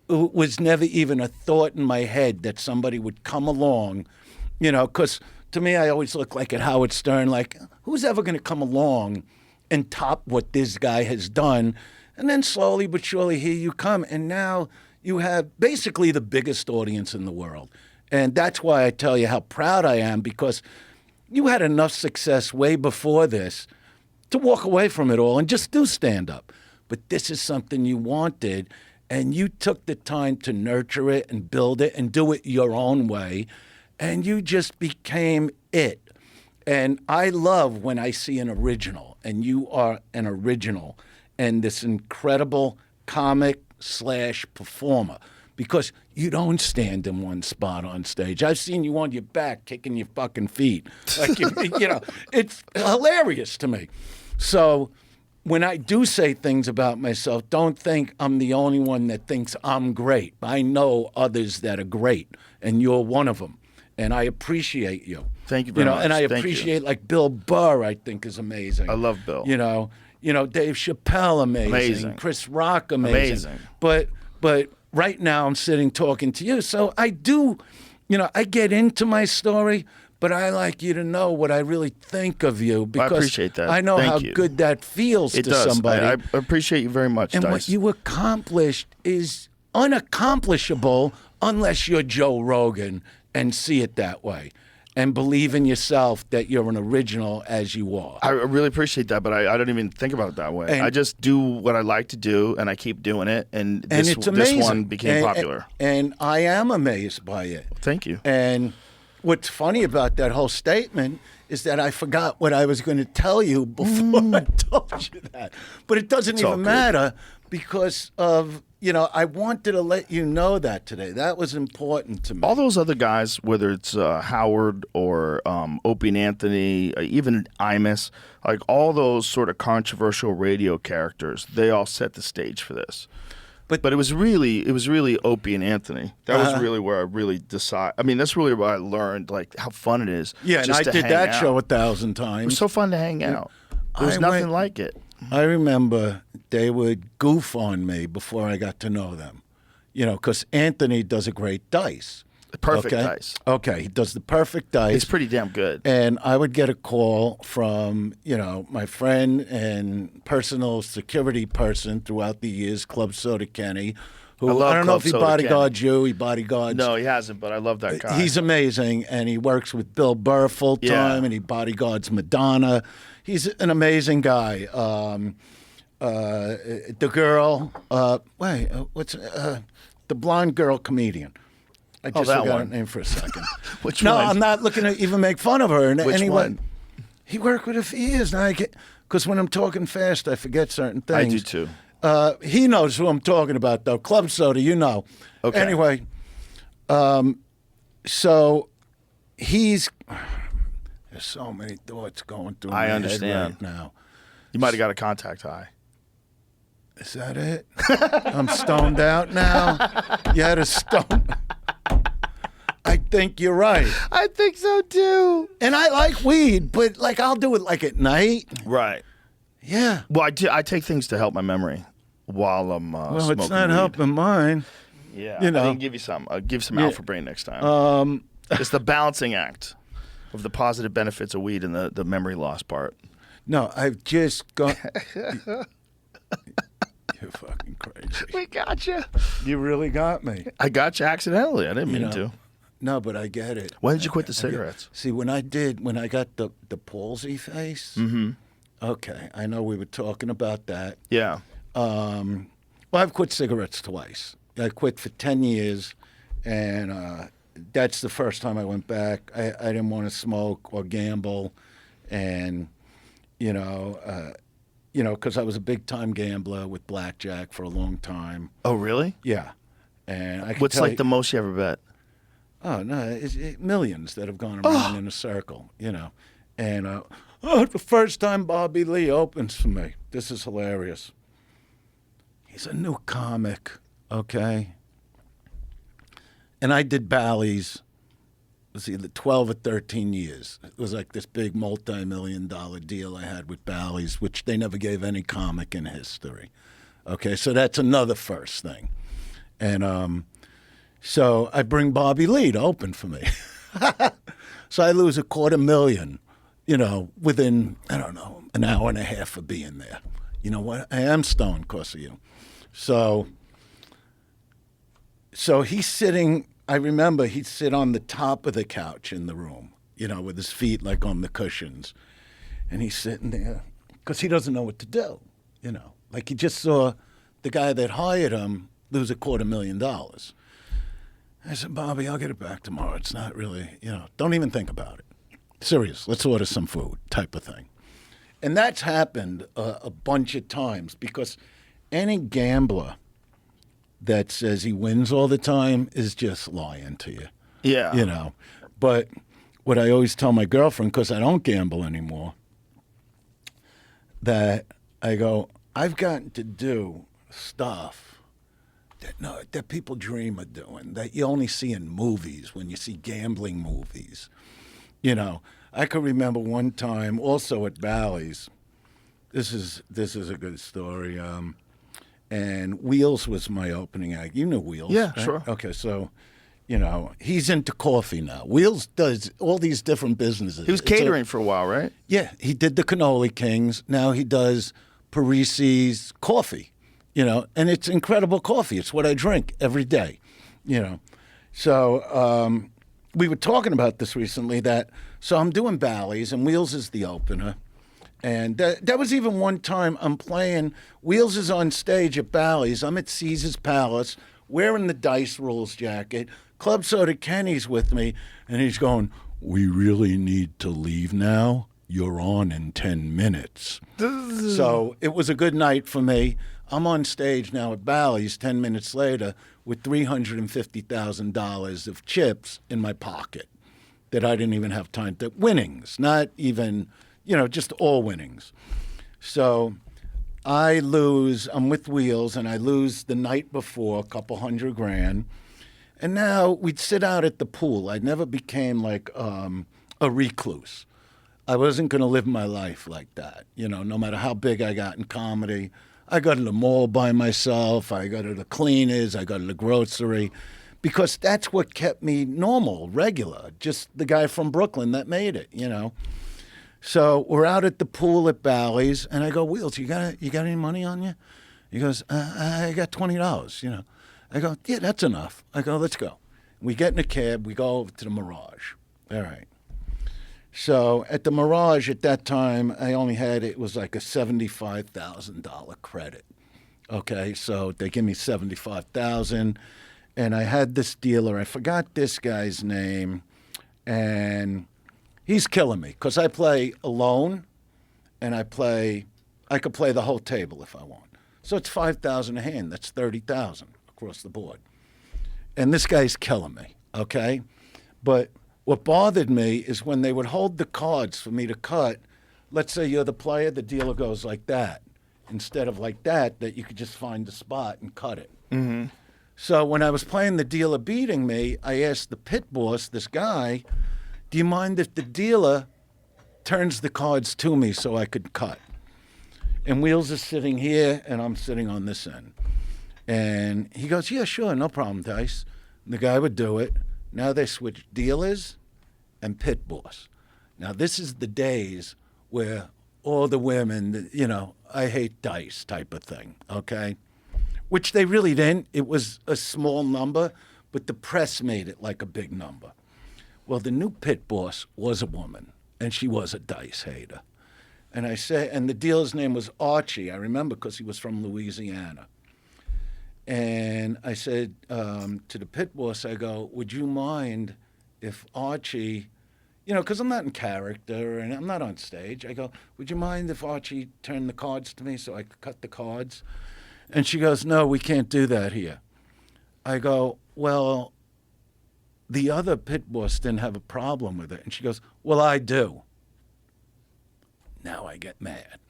was never even a thought in my head that somebody would come along, because to me, I always look like at Howard Stern, like, who's ever going to come along and top what this guy has done? And then slowly but surely, here you come. And now you have basically the biggest audience in the world. And that's why I tell you how proud I am, because you had enough success way before this to walk away from it all and just do stand-up. But this is something you wanted, and you took the time to nurture it and build it and do it your own way, and you just became it. And I love when I see an original, and you are an original, and this incredible comic / performer, because you don't stand in one spot on stage. I've seen you on your back kicking your fucking feet. Like, it's hilarious to me. So when I do say things about myself, don't think I'm the only one that thinks I'm great. I know others that are great, and you're one of them. And I appreciate you. Thank you very much. And I Thank you. appreciate, like, Bill Burr, I think, is amazing. I love Bill. Dave Chappelle, amazing. Chris Rock, amazing. But right now I'm sitting talking to you. So I do, I get into my story, but I like you to know what I really think of you, because I appreciate that. I know Thank how you. good that feels It to does. somebody. I appreciate you very much, And Dice. what you accomplished is unaccomplishable unless you're Joe Rogan and see it that way and believe in yourself that you're an original as you are. I really appreciate that, but I don't even think about it that way. And- I just do what I like to do, and I keep doing it, and this it's amazing. one became popular. And I am amazed by it. Thank you. And what's funny about that whole statement is that I forgot what I was going to tell you before I told you that. But it doesn't all even good. matter because of, I wanted to let you know that today. That was important to me. All those other guys, whether it's Howard or Opie and Anthony, even Imus, like all those sort of controversial radio characters, they all set the stage for this. But it was really Opie and Anthony. That was really where I really decided. I mean, that's really where I learned like how fun it is. Yeah, and just I to did hang that out. show 1,000 It times. was so fun to hang out. There was I nothing went- like it. I remember they would goof on me before I got to know them, because Anthony does a great dice. Perfect okay? dice. Okay, he does the perfect dice. It's pretty damn good. And I would get a call from, my friend and personal security person throughout the years, Club Soda Kenny, who I love don't know Club if he Soda bodyguards you, he bodyguards. No, he hasn't, but I love that guy. He's amazing, and he works with Bill Burr full time, Yeah. and he bodyguards Madonna. He's an amazing guy. the girl. The blonde girl comedian? I just that forgot her one. name for a second. Which no, one? I'm not looking to even make fun of her in Which any one? way. He worked with her for years. Now I get because when I'm talking fast, I forget certain I things. do too. He knows who I'm talking about, though. Club Soda, you know. Okay. Anyway, so he's. There's so many thoughts going through my I head understand. right now. You might have got a contact high. Is that it? I'm stoned out now. You had a stone. I think you're right. I think so too. And I like weed, but like I'll do it like at night. Right. Yeah. Well, I take things to help my memory while I'm Well, smoking it's not weed. helping mine. Yeah, you know. I can give you some. I'll give some Alpha Brain next time. It's the balancing act of the positive benefits of weed and the memory loss part. No, I've just got. You're fucking crazy. We got you. You really got me. I got you accidentally. I didn't mean to. No, but I get it. When did you quit the cigarettes? See, when I got the palsy face. Mm-hmm. Okay, I know we were talking about that. Yeah. Well, I've quit cigarettes twice. I quit for 10 years, and that's the first time I went back. I didn't want to smoke or gamble, and because I was a big-time gambler with blackjack for a long time. Oh, really? Yeah, and I could What's tell like you- the most you ever bet? Oh no, it's millions that have gone around in a circle, And the first time Bobby Lee opens for me, this is hilarious. He's a new comic, okay? And I did Bally's. It was either 12 or 13 years. It was like this big multi-million-dollar deal I had with Bally's, which they never gave any comic in history. Okay, so that's another first thing. And so I bring Bobby Lee to open for me. So I lose $250,000, within, I don't know, an hour and a half of being there. You know what? I am stoned because of you. So he's sitting, I remember he'd sit on the top of the couch in the room, with his feet like on the cushions. And he's sitting there because he doesn't know what to do, Like he just saw the guy that hired him lose $250,000. I said, Bobby, I'll get it back tomorrow. It's not really, don't even think about it. Serious, let's order some food type of thing. And that's happened a bunch of times because any gambler that says he wins all the time is just lying to you. Yeah. But what I always tell my girlfriend, because I don't gamble anymore, that I go, I've gotten to do stuff that people dream of doing, that you only see in movies when you see gambling movies. I could remember one time also at Bally's. This is a good story. And Wheels was my opening act. You know Wheels. Yeah, right? sure. Okay, so, he's into coffee now. Wheels does all these different businesses. He was catering for a while, right? Yeah, he did the Cannoli Kings. Now he does Parisi's coffee, and it's incredible coffee. It's what I drink every day, So we were talking about this recently so I'm doing Bally's and Wheels is the opener. And that was even one time I'm playing. Wheels is on stage at Bally's. I'm at Caesar's Palace wearing the Dice Rules jacket. Club Soda Kenny's with me, and he's going, "We really need to leave now. You're on in 10 minutes." So it was a good night for me. I'm on stage now at Bally's 10 minutes later with $350,000 of chips in my pocket that I didn't even have time to, winnings, not even, just all winnings. So I lose, I'm with Wheels, and I lose the night before $200,000. And now we'd sit out at the pool. I never became like a recluse. I wasn't going to live my life like that, no matter how big I got in comedy. I go to the mall by myself. I go to the cleaners. I go to the grocery. Because that's what kept me normal, regular, just the guy from Brooklyn that made it, So we're out at the pool at Bally's, and I go, Wheels, you got any money on you? He goes, I got $20, I go, yeah, that's enough. I go, let's go. We get in a cab. We go over to the Mirage. All right. So at the Mirage at that time, I only had, it was like a $75,000 credit. Okay, so they give me $75,000, and I had this dealer. I forgot this guy's name, and he's killing me because I play alone, and I could play the whole table if I want. So it's 5,000 a hand. That's 30,000 across the board. And this guy's killing me. Okay, but what bothered me is when they would hold the cards for me to cut. Let's say you're the player, the dealer goes like that instead of like that you could just find the spot and cut it. Mm-hmm. So when I was playing the dealer beating me, I asked the pit boss, this guy, do you mind if the dealer turns the cards to me so I could cut? And Wheels is sitting here, and I'm sitting on this end. And he goes, yeah, sure, no problem, Dice. And the guy would do it. Now they switch dealers and pit boss. Now this is the days where all the women, I hate Dice type of thing, okay? Which they really didn't. It was a small number, but the press made it like a big number. Well, the new pit boss was a woman, and she was a Dice hater. And I said, and the dealer's name was Archie. I remember because he was from Louisiana. And I said to the pit boss, I go, would you mind if Archie, because I'm not in character and I'm not on stage. I go, would you mind if Archie turned the cards to me so I could cut the cards? And she goes, no, we can't do that here. I go, well, the other pit boss didn't have a problem with it. And she goes, well, I do. Now I get mad.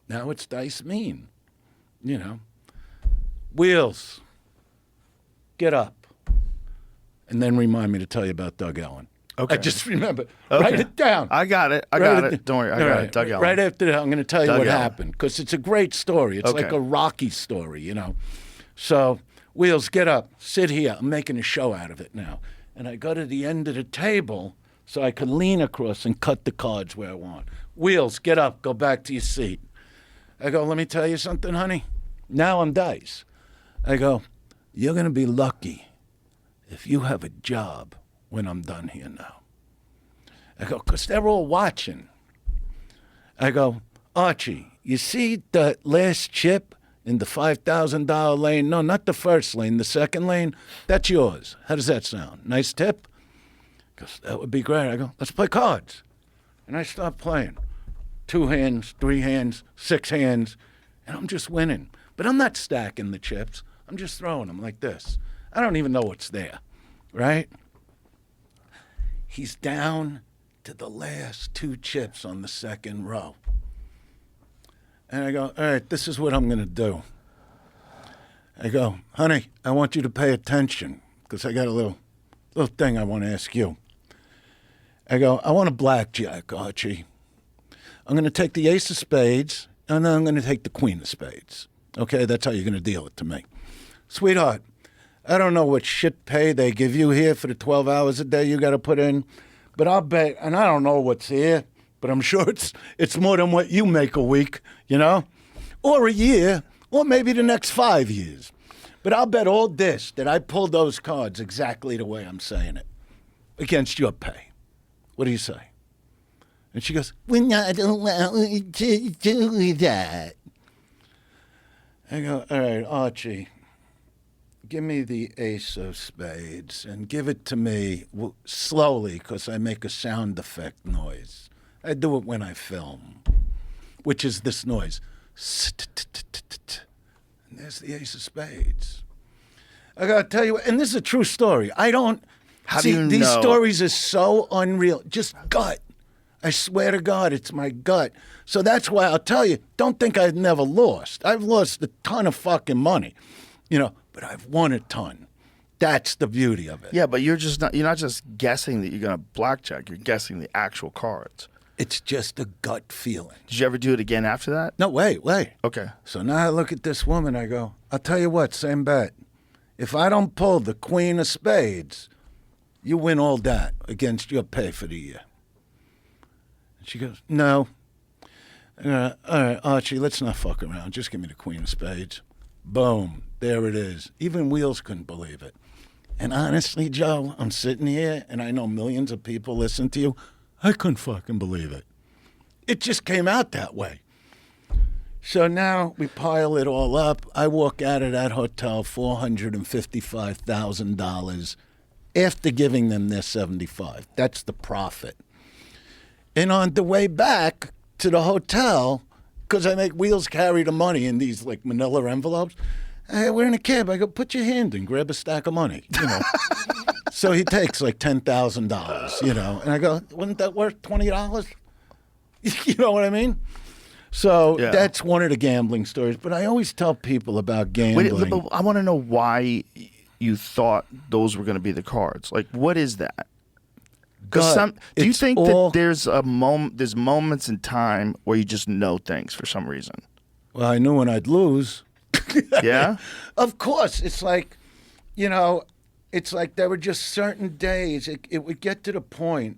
Now it's Dice mean, Wheels, get up. And then remind me to tell you about Doug Ellen. Okay. I just remember. Okay. Write it down. I got it. I got it. Don't worry. I got it. Doug Ellen. Right after that, I'm going to tell you Doug what Ellen. happened because it's a great story. It's Okay. like a Rocky story, So, Wheels, get up. Sit here. I'm making a show out of it now. And I go to the end of the table so I can lean across and cut the cards where I want. Wheels, get up. Go back to your seat. I go, let me tell you something, honey. Now I'm Dice. I go, you're going to be lucky if you have a job when I'm done here now. I go, because they're all watching. I go, Archie, you see the last chip in the $5,000 lane? No, not the first lane, the second lane. That's yours. How does that sound? Nice tip? Because that would be great. I go, let's play cards. And I start playing. 2 hands, 3 hands, 6 hands, and I'm just winning. But I'm not stacking the chips. I'm just throwing them like this. I don't even know what's there, right? He's down to the last 2 chips on the second row. And I go, all right, this is what I'm going to do. I go, honey, I want you to pay attention because I got a little thing I want to ask you. I go, I want a blackjack, Archie. I'm going to take the ace of spades, and then I'm going to take the queen of spades. Okay, that's how you're going to deal it to me. Sweetheart, I don't know what shit pay they give you here for the 12 hours a day you got to put in, but I'll bet, and I don't know what's here, but I'm sure it's more than what you make a week, or a year, or maybe the next 5 years. But I'll bet all this that I pulled those cards exactly the way I'm saying it against your pay. What do you say? And she goes, we're not allowed to do that. I go, all right, Archie, give me the ace of spades and give it to me slowly because I make a sound effect noise. I do it when I film, which is this noise. And there's the ace of spades. I got to tell you, and this is a true story. How do you these know? stories are so unreal. Just gut. I swear to God, it's my gut. So that's why I'll tell you, don't think I've never lost. I've lost a ton of fucking money, but I've won a ton. That's the beauty of it. Yeah, but you're not just guessing that you're going to blackjack. You're guessing the actual cards. It's just a gut feeling. Did you ever do it again after that? No, wait. Okay. So now I look at this woman, I go, I'll tell you what, same bet. If I don't pull the queen of spades, you win all that against your pay for the year. She goes, no. All right, Archie, let's not fuck around. Just give me the queen of spades. Boom. There it is. Even Wheels couldn't believe it. And honestly, Joe, I'm sitting here, and I know millions of people listen to you. I couldn't fucking believe it. It just came out that way. So now we pile it all up. I walk out of that hotel $455,000 after giving them their 75. That's the profit. And on the way back to the hotel, because I make Wheels carry the money in these like manila envelopes, we're in a cab. I go, put your hand in, grab a stack of money, you know. So he takes like $10,000, you know. And I go, wasn't that worth $20? You know what I mean? So that's one of the gambling stories. But I always tell people about gambling. Wait, but I want to know why you thought those were going to be the cards. Like, what is that? Do you think that there's there's moments in time where you just know things for some reason? Well, I knew when I'd lose. Yeah? Of course. It's like, you know, it's like there were just certain days. It would get to the point,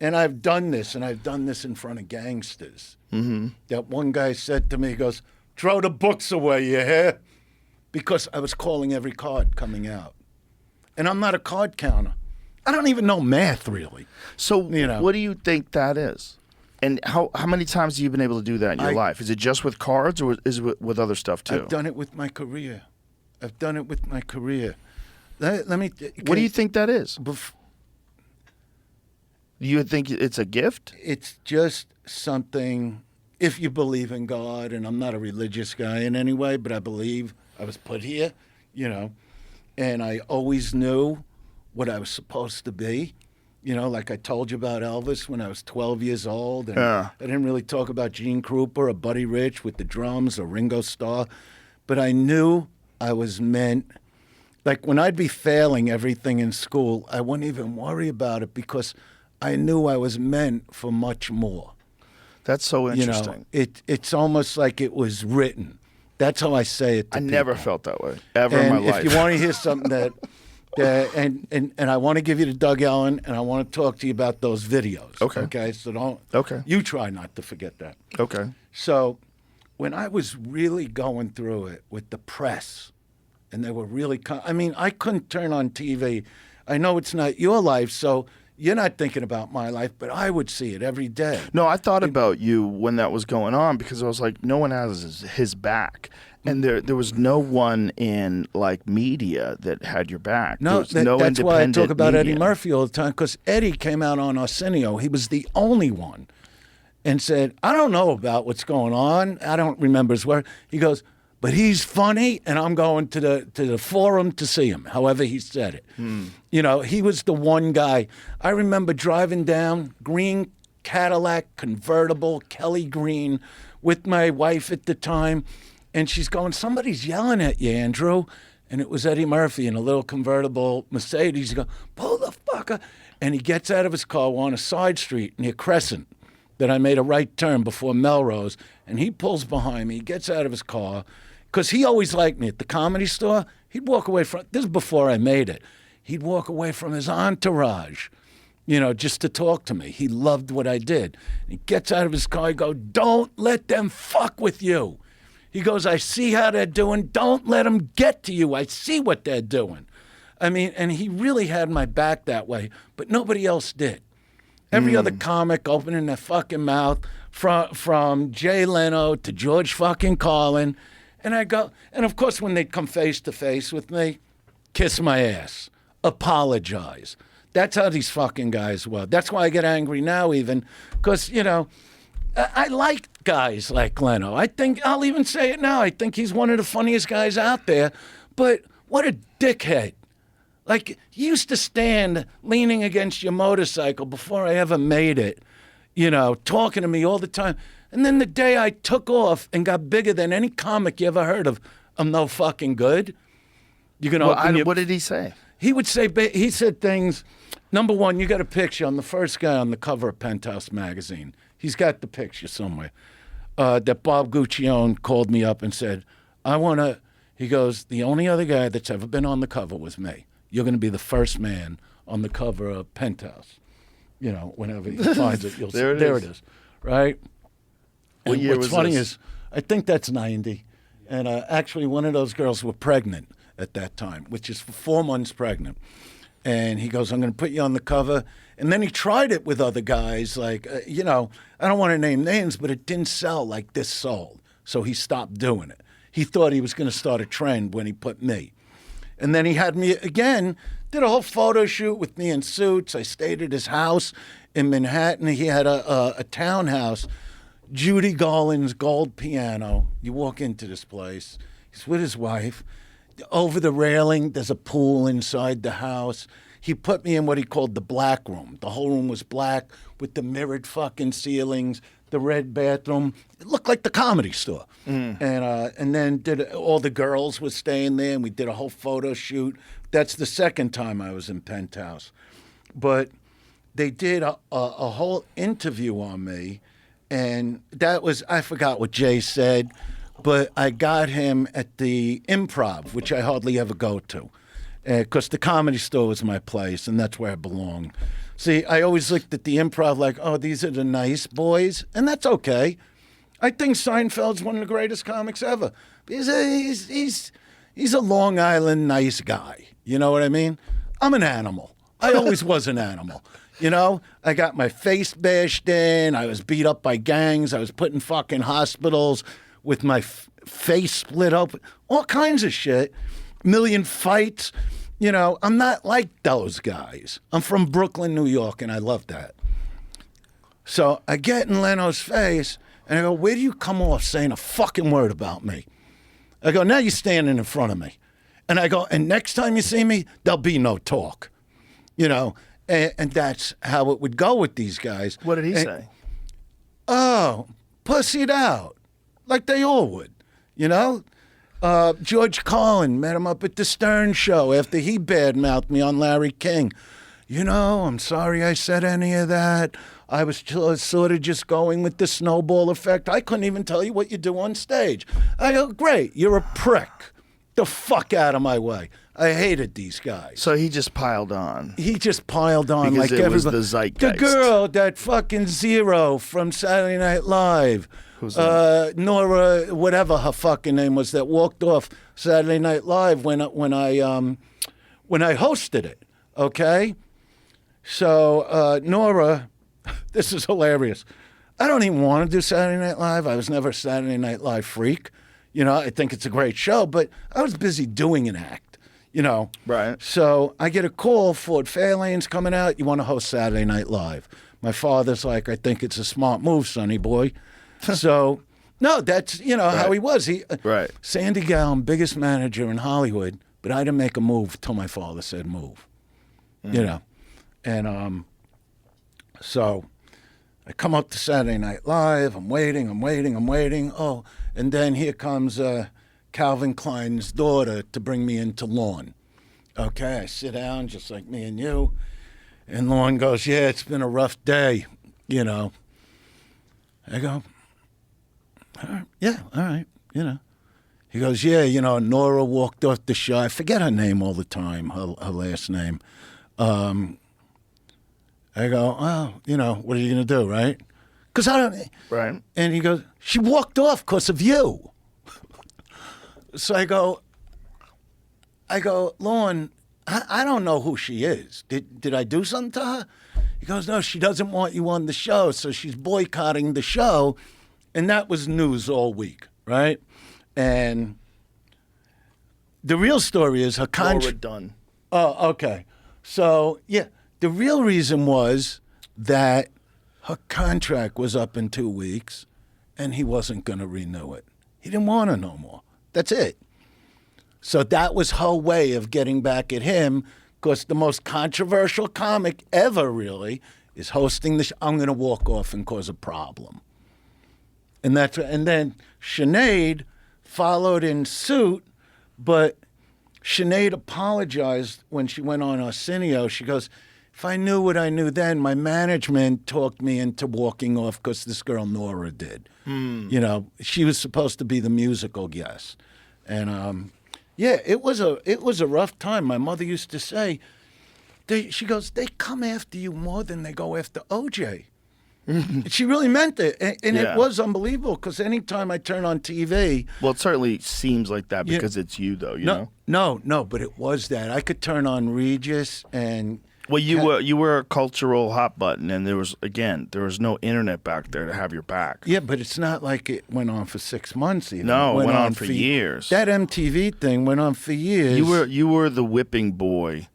and I've done this in front of gangsters. Mm-hmm. That one guy said to me, he goes, throw the books away, you hear? Because I was calling every card coming out. And I'm not a card counter. I don't even know math, really. So you know, what do you think that is? And how many times have you been able to do that in your life? Is it just with cards, or is it with other stuff, too? I've done it with my career. Let me... What do you think that is? You think it's a gift? It's just something, if you believe in God, and I'm not a religious guy in any way, but I believe I was put here, you know, and I always knew what I was supposed to be. You know, like I told you about Elvis when I was 12 years old. And I didn't really talk about Gene Krupa or Buddy Rich with the drums or Ringo Starr. But I knew I was meant, like when I'd be failing everything in school, I wouldn't even worry about it because I knew I was meant for much more. That's so interesting. You know, it's almost like it was written. That's how I say it to people. Never felt that way, ever in my life. If you want to hear something that... and I want to give you to Doug Ellen, and I want to talk to you about those videos. Okay. So don't. Okay. You try not to forget that. Okay. So, when I was really going through it with the press, and they were really, I couldn't turn on TV. I know it's not your life, so you're not thinking about my life, but I would see it every day. No, I thought about you when that was going on because I was like, no one has his back. And there was no one in like media that had your back. No, no that's why I talk about media. Eddie Murphy all the time, because Eddie came out on Arsenio. He was the only one, and said, "I don't know about what's going on. I don't remember his word." He goes, "But he's funny, and I'm going to the forum to see him." However he said it. You know, he was the one guy. I remember driving down green Cadillac convertible, Kelly green, with my wife at the time. And she's going, somebody's yelling at you, Andrew. And it was Eddie Murphy in a little convertible Mercedes. He goes, pull the fuck up. And he gets out of his car. We're on a side street near Crescent that I made a right turn before Melrose. And he pulls behind me. He gets out of his car. Because he always liked me at the Comedy Store. He'd walk away from, this is before I made it. He'd walk away from his entourage, you know, just to talk to me. He loved what I did. He gets out of his car. He goes, don't let them fuck with you. He goes, I see how they're doing. Don't let them get to you. I see what they're doing. I mean, and he really had my back that way, but nobody else did. Every other comic opening their fucking mouth, from Jay Leno to George fucking Carlin. And I go, and of course, when they'd come face to face with me, kiss my ass, apologize. That's how these fucking guys were. That's why I get angry now even, because, you know, I like guys like Leno. I think, I'll even say it now, I think he's one of the funniest guys out there. But what a dickhead. Like, he used to stand leaning against your motorcycle before I ever made it, you know, talking to me all the time. And then the day I took off and got bigger than any comic you ever heard of, I'm no fucking good. You can what did he say? He would say, he said things, number one, you got a picture on the first guy on the cover of Penthouse magazine. He's got the picture somewhere. That Bob Guccione called me up and said, he goes, the only other guy that's ever been on the cover was me. You're going to be the first man on the cover of Penthouse. You know, whenever he finds it, you'll see. There it is. Right? What year what's was funny this? is, I think that's 90. And actually, one of those girls were pregnant at that time, which is 4 months pregnant. And he goes, I'm going to put you on the cover. And then he tried it with other guys. Like, I don't want to name names, but it didn't sell like this sold. So he stopped doing it. He thought he was going to start a trend when he put me. And then he had me again, did a whole photo shoot with me in suits. I stayed at his house in Manhattan. He had a townhouse, Judy Garland's gold piano. You walk into this place. He's with his wife. Over the railing, there's a pool inside the house. He put me in what he called the black room. The whole room was black with the mirrored fucking ceilings, the red bathroom. It looked like the Comedy Store. And then all the girls were staying there, and we did a whole photo shoot. That's the second time I was in Penthouse. But they did a whole interview on me, and that was, I forgot what Jay said, but I got him at the Improv, which I hardly ever go to, because the Comedy Store was my place, and that's where I belong. See, I always looked at the Improv like, oh, these are the nice boys, and that's okay. I think Seinfeld's one of the greatest comics ever. He's a Long Island nice guy. You know what I mean? I'm an animal. I always was an animal. You know, I got my face bashed in. I was beat up by gangs. I was put in fucking hospitals with my face split open. All kinds of shit. Million fights. You know, I'm not like those guys. I'm from Brooklyn, New York, and I love that. So I get in Leno's face, and I go, where do you come off saying a fucking word about me? I go, now you're standing in front of me. And I go, and next time you see me, there'll be no talk. You know, and that's how it would go with these guys. What did he say? Oh, pussied out. Like they all would, you know? George Carlin met him up at the Stern Show after he badmouthed me on Larry King. You know, I'm sorry I said any of that. I was sort of just going with the snowball effect. I couldn't even tell you what you do on stage. I go, great, you're a prick. The fuck out of my way. I hated these guys. So he just piled on. He just piled on because like it was everybody. the zeitgeist. The girl, that fucking Zero from Saturday Night Live. Who's that? Nora, whatever her fucking name was, that walked off Saturday Night Live when I hosted it. Okay, so Nora, this is hilarious. I don't even want to do Saturday Night Live. I was never a Saturday Night Live freak. You know, I think it's a great show, but I was busy doing an act. You know, Right. So I get a call, Ford Fairlane's coming out. You want to host Saturday Night Live? My father's like, I think it's a smart move, sonny boy. So, no, that's, you know, how he was. Right. Sandy Gowan, biggest manager in Hollywood, but I didn't make a move till my father said move. You know, and so I come up to Saturday Night Live. I'm waiting. Oh, and then here comes Calvin Klein's daughter to bring me into Lorne. Okay, I sit down just like me and you. And Lorne goes, yeah, it's been a rough day, you know. I go, all right, yeah, all right, you know. He goes, yeah, you know, Nora walked off the show. I forget her name all the time, her last name. I go, well, you know, what are you going to do, right? Because I don't. Right. And he goes, she walked off because of you. So I go, Lorne, I don't know who she is. Did I do something to her? He goes, no, she doesn't want you on the show, so she's boycotting the show. And that was news all week, right? And the real story is her contract. Done. Oh, okay. So, yeah, the real reason was that her contract was up in 2 weeks and he wasn't going to renew it. He didn't want her no more. That's it. So that was her way of getting back at him, because the most controversial comic ever, really, is hosting the show. I'm going to walk off and cause a problem. And then Sinead followed in suit, but Sinead apologized when she went on Arsenio. She goes, if I knew what I knew then, my management talked me into walking off because this girl Nora did. You know, she was supposed to be the musical guest. And yeah, it was a rough time. My mother used to say, she goes, they come after you more than they go after OJ. She really meant it, and Yeah. it was unbelievable. Because anytime I turn on TV, Well, it certainly seems like that because it's you, though. You know. no, but it was that I could turn on Regis and. Well, you were a cultural hot button, and there was no internet back there to have your back. Yeah, but it's not like it went on for 6 months. Even. No, it went on for years. That MTV thing went on for years. You were the whipping boy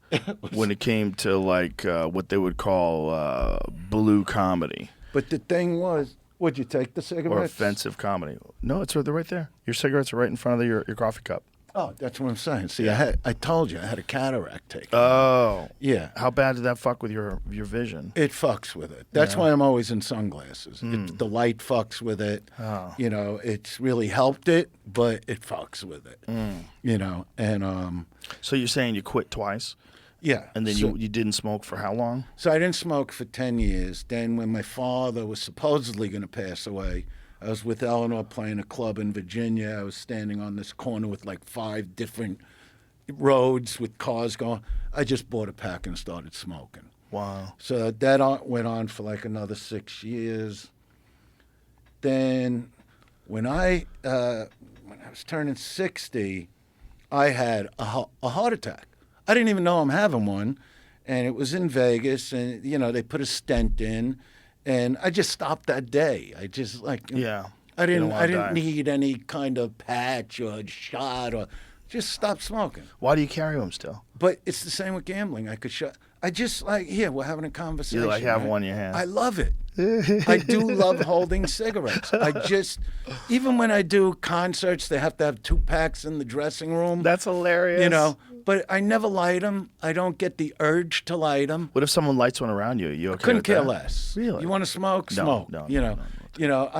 when it came to like what they would call blue comedy But the thing was, would you take the cigarettes? or offensive comedy. No, they're right there. Your cigarettes are right in front of your coffee cup. Oh, that's what I'm saying. See, I told you I had a cataract taken. Oh, Yeah. how bad did that fuck with your vision? It fucks with it. That's why I'm always in sunglasses. The light fucks with it. Oh. You know, it's really helped it, but it fucks with it. You know, and So you're saying you quit twice, yeah. and then so, you didn't smoke for how long? So I didn't smoke for 10 years. Then when my father was supposedly going to pass away, I was with Eleanor playing a club in Virginia. I was standing on this corner with like 5 different roads with cars going. I just bought a pack and started smoking. Wow. So that went on for like another 6 years. Then when I was turning 60, I had a heart attack. I didn't even know I'm having one. And it was in Vegas, and, you know, they put a stent in. And I just stopped that day. I just Yeah. I You didn't don't wanna die. need any kind of patch or shot or just stop smoking. Why do you carry them still? But it's the same with gambling. I could shut. I just we're having a conversation. You like have right? one in your hand. I love it. I do love holding cigarettes. Even when I do concerts, they have to have 2 packs in the dressing room. That's hilarious. You know, but I never light them. I don't get the urge to light them. What if someone lights one around you? You okay? Couldn't with care that? less. Really? You want to smoke? No, Smoke. no, you no, know. no, no. You know.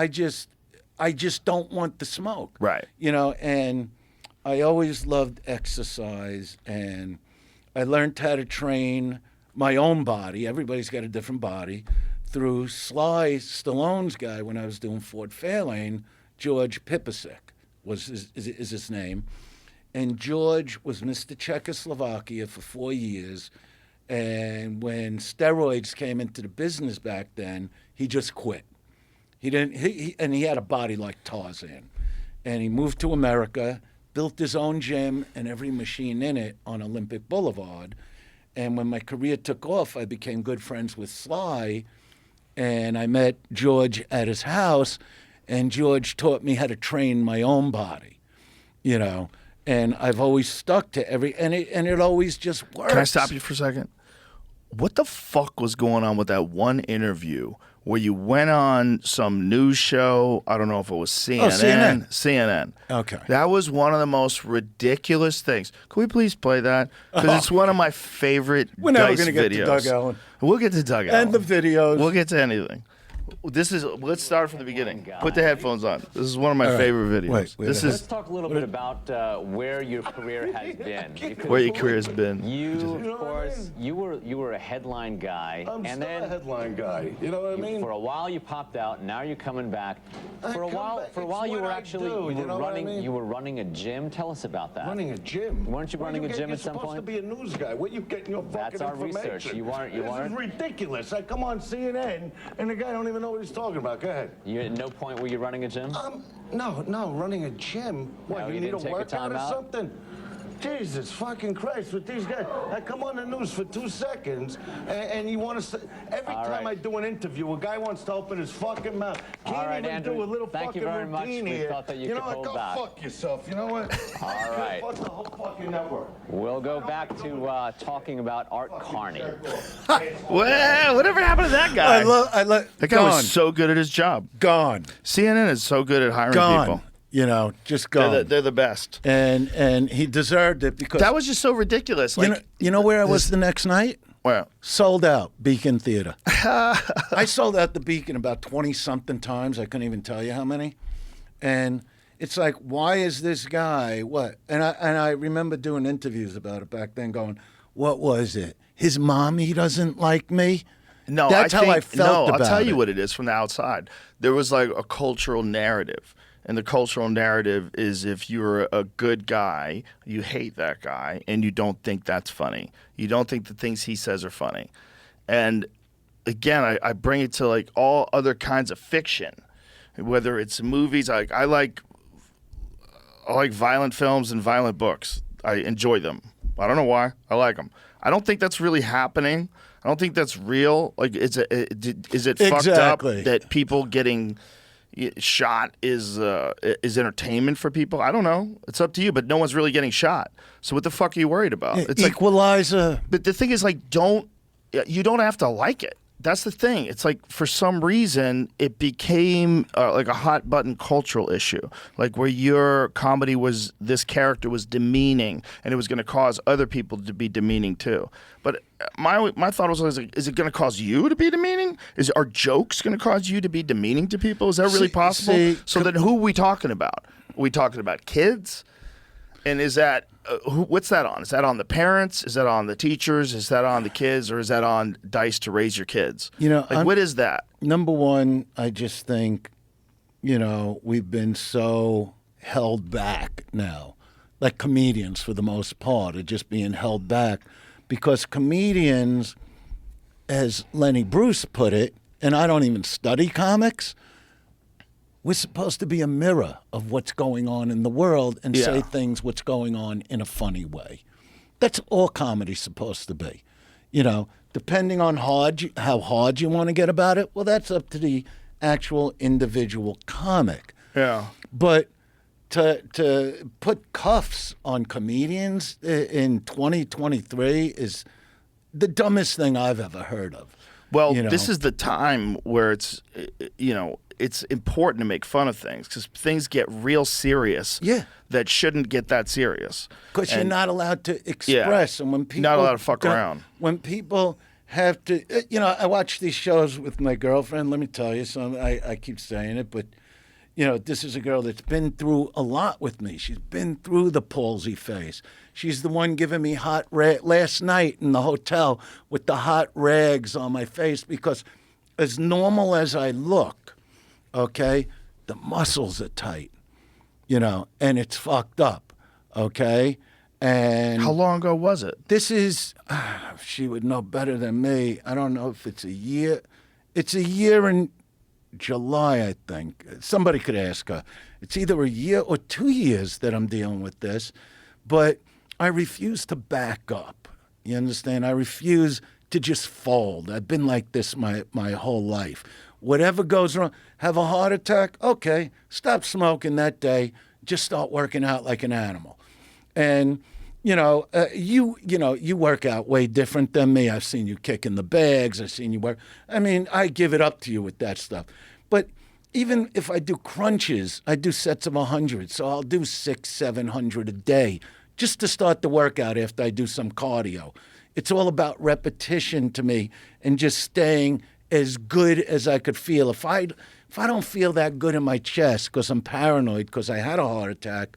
I just don't want the smoke. Right. You know, and I always loved exercise, and I learned how to train my own body. Everybody's got a different body. Through Sly Stallone's guy when I was doing Fort Fairlane, George Pipasek is his name. And George was Mr. Czechoslovakia for 4 years. And when steroids came into the business back then, he just quit. He didn't. And he had a body like Tarzan. And he moved to America, built his own gym and every machine in it on Olympic Boulevard. And when my career took off, I became good friends with Sly. And I met George at his house, and George taught me how to train my own body, you know. And I've always stuck to and it always just works. Can I stop you for a second? What the fuck was going on with that one interview where you went on some news show? I don't know if it was CNN. CNN. Okay. That was one of the most ridiculous things. Can we please play that? Because it's one of my favorite We're never Dice gonna get to videos. Doug Allen. We'll get to Doug Allen. And the videos. We'll get to anything. Let's start from the beginning. Put the headphones on. This is one of my favorite videos. Wait, this Let's is talk a little bit about where your career has been. where your career has been. You, of course, you were a headline guy, I'm and still then a headline guy. You know what I mean? for a while you popped out. Now you're coming back. I For a come while, back. for a It's while you what were I actually do, you know what I mean? you were running a gym. Tell us about that. Running a gym. Weren't you running a gym at some You're supposed to point? be a news guy. Where you getting your That's fucking our information? research. You weren't- you This weren't? is ridiculous. I come on CNN, and the guy don't even know what he's talking about. Go ahead. You at no point were you running a gym? No, running a gym. What, No, you you need didn't a take a workout or timeout? something? Jesus fucking Christ, with these guys. I come on the news for 2 seconds, and you want to... Every All time right. I do an interview, a guy wants to open his fucking mouth. Can't All right, even Andrew, do a little thank you fucking very much. routine We here. thought that you know could what? hold Go back. fuck yourself. You know what? All right. Fuck the whole fucking network. We'll go back to talking about Art Carney. Well, whatever happened to that guy? I love. That guy Gone. was so good at his job. Gone. CNN is so good at hiring Gone. people. You know, just gone. They're the best. And he deserved it because That was just so ridiculous. Like, you know where I was the next night? well, Sold out, Beacon Theater. I sold out the Beacon about 20-something times. I couldn't even tell you how many. And it's like, why is this guy, what? And I remember doing interviews about it back then going, what was it? His mommy doesn't like me? no, That's how I felt about I'll tell you it. what it is from the outside. There was like a cultural narrative. And the cultural narrative is if you're a good guy, you hate that guy, and you don't think that's funny. You don't think the things he says are funny. And again, I bring it to like all other kinds of fiction, whether it's movies. I like violent films and violent books. I enjoy them. I don't know why. I like them. I don't think that's really happening. I don't think that's real. Like, is it fucked up that people getting shot is entertainment for people? I don't know. It's up to you. But no one's really getting shot. So what the fuck are you worried about? It's Equalizer. Like, but the thing is, like, you don't have to like it. That's the thing. It's like, for some reason, it became like a hot button cultural issue, like where your comedy this character was demeaning, and it was going to cause other people to be demeaning too. But my thought was always like, is it going to cause you to be demeaning? Are jokes going to cause you to be demeaning to people? Is that really possible? So then, who are we talking about? Are we talking about kids? And is that what's that on? Is that on the parents? Is that on the teachers? Is that on the kids? Or is that on Dice to raise your kids? Like, what is that? Number one, I just think, we've been so held back now. Like comedians, for the most part, are just being held back because comedians, as Lenny Bruce put it, and I don't even study comics, we're supposed to be a mirror of what's going on in the world and say things what's going on in a funny way. That's all comedy's supposed to be. Depending on how hard you want to get about it, well, that's up to the actual individual comic. Yeah. But to put cuffs on comedians in 2023 is the dumbest thing I've ever heard of. Well, this is the time where it's, it's important to make fun of things because things get real serious. Yeah. That shouldn't get that serious. Because you're not allowed to express, and when people not allowed to fuck around. When people have to, I watch these shows with my girlfriend. Let me tell you something. I keep saying it, but this is a girl that's been through a lot with me. She's been through the palsy phase. She's the one giving me last night in the hotel with the hot rags on my face because, as normal as I look, okay, the muscles are tight, and it's fucked up, okay? And how long ago was it? This is, she would know better than me. I don't know if it's a year. It's a year in July, I think. Somebody could ask her. It's either a year or 2 years that I'm dealing with this, but I refuse to back up. You understand? I refuse to just fold. I've been like this my whole life. Whatever goes wrong, have a heart attack, okay, stop smoking that day, just start working out like an animal. And, you work out way different than me. I've seen you kicking the bags. I've seen you work. I mean, I give it up to you with that stuff. But even if I do crunches, I do sets of 100. So I'll do 600-700 a day just to start the workout after I do some cardio. It's all about repetition to me and just staying as good as I could feel. If I don't feel that good in my chest because I'm paranoid because I had a heart attack,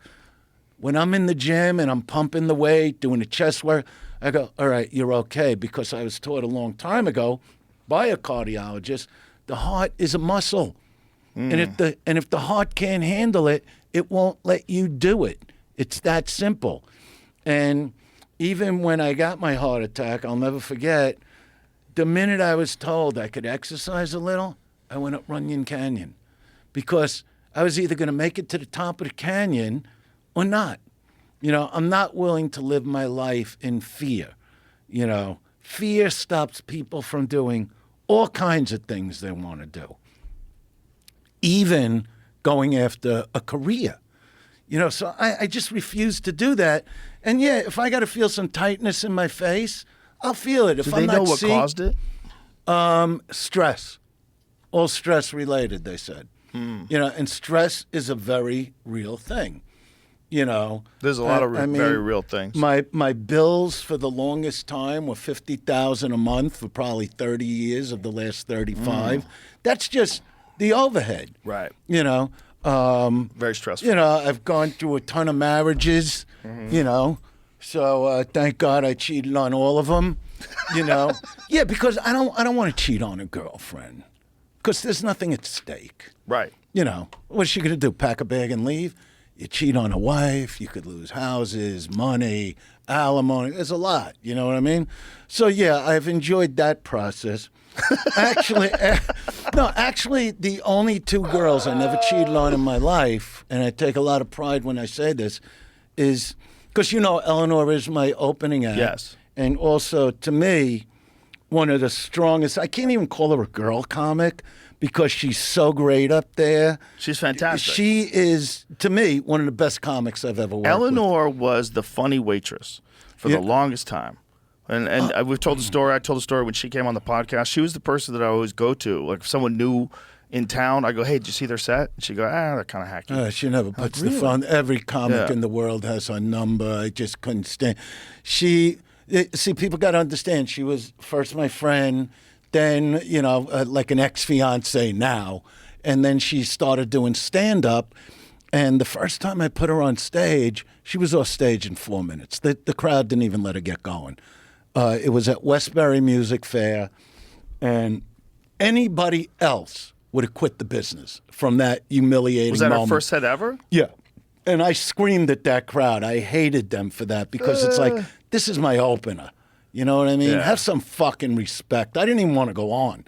when I'm in the gym and I'm pumping the weight, doing the chest work, I go, all right, you're okay, because I was taught a long time ago by a cardiologist, the heart is a muscle. And if the heart can't handle it, it won't let you do it. It's that simple. And even when I got my heart attack, I'll never forget, the minute I was told I could exercise a little, I went up Runyon Canyon because I was either going to make it to the top of the canyon or not. I'm not willing to live my life in fear. Fear stops people from doing all kinds of things they want to do, even going after a career. So I just refuse to do that. And yeah, if I got to feel some tightness in my face, I'll feel it. If Do I'm they not know what sick, caused it? Stress. All stress related, they said. And stress is a very real thing. There's a lot of very real things. My bills for the longest time were $50,000 a month for probably 30 years of the last 35. That's just the overhead. Right. Very stressful. I've gone through a ton of marriages. So thank God I cheated on all of them. Yeah, because I don't want to cheat on a girlfriend because there's nothing at stake. Right. What's she going to do? Pack a bag and leave? You cheat on a wife, you could lose houses, money. alimony. There's a lot, you know what I mean? So, yeah, I've enjoyed that process. Actually, actually, the only two girls I never cheated on in my life, and I take a lot of pride when I say this, is because, Eleanor is my opening act. Yes. And also, to me, one of the strongest, I can't even call her a girl comic because she's so great up there. She's fantastic. She is, to me, one of the best comics I've ever worked with. Eleanor was the funny waitress for the longest time. And we've told the story. I told the story when she came on the podcast. She was the person that I always go to. Like if someone new in town, I go, "Hey, did you see their set?" And she go, "They're kind of hacky." She never puts the phone. Every comic in the world has her number. I just couldn't stand. See, people got to understand. She was first my friend, then like an ex-fiance now, and then she started doing stand-up. And the first time I put her on stage, she was off stage in 4 minutes. The crowd didn't even let her get going. It was at Westbury Music Fair, and anybody else would have quit the business from that humiliating moment. Was that her first set ever? Yeah. And I screamed at that crowd. I hated them for that because it's like, this is my opener. You know what I mean? Yeah. Have some fucking respect. I didn't even want to go on.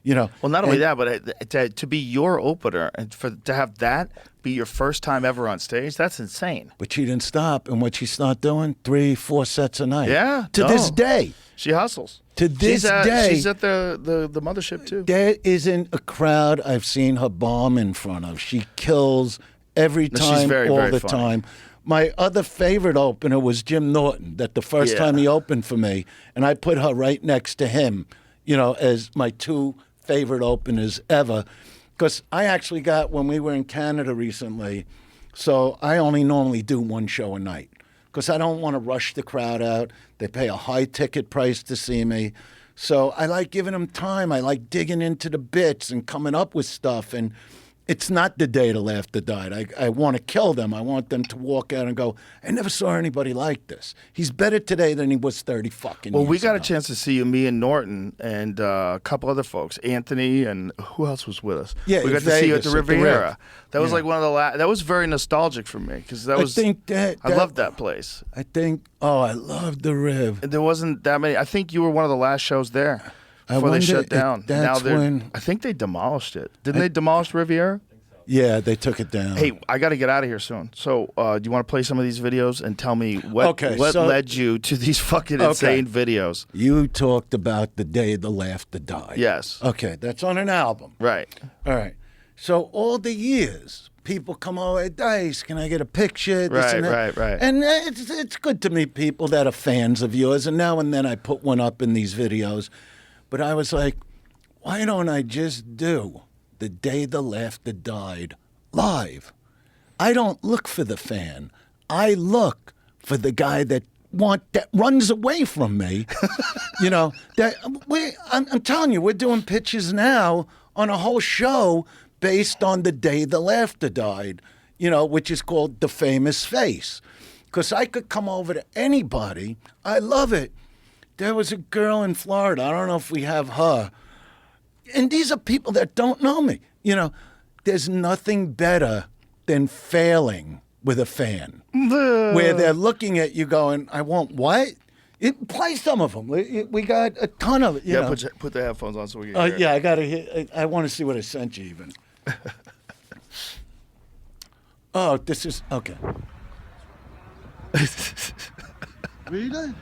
Well, not only that, but to be your opener and to have that be your first time ever on stage, that's insane. But she didn't stop. And what she started doing, 3-4 sets a night. Yeah. To this day. She hustles. To this day. She's at the mothership, too. There isn't a crowd I've seen her bomb in front of. She kills every time, she's very, all very the funny. time. My other favorite opener was Jim Norton, that the first time he opened for me, and I put her right next to him, as my two favorite openers ever. Because I actually got, when we were in Canada recently, so I only normally do one show a night. Because I don't want to rush the crowd out. They pay a high ticket price to see me. So I like giving them time. I like digging into the bits and coming up with stuff. And it's not the day the laughter died. I want to kill them. I want them to walk out and go, I never saw anybody like this. He's better today than he was 30 fucking years Well, we got ago. a chance to see you, me and Norton, and a couple other folks, Anthony, and who else was with us? Yeah, we got in to see you at Vegas, the at the Riviera. Riv. That was like one of the last. That was very nostalgic for me because that was. I loved that place. I loved the Riv. There wasn't that many. I think you were one of the last shows there before they shut down. That's when I think they demolished it. Didn't they demolish Riviera? Yeah, they took it down. Hey, I got to get out of here soon. So, do you want to play some of these videos and tell me what led you to these fucking insane videos? You talked about the day the laughter died. Yes. Okay, that's on an album. Right. All right. So all the years, people come over, Dice, can I get a picture? This and that. Right. And it's good to meet people that are fans of yours. And now and then I put one up in these videos. But I was like, why don't I just do the day the laughter died live? I don't look for the fan. I look for the guy that runs away from me. I'm telling you, we're doing pitches now on a whole show based on the day the laughter died, which is called The Famous Face. Because I could come over to anybody. I love it. There was a girl in Florida. I don't know if we have her. And these are people that don't know me. There's nothing better than failing with a fan, where they're looking at you going, I want what? Play some of them. We got a ton of it. You know. Put the headphones on so we can hear. Yeah, I got to hear. I want to see what I sent you even. Oh, this is, okay. Rita?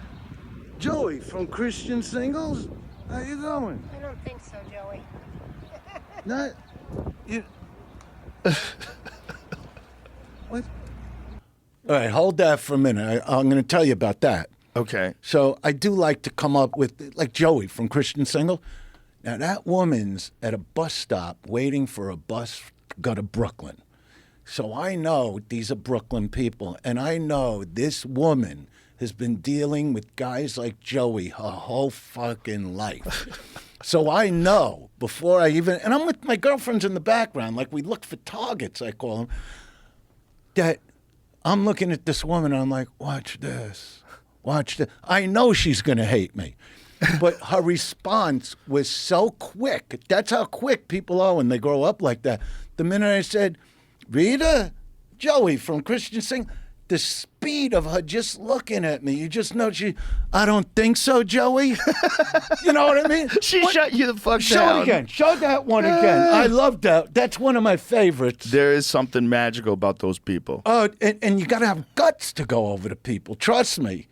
Joey from Christian Singles? How you going? I don't think so, Joey. Not you. What? All right, hold that for a minute. I'm going to tell you about that. Okay. So I do like to come up with, like Joey from Christian Single. Now that woman's at a bus stop waiting for a bus to go to Brooklyn. So I know these are Brooklyn people, and I know this woman has been dealing with guys like Joey her whole fucking life. So I know before I even, and I'm with my girlfriends in the background, like we look for targets, I call them, that I'm looking at this woman and I'm like, watch this, watch this. I know she's going to hate me. But her response was so quick. That's how quick people are when they grow up like that. The minute I said, Rita, Joey from Christian Sing, the speed of her just looking at me, you just know I don't think so, Joey. You know what I mean? She shut you the fuck Show down. it again. Show that one again. I love that. That's one of my favorites. There is something magical about those people. Oh, and you got to have guts to go over to people. Trust me.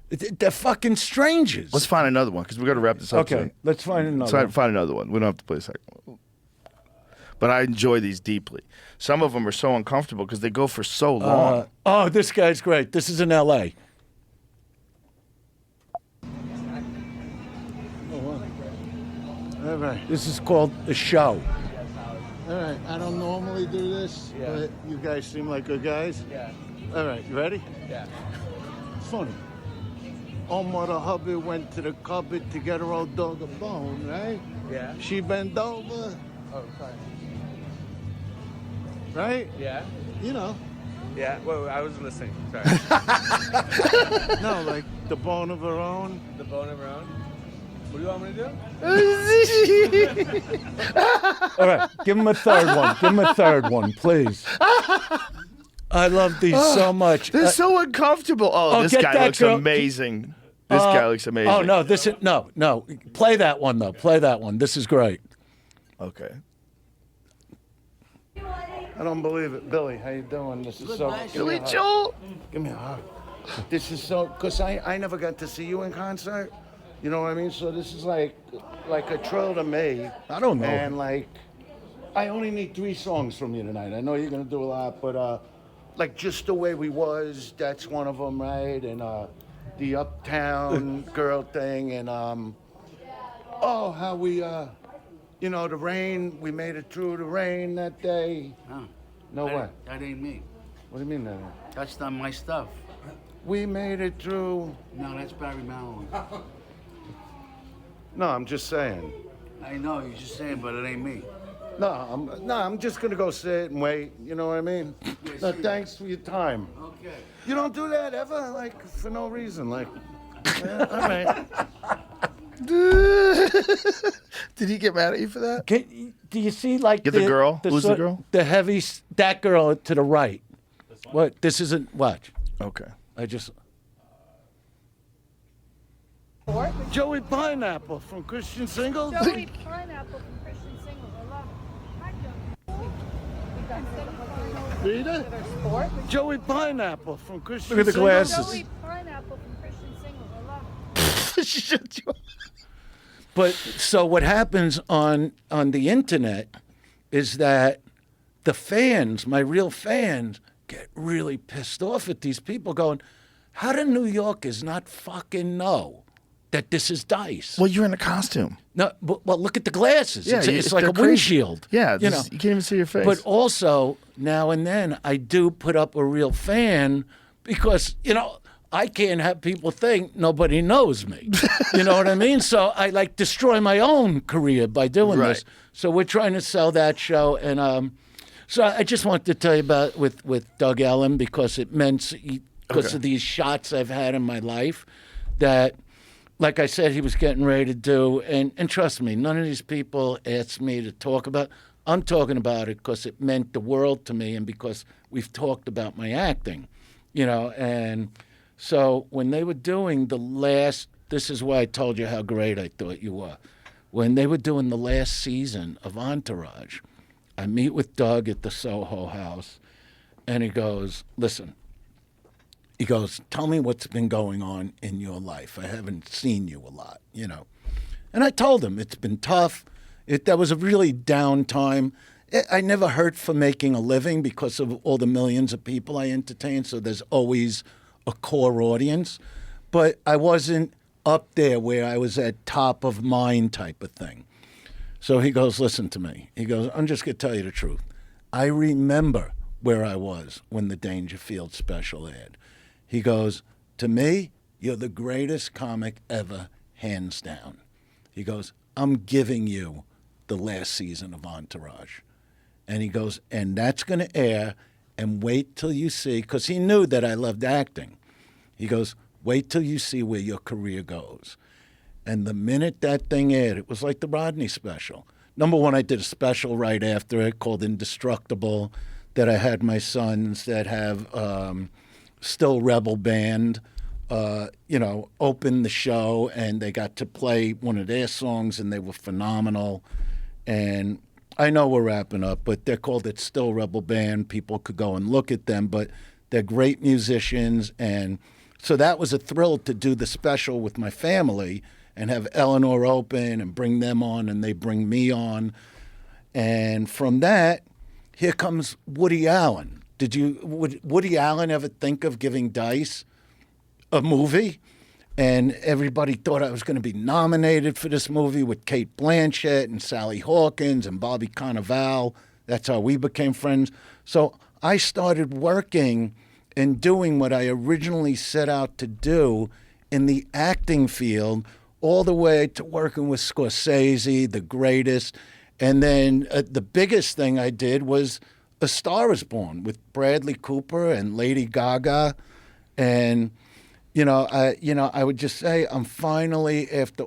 They're fucking strangers. Let's find another one because we got to wrap this up. Okay, soon. let's find another Let's one. find another one. We don't have to play a second one. But I enjoy these deeply. Some of them are so uncomfortable because they go for so long. Oh, this guy's great. This is in L.A. All right. This is called a show. All right. I don't normally do this, but you guys seem like good guys. Yeah. All right. You ready? Yeah. Funny. Omar the hubby went to the cupboard to get her old dog a bone, right? Yeah. She bent over, Oh, sorry. right? Yeah. You know. Yeah. Wait, I was listening. Sorry. No, like the bone of her own. The bone of her own. What do you want me to do? All right, give him a third one. Give him a third one, please. I love these so much. They're so uncomfortable. Oh, this get guy that looks girl- amazing. This guy looks amazing. Oh no, this is no. Play that one though. Play that one. This is great. Okay. I don't believe it, Billy. How you doing? This is so. Billy Joel. Give me a hug. This is so. Cause I never got to see you in concert. You know what I mean? So this is like a thrill to me. I don't know. And like, I only need 3 songs from you tonight. I know you're gonna do a lot, but like just the way we was. That's one of them, right? And the Uptown Girl thing, and oh how we you know the rain. We made it through the rain that day. Huh. No way. That ain't me. What do you mean that? That's not my stuff. We made it through. No, that's Barry Manilow. No, I'm just saying. I know, you're just saying, but it ain't me. No, I'm just gonna go sit and wait. You know what I mean? No, thanks for your time. Okay. You don't do that ever, like for no reason, like. Yeah, all right. Did he get mad at you for that? Do you see like Get the girl? Who's the girl? The heavy, that girl to the right. What? This isn't. Watch. Okay. I just. Joey Pineapple from Christian Singles. Joey Pineapple from Christian Singles. I love it. Hi, Joey. Read it. Sport. Joey Pineapple from Christian Look at the Singles. glasses. Joey Pineapple from Christian Singles. I love it. She shut you up. But so what happens on the internet is that the fans, my real fans, get really pissed off at these people going, how do New Yorkers not fucking know that this is Dice? Well, you're in a costume. No, well, look at the glasses. Yeah, it's like they're a crazy. windshield. Yeah, you know. you can't even see your face. But also, now and then, I do put up a real fan because, you know, I can't have people think nobody knows me. You know what I mean? So I like destroy my own career by doing Right. this. So we're trying to sell that show. And so I just wanted to tell you about with Doug Ellen because it meant, because of these shots I've had in my life that, like I said, he was getting ready to do. And trust me, none of these people asked me to talk about. I'm talking about it because it meant the world to me and because we've talked about my acting, you know. And so when they were doing the last, this is why I told you how great I thought you were. When they were doing the last season of Entourage, I meet with Doug at the Soho House, and he goes, listen, he goes, tell me what's been going on in your life. I haven't seen you a lot, you know. And I told him it's been tough. That was a really down time. I never hurt for making a living because of all the millions of people I entertain, so there's always a core audience. But I wasn't up there where I was at top of mind type of thing. So he goes, listen to me. He goes, I'm just going to tell you the truth. I remember where I was when the Dangerfield special aired. He goes, to me, you're the greatest comic ever, hands down. He goes, I'm giving you the last season of Entourage. And he goes, and that's going to air, and wait till you see, because he knew that I loved acting. He goes, wait till you see where your career goes. And the minute that thing aired, it was like the Rodney special. Number one, I did a special right after it called Indestructible, that I had my sons that have Still Rebel Band, opened the show, and they got to play one of their songs, and they were phenomenal. And I know we're wrapping up, but they're called It's Still Rebel Band. People could go and look at them, but they're great musicians. And so that was a thrill to do the special with my family and have Eleanor open and bring them on, and they bring me on. And from that, here comes Woody Allen. Would Woody Allen ever think of giving Dice a movie? And everybody thought I was going to be nominated for this movie with Kate Blanchett and Sally Hawkins and Bobby Cannavale. That's how we became friends. So I started working and doing what I originally set out to do in the acting field, all the way to working with Scorsese, the greatest. And then the biggest thing I did was A Star Is Born with Bradley Cooper and Lady Gaga. And I would just say I'm finally, after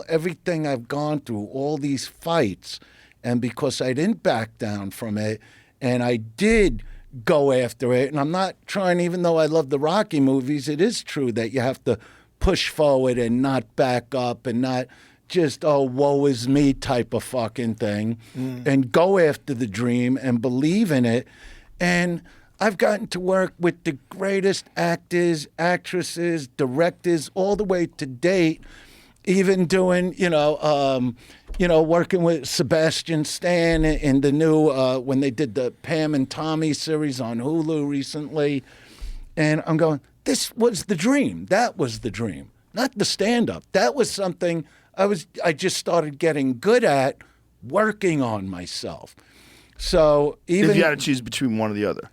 everything I've gone through, all these fights, and because I didn't back down from it, and I did go after it, and I'm not trying, even though I love the Rocky movies, it is true that you have to push forward and not back up and not just, oh, woe is me type of fucking thing, and go after the dream and believe in it. And I've gotten to work with the greatest actors, actresses, directors, all the way to date, even doing, working with Sebastian Stan in the new, when they did the Pam and Tommy series on Hulu recently. And I'm going, this was the dream. That was the dream, not the stand-up. That was something I just started getting good at, working on myself. So even if you had to choose between one or the other,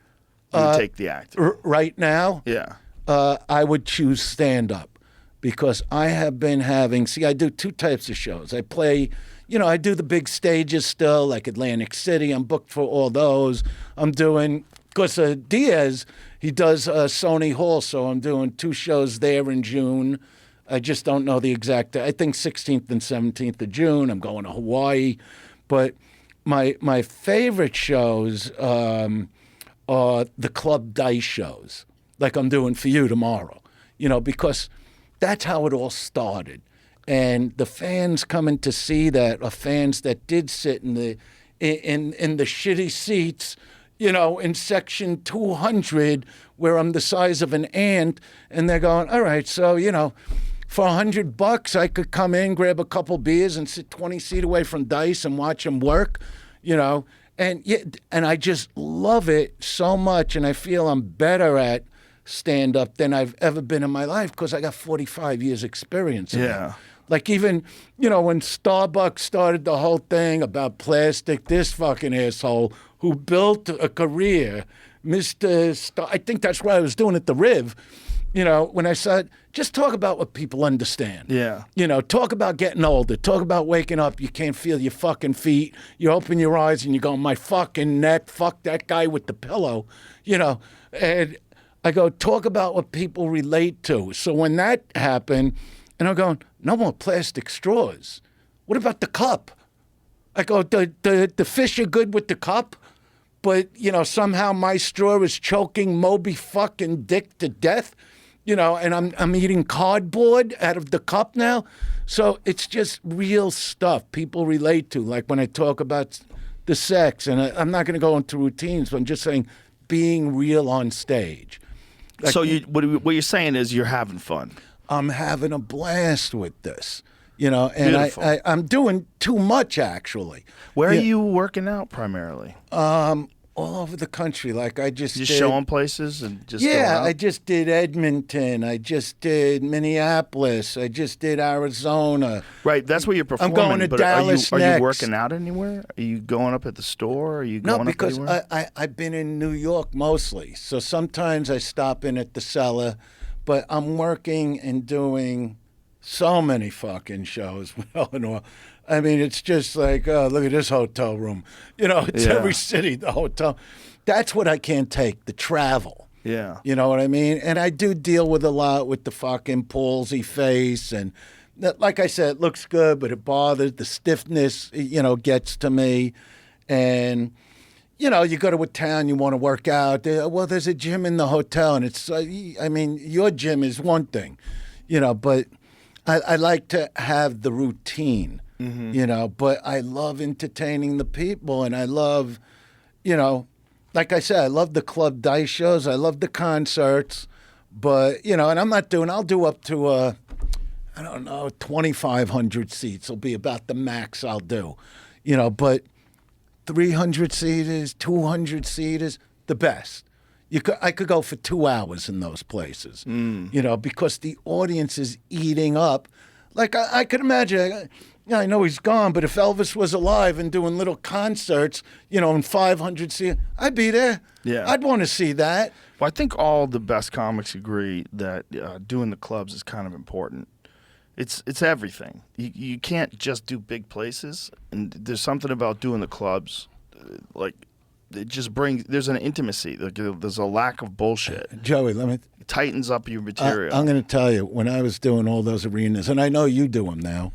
you would take the actor. Right now, Yeah. I would choose stand-up because I have been I do two types of shows. I play, I do the big stages still, like Atlantic City. I'm booked for all those. I'm doing, because Diaz, he does Sony Hall, so I'm doing 2 shows there in June. I just don't know the exact, I think 16th and 17th of June. I'm going to Hawaii. But my favorite shows are the Club Dice shows, like I'm doing for you tomorrow, because that's how it all started. And the fans coming to see that are fans that did sit in the shitty seats, in section 200, where I'm the size of an ant, and they're going, all right, so, for $100, I could come in, grab a couple beers, and sit 20 feet away from Dice and watch them work, And I just love it so much, and I feel I'm better at stand-up than I've ever been in my life because I got 45 years experience in it. Like even, when Starbucks started the whole thing about plastic, this fucking asshole who built a career, I think that's what I was doing at the Riv, when I said, just talk about what people understand. Yeah. Talk about getting older. Talk about waking up. You can't feel your fucking feet. You open your eyes and you go, my fucking neck, fuck that guy with the pillow. And I go, talk about what people relate to. So when that happened, and I'm going, no more plastic straws. What about the cup? I go, the fish are good with the cup, but, somehow my straw is choking Moby fucking Dick to death. And I'm eating cardboard out of the cup now. So it's just real stuff people relate to. Like when I talk about the sex, and I'm not going to go into routines, but I'm just saying being real on stage. Like, So what you're saying is you're having fun. I'm having a blast with this, and Beautiful. I'm doing too much actually. Where are you working out primarily? All over the country. Like I just did, showing places and just going out? I just did Edmonton. I just did Minneapolis. I just did Arizona. Right, that's where you're performing. I'm going to but Dallas are you next. working out anywhere? Are you going up at the store? Are you going No, because up anywhere? I've been in New York mostly. So sometimes I stop in at the Cellar, but I'm working and doing so many fucking shows with Eleanor. I mean, it's just like, oh, look at this hotel room. It's every city, the hotel. That's what I can't take, the travel. Yeah. You know what I mean? And I do deal with a lot with the fucking palsy face. And like I said, it looks good, but it bothers. The stiffness, gets to me. And, you go to a town, you want to work out. Well, there's a gym in the hotel, and it's, I mean, your gym is one thing, but I like to have the routine, but I love entertaining the people, and I love, like I said, I love the club dice shows. I love the concerts, but, and I'll do up to, I don't know, 2,500 seats will be about the max I'll do, but 300 seaters, 200 seaters, the best. I could go for 2 hours in those places, because the audience is eating up. Like I could imagine, I know he's gone, but if Elvis was alive and doing little concerts, in 500 seats, I'd be there. Yeah. I'd want to see that. Well, I think all the best comics agree that doing the clubs is kind of important. It's everything. You can't just do big places, and there's something about doing the clubs, like it just brings. There's an intimacy. There's a lack of bullshit. Joey, It tightens up your material. I'm going to tell you, when I was doing all those arenas, and I know you do them now,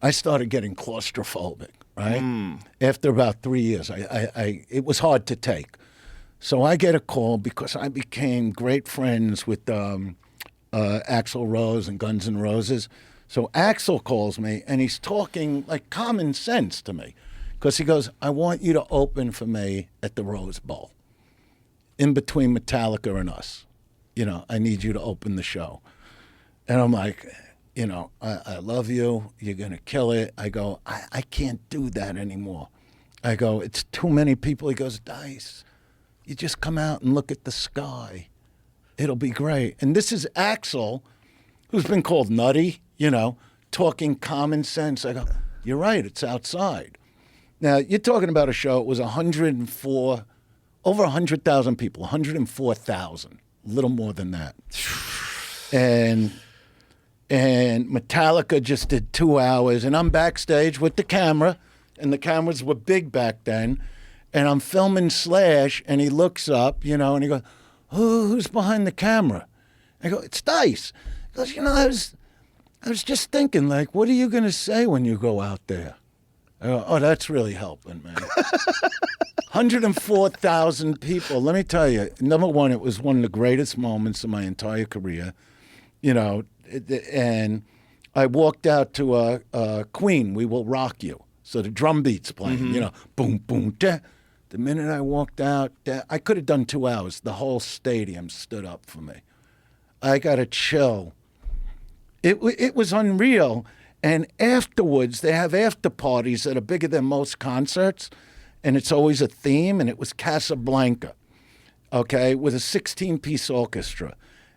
I started getting claustrophobic, right? After about 3 years, it was hard to take. So I get a call because I became great friends with Axl Rose and Guns N' Roses. So Axl calls me, and he's talking like common sense to me, because he goes, I want you to open for me at the Rose Bowl, in between Metallica and us. I need you to open the show. And I'm like, I love you. You're going to kill it. I go, I can't do that anymore. I go, it's too many people. He goes, Dice, you just come out and look at the sky. It'll be great. And this is Axl, who's been called nutty, talking common sense. I go, you're right, it's outside. Now, you're talking about a show, it was 104, over 100,000 people, 104,000, a little more than that. And Metallica just did 2 hours, and I'm backstage with the camera, and the cameras were big back then, and I'm filming Slash, and he looks up, and he goes, who's behind the camera? I go, it's Dice. He goes, I was just thinking, like, what are you going to say when you go out there? I go, oh, that's really helping, man. 104,000 people. Let me tell you, number one, it was one of the greatest moments of my entire career, and I walked out to Queen, We Will Rock You. So the drum beat's playing, boom, boom, da. The minute I walked out, I could have done 2 hours. The whole stadium stood up for me. I got a chill. It was unreal. And afterwards, they have after parties that are bigger than most concerts, and it's always a theme, and it was Casablanca, okay, with a 16-piece orchestra.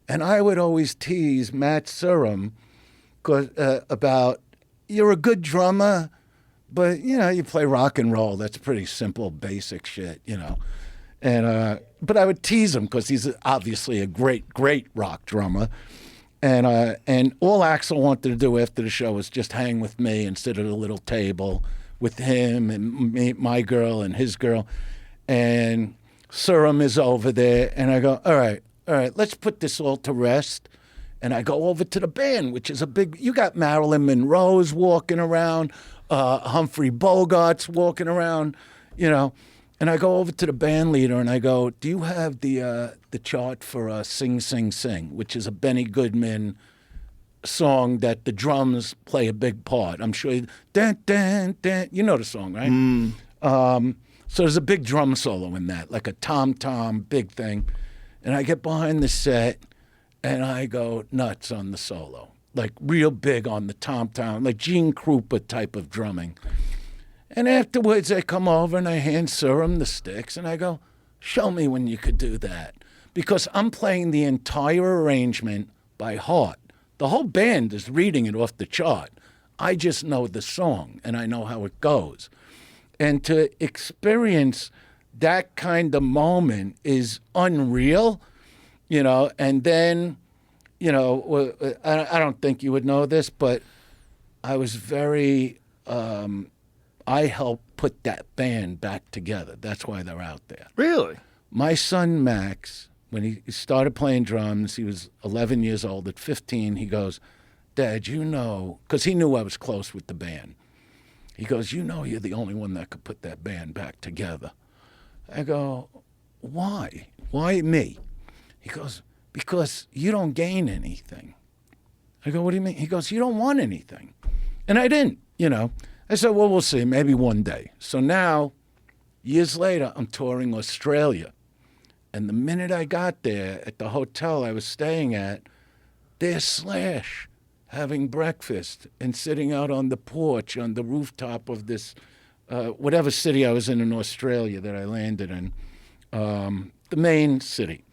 And I would always tease Matt Surum about, you're a good drummer, but, you play rock and roll. That's pretty simple, basic shit, And but I would tease him because he's obviously a great, great rock drummer. And all Axl wanted to do after the show was just hang with me and sit at a little table with him and me, my girl and his girl. And Surum is over there. And I go, all right, let's put this all to rest. And I go over to the band, which is you got Marilyn Monroe's walking around, Humphrey Bogart's walking around, And I go over to the band leader and I go, do you have the chart for Sing, Sing, Sing, which is a Benny Goodman song that the drums play a big part. I'm sure dan, dan, dan, you know the song, right? So there's a big drum solo in that, like a tom-tom, big thing. And I get behind the set and I go nuts on the solo. Like real big on the tom-tom, like Gene Krupa type of drumming. And afterwards, I come over and I hand Surum the sticks, and I go, show me when you could do that. Because I'm playing the entire arrangement by heart. The whole band is reading it off the chart. I just know the song, and I know how it goes. And to experience that kind of moment is unreal, and then, I don't think you would know this, but I was very... I helped put that band back together. That's why they're out there. Really? My son, Max, when he started playing drums, he was 11 years old. At 15, he goes, Dad, because he knew I was close with the band. He goes, you know you're the only one that could put that band back together. I go, why? Why me? He goes, because you don't gain anything. I go, what do you mean? He goes, you don't want anything. And I didn't, you know. I said, well, we'll see, maybe one day. So now, years later, I'm touring Australia. And the minute I got there at the hotel I was staying at, there's Slash having breakfast and sitting out on the porch on the rooftop of this, whatever city I was in Australia that I landed in, the main city.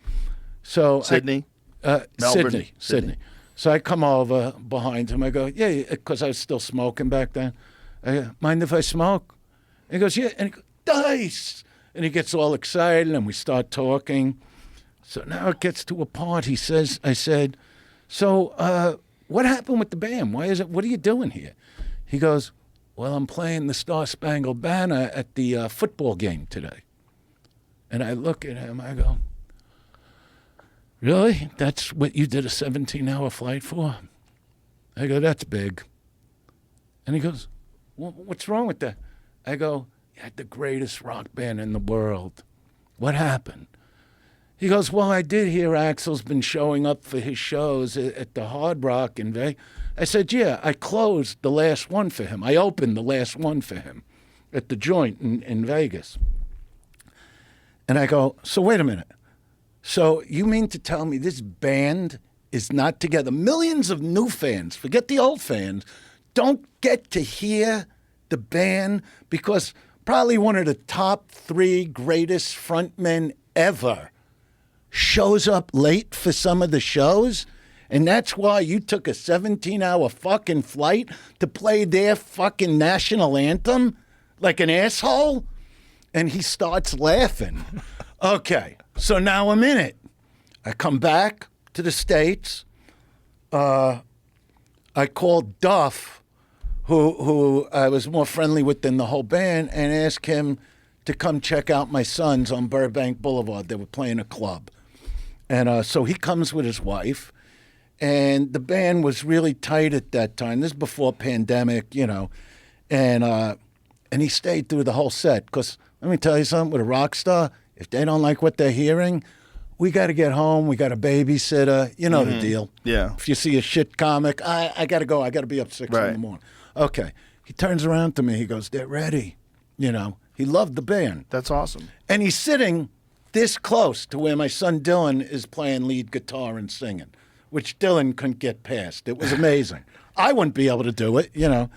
So Sydney? Melbourne? Sydney. So I come over behind him. I go, yeah, because I was still smoking back then. I go, mind if I smoke? He goes, yeah. And he goes, Dice! And he gets all excited, and we start talking. So now it gets to a part. I said, so what happened with the band? What are you doing here? He goes, well, I'm playing the Star Spangled Banner at the football game today. And I look at him, I go, really? That's what you did a 17-hour flight for? I go, that's big. And he goes, what's wrong with that? I go, you had the greatest rock band in the world. What happened? He goes, well, I did hear Axl's been showing up for his shows at the Hard Rock in Vegas. I said, yeah, I closed the last one for him. I opened the last one for him at the Joint in Vegas. And I go, so wait a minute. So you mean to tell me this band is not together? Millions of new fans, forget the old fans, don't get to hear the band because probably one of the top 3 greatest frontmen ever shows up late for some of the shows, and that's why you took a 17-hour fucking flight to play their fucking national anthem like an asshole? And he starts laughing. Okay, so now I'm in it. I come back to the States. I called Duff, who I was more friendly with than the whole band, and asked him to come check out my sons on Burbank Boulevard. They were playing a club. And so he comes with his wife, and the band was really tight at that time. This is before pandemic, you know, and he stayed through the whole set. Because let me tell you something, with a rock star, if they don't like what they're hearing, we got to get home. We got a babysitter. You know the deal. Yeah. If you see a shit comic, I got to go. I got to be up 6 in the morning. Okay. He turns around to me. He goes, they're ready. You know, he loved the band. That's awesome. And he's sitting this close to where my son Dylan is playing lead guitar and singing, which Dylan couldn't get past. It was amazing. I wouldn't be able to do it, you know.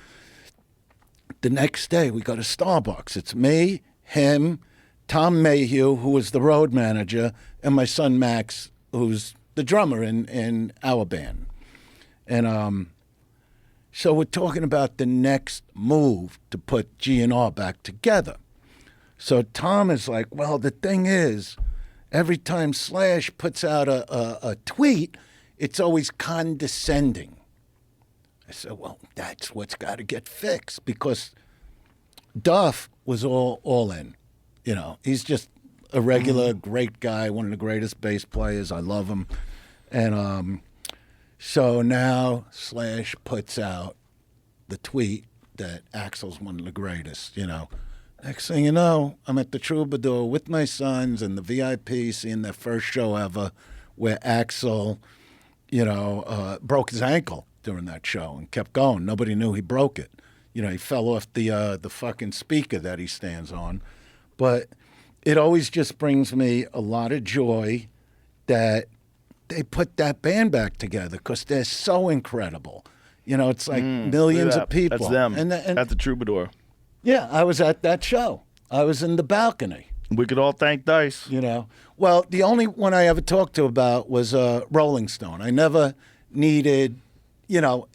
The next day, we go to Starbucks. It's me, him, Tom Mayhew, who was the road manager, and my son Max, who's the drummer in our band. And so we're talking about the next move to put G&R back together. So Tom is like, well, the thing is, every time Slash puts out a tweet, it's always condescending. I said, well, that's what's got to get fixed, because Duff was all in. You know, he's just a regular great guy, one of the greatest bass players. I love him. And so now Slash puts out the tweet that Axl's one of the greatest, you know. Next thing you know, I'm at the Troubadour with my sons and the VIP, seeing their first show ever, where Axl, you know, broke his ankle during that show and kept going. Nobody knew he broke it. You know, he fell off the fucking speaker that he stands on. But it always just brings me a lot of joy that they put that band back together, because they're so incredible. You know, it's like millions of people. That's them and at the Troubadour. Yeah, I was at that show. I was in the balcony. We could all thank Dice. You know, well, the only one I ever talked to about was Rolling Stone. I never needed, you know,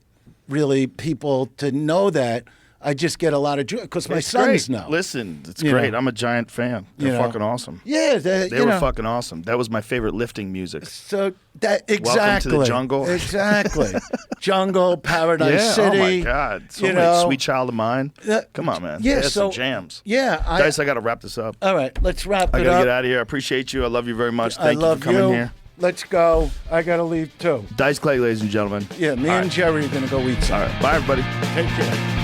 really people to know that. I just get a lot of joy because my sons know. Listen, it's great. I'm a giant fan. They're fucking awesome. Yeah, they were fucking awesome. That was my favorite lifting music. So that exactly. Welcome to the Jungle. Exactly. Jungle, Paradise City. Oh my God. So many Sweet Child of Mine. Come on, man. Yeah, they had some jams. Yeah. Dice, I got to wrap this up. All right, let's wrap it up. I got to get out of here. I appreciate you. I love you very much. Thank you for coming here. Let's go. I got to leave too. Dice Clay, ladies and gentlemen. Yeah, me and Jerry are going to go eat some. All right. Bye, everybody. Take care.